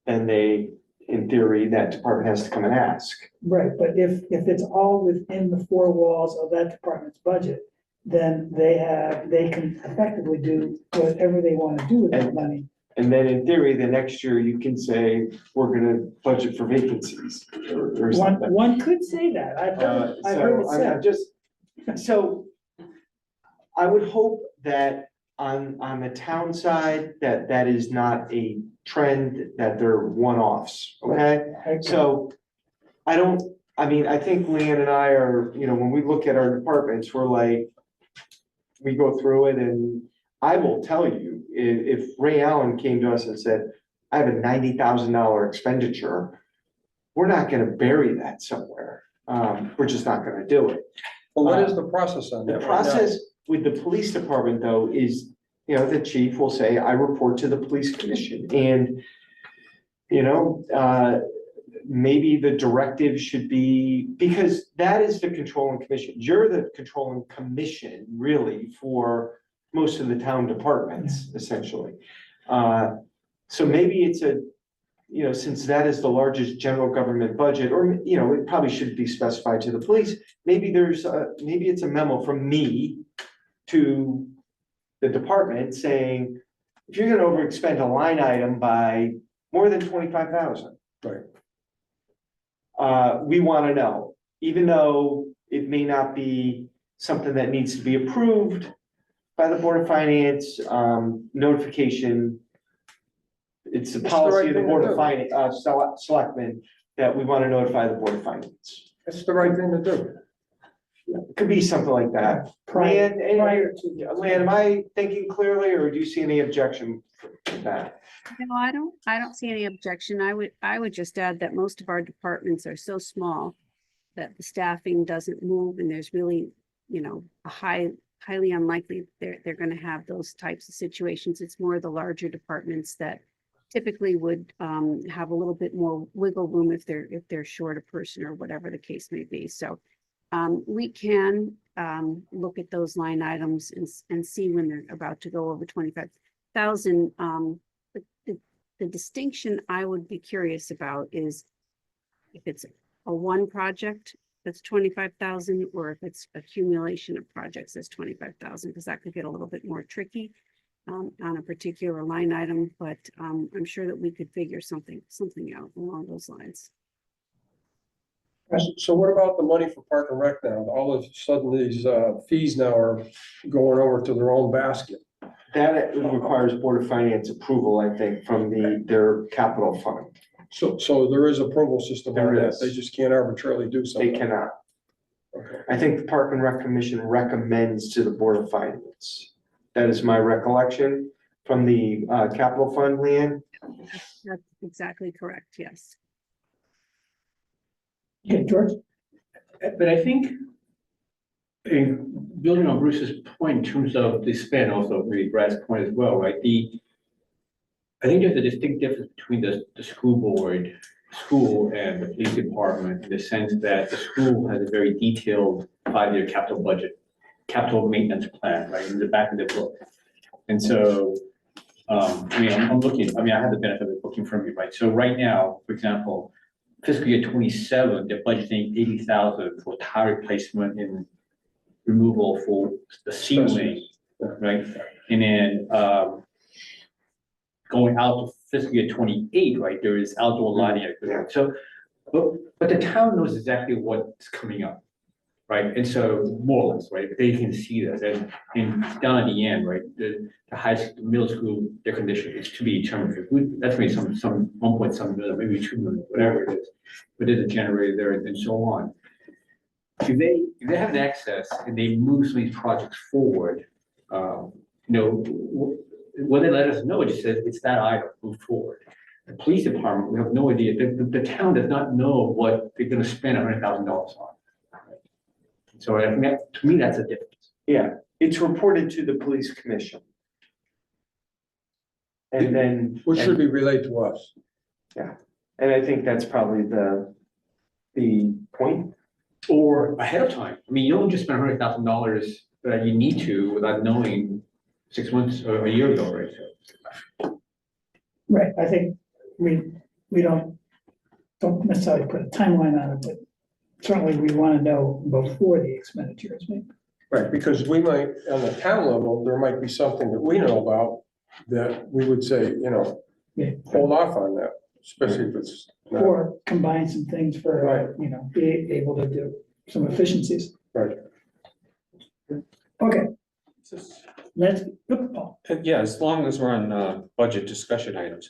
then they, in theory, that department has to come and ask. Right, but if it's all within the four walls of that department's budget, then they can effectively do whatever they want to do with that money. And then in theory, the next year you can say, we're gonna budget for vacancies or something. One could say that, I've heard it So said. I'm just, so I would hope that on the town side, that is not a trend, that they're one-offs, okay? So I think Leanne and I are, you know, when we look at our departments, we're like, we go through it and I will tell you, if Ray Allen came to us and said, I have a $90,000 expenditure, we're not gonna bury that somewhere. We're just not gonna do it. But what is the process on The that? right now? process with the police department though is, you know, the chief will say, I report to the police commission and, you know, maybe the directive should be, because that is the controlling commission. You're the controlling commission really for most of the town departments essentially. So maybe it's you know, since that is the largest general government budget, or, you know, it probably should be specified to the police. Maybe maybe it's a memo from me to the department saying, if you're gonna overexpend a line item by more than 25,000. Right. We wanna know, even though it may not be something that needs to be approved by the Board of Finance, notification. It's the That's the policy right of the thing to Board of do. Finance, selectmen, that we wanna notify the Board of Finance. That's the right thing to do. It could be something like that. Prior Leanne, to. Leanne, am I thinking clearly, or do you see any objection to that? No, I don't see any objection. I would just add that most of our departments are so small that the staffing doesn't move and there's really, you know, highly unlikely they're gonna have those types of situations. It's more the larger departments that typically would have a little bit more wiggle room if they're short a person or whatever the case may be. So we can look at those line items and see when they're about to go over 25,000. The distinction I would be curious about is if it's a one project that's 25,000, or if it's accumulation of projects that's 25,000, because that could get a little bit more tricky on a particular line item. But I'm sure that we could figure something out along those lines. So what about the money for Park and Rec now? All of a sudden, these fees now are going over to their own basket. That requires Board of Finance approval, I think, from their capital fund. So there is approval system on There that. is. They just can't arbitrarily do They something. cannot. Okay. I think the Park and Rec Commission recommends to the Board of Finance. That is my recollection from the capital fund, Leanne. That's exactly correct, yes. Okay, George? But I think, in building on Bruce's point in terms of the span, also really Brad's point as well, right? I think there's a distinct difference between the school board, school and the police department, in the sense that the school has a very detailed 5-year capital budget, capital maintenance plan, right, in the back of the book. And so I mean, I'm looking, I mean, I have the benefit of looking from you, right? So right now, for example, fiscal year 27, they're budgeting 80,000 for tire replacement and removal for the ceiling, right? And then, going out to fiscal year 28, right, there is outdoor lighting. So, but the town knows exactly what's coming up, right? And so more or less, right, they can see this, and down at the end, right, the high school, middle school, their condition is to be determined. That's maybe some 1 point million, maybe 2 million, whatever it is. But there's a generator there and so on. If they have an access and they move some of these projects forward, when they let us know, it just says it's that item, move forward. The police department, we have no idea, the town does not know what they're gonna spend $100,000 on. So I mean, to me, that's a difference. Yeah, it's reported to the police commission. And then. Which should be relayed to us. And I think that's probably the point. Or ahead of time. I mean, you don't just spend $100,000 that you need to without knowing 6 months or a year ago, right? Right, I think we don't necessarily put a timeline on it, but certainly we want to know before the expenditures, maybe. Right, because we might, on the town level, there might be something that we know about that we would say, Yeah. hold off on that, especially if it's not. Or combine some things for, be able to do some efficiencies. Right. Okay, let's, look, Paul, Yeah, as long as we're on budget discussion items,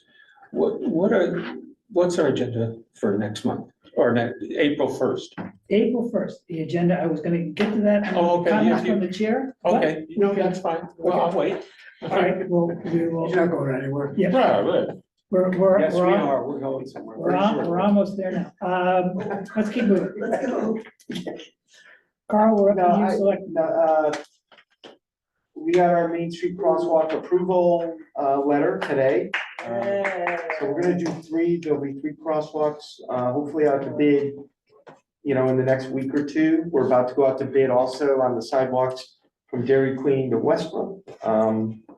what's our agenda for next month or April 1st? April 1st, the agenda, I was gonna get to that. Oh, okay, Comments yeah, from the chair? What? Okay, no, that's fine. Well, I'll wait. All right, well, we will. He's not going anywhere. Yeah, Yeah, good. we're Yes, we on, are, we're going somewhere. we're almost there now. Let's keep moving. Carl, we're up to you, select. We got our Main Street crosswalk approval, letter today. So we're gonna do 3, there'll be 3 crosswalks, hopefully out to bid, in the next week or 2. We're about to go out to bid also on the sidewalks from Dairy Queen to Westbrook.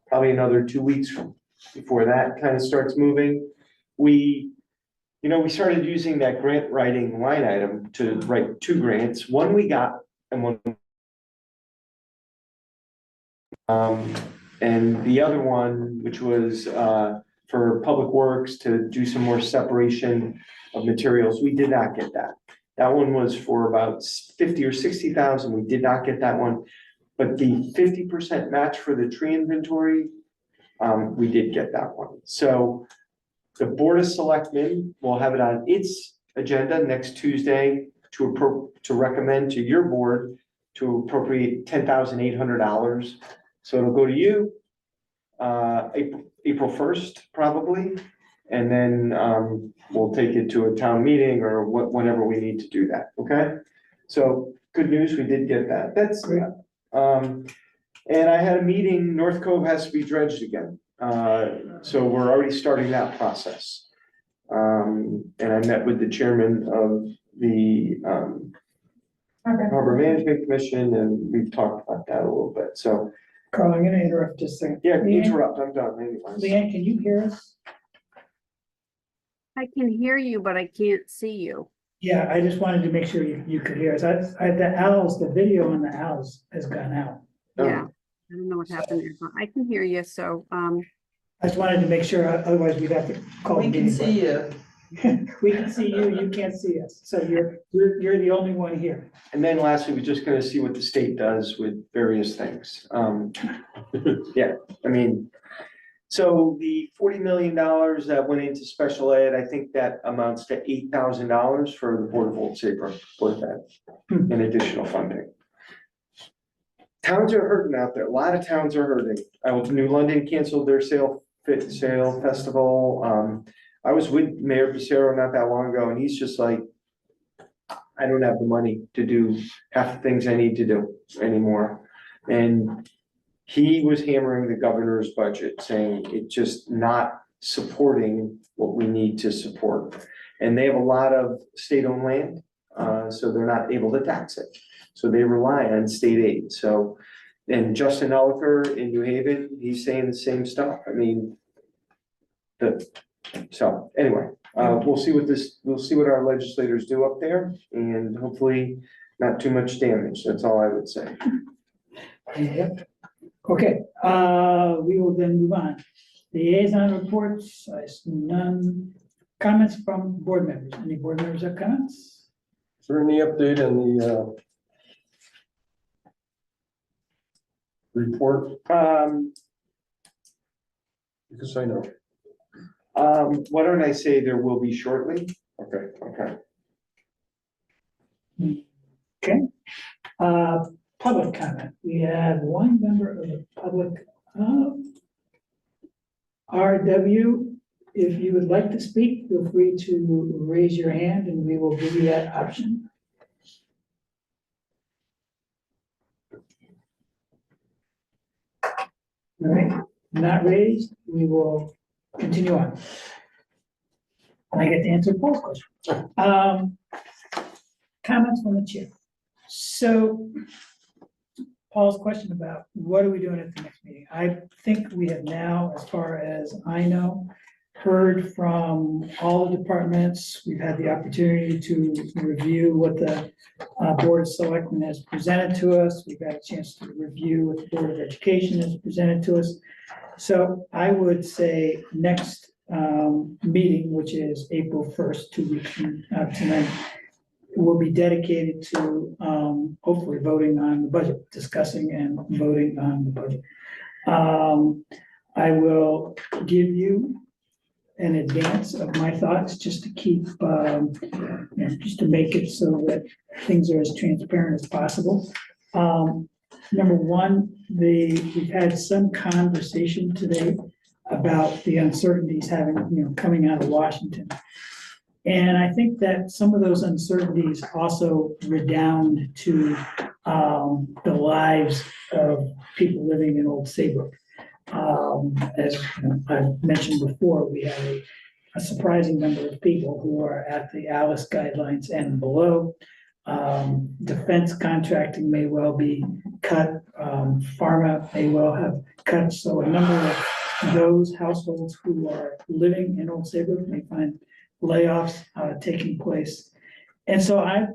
Probably another 2 weeks before that kind of starts moving. We started using that grant writing line item to write 2 grants. One we got and one. And the other one, which was for Public Works to do some more separation of materials, we did not get that. That one was for about 50 or 60,000. We did not get that one. But the 50% match for the tree inventory, we did get that one. So the Board of Selectmen will have it on its agenda next Tuesday to recommend to your board to appropriate $10,800. So it'll go to you, April 1st, probably, and then, we'll take it to a town meeting or whenever we need to do that, okay? So, good news, we did get that, that's, Great. and I had a meeting, North Cove has to be dredged again, so we're already starting that process. And I met with the chairman of the, Harbor Management Commission, and we've talked about that a little bit, so. Carl, I'm gonna interrupt just a second. Yeah, Leanne, interrupt, I'm done, anyways. Leanne, can you hear us? I can hear you, but I can't see you. Yeah, I just wanted to make sure you could hear us. The video on the owls has gone out. Oh. Yeah, I don't know what happened there, but I can hear you, so, I just wanted to make sure, otherwise we'd have to call. We can see you. We can see you, you can't see us, so you're the only one here. And then lastly, we're just gonna see what the state does with various things. Yeah, I mean, so the $40 million that went into special ed, I think that amounts to $8,000 for the Board of Old Saybrook, Board of Ed, in additional funding. Towns are hurting out there, a lot of towns are hurting. New London canceled their sale festival. I was with Mayor Pissarro not that long ago, and he's just like, I don't have the money to do half the things I need to do anymore. And he was hammering the governor's budget, saying it's just not supporting what we need to support. And they have a lot of state-owned land, so they're not able to tax it. So they rely on state aid. So, and Justin Elicker in New Haven, he's saying the same stuff. I mean, So anyway, we'll see what our legislators do up there and hopefully not too much damage. That's all I would say. Yep. Okay, we will then move on. Liaison reports, I see none. Comments from board members. Any board members have comments? Is there any update on the report? Because I know. Why don't I say there will be shortly? Okay. Okay. Public comment. We have one member of the public, RW. If you would like to speak, feel free to raise your hand and we will give you that option. All right, not raised, we will continue on. And I get to answer Paul's question. Comments from the chair. So Paul's question about what are we doing at the next meeting? I think we have now, as far as I know, heard from all the departments. We've had the opportunity to review what the Board of Selectmen has presented to us. We've had a chance to review what the Board of Education has presented to us. So I would say next meeting, which is April 1st, 2 weeks from tonight, will be dedicated to hopefully voting on the budget, discussing and voting on the budget. I will give you an advance of my thoughts just to keep, just to make it so that things are as transparent as possible. Number one, we've had some conversation today about the uncertainties coming out of Washington. And I think that some of those uncertainties also redound to the lives of people living in Old Saybrook. As I've mentioned before, we have a surprising number of people who are at the Alice guidelines and below. Defense contracting may well be cut, pharma may well have cuts. So a number of those households who are living in Old Saybrook may find layoffs taking place. And so I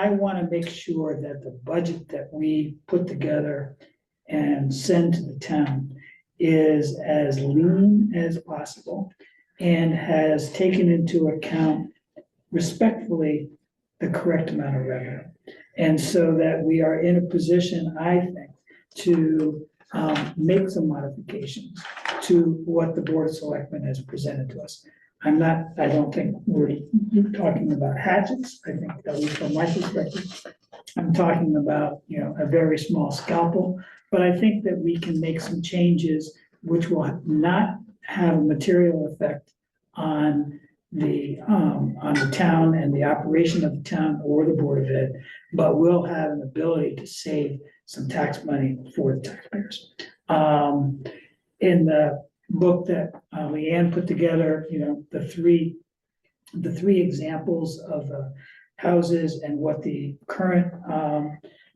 want to make sure that the budget that we put together and send to the town is as lean as possible and has taken into account respectfully the correct amount of revenue. And so that we are in a position, I think, to make some modifications to what the Board of Selectmen has presented to us. I don't think we're talking about hatchets. I think, at least from my perspective, I'm talking about, a very small scalpel. But I think that we can make some changes which will not have a material effect on the town and the operation of the town or the Board of Ed, but will have an ability to save some tax money for the taxpayers. In the book that Leanne put together, the three examples of houses and what the current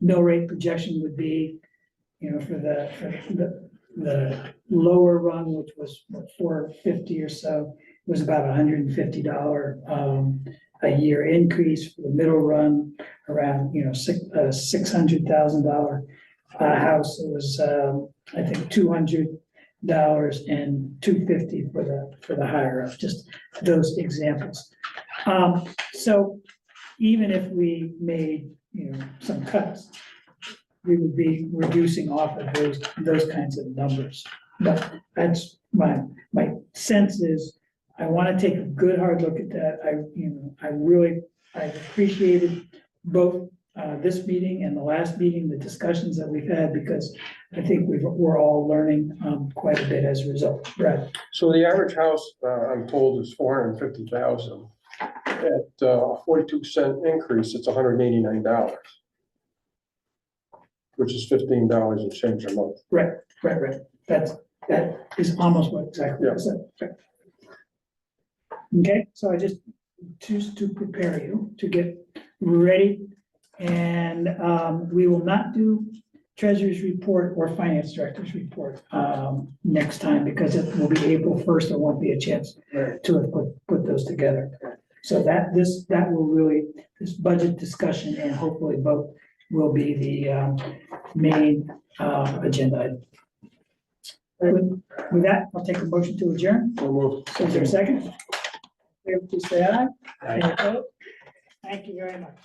mill rate projection would be, for the lower rung, which was $450 or so, was about $150 a year increase. For the middle run, around $600,000 house, it was I think $200 and $250 for the higher up. Just those examples. So even if we made some cuts, we would be reducing off of those kinds of numbers. But that's my sense is I want to take a good hard look at that. I've appreciated both this meeting and the last meeting, the discussions that we've had, because I think we're all learning quite a bit as a result. Brad. So the average house, I'm told, is 450,000. At a 42% increase, it's $189, which is $15 and change a month. Right. That is almost what exactly I said. Okay, so I just choose to prepare you to get ready, and we will not do treasurer's report or finance director's report next time, because it will be April 1st. There won't be a chance to put those together. So that will really, this budget discussion and hopefully vote will be the main agenda item. With that, I'll take a motion to adjourn. So moved. Is there a second? Please say aye. Any opposed? Thank you very much.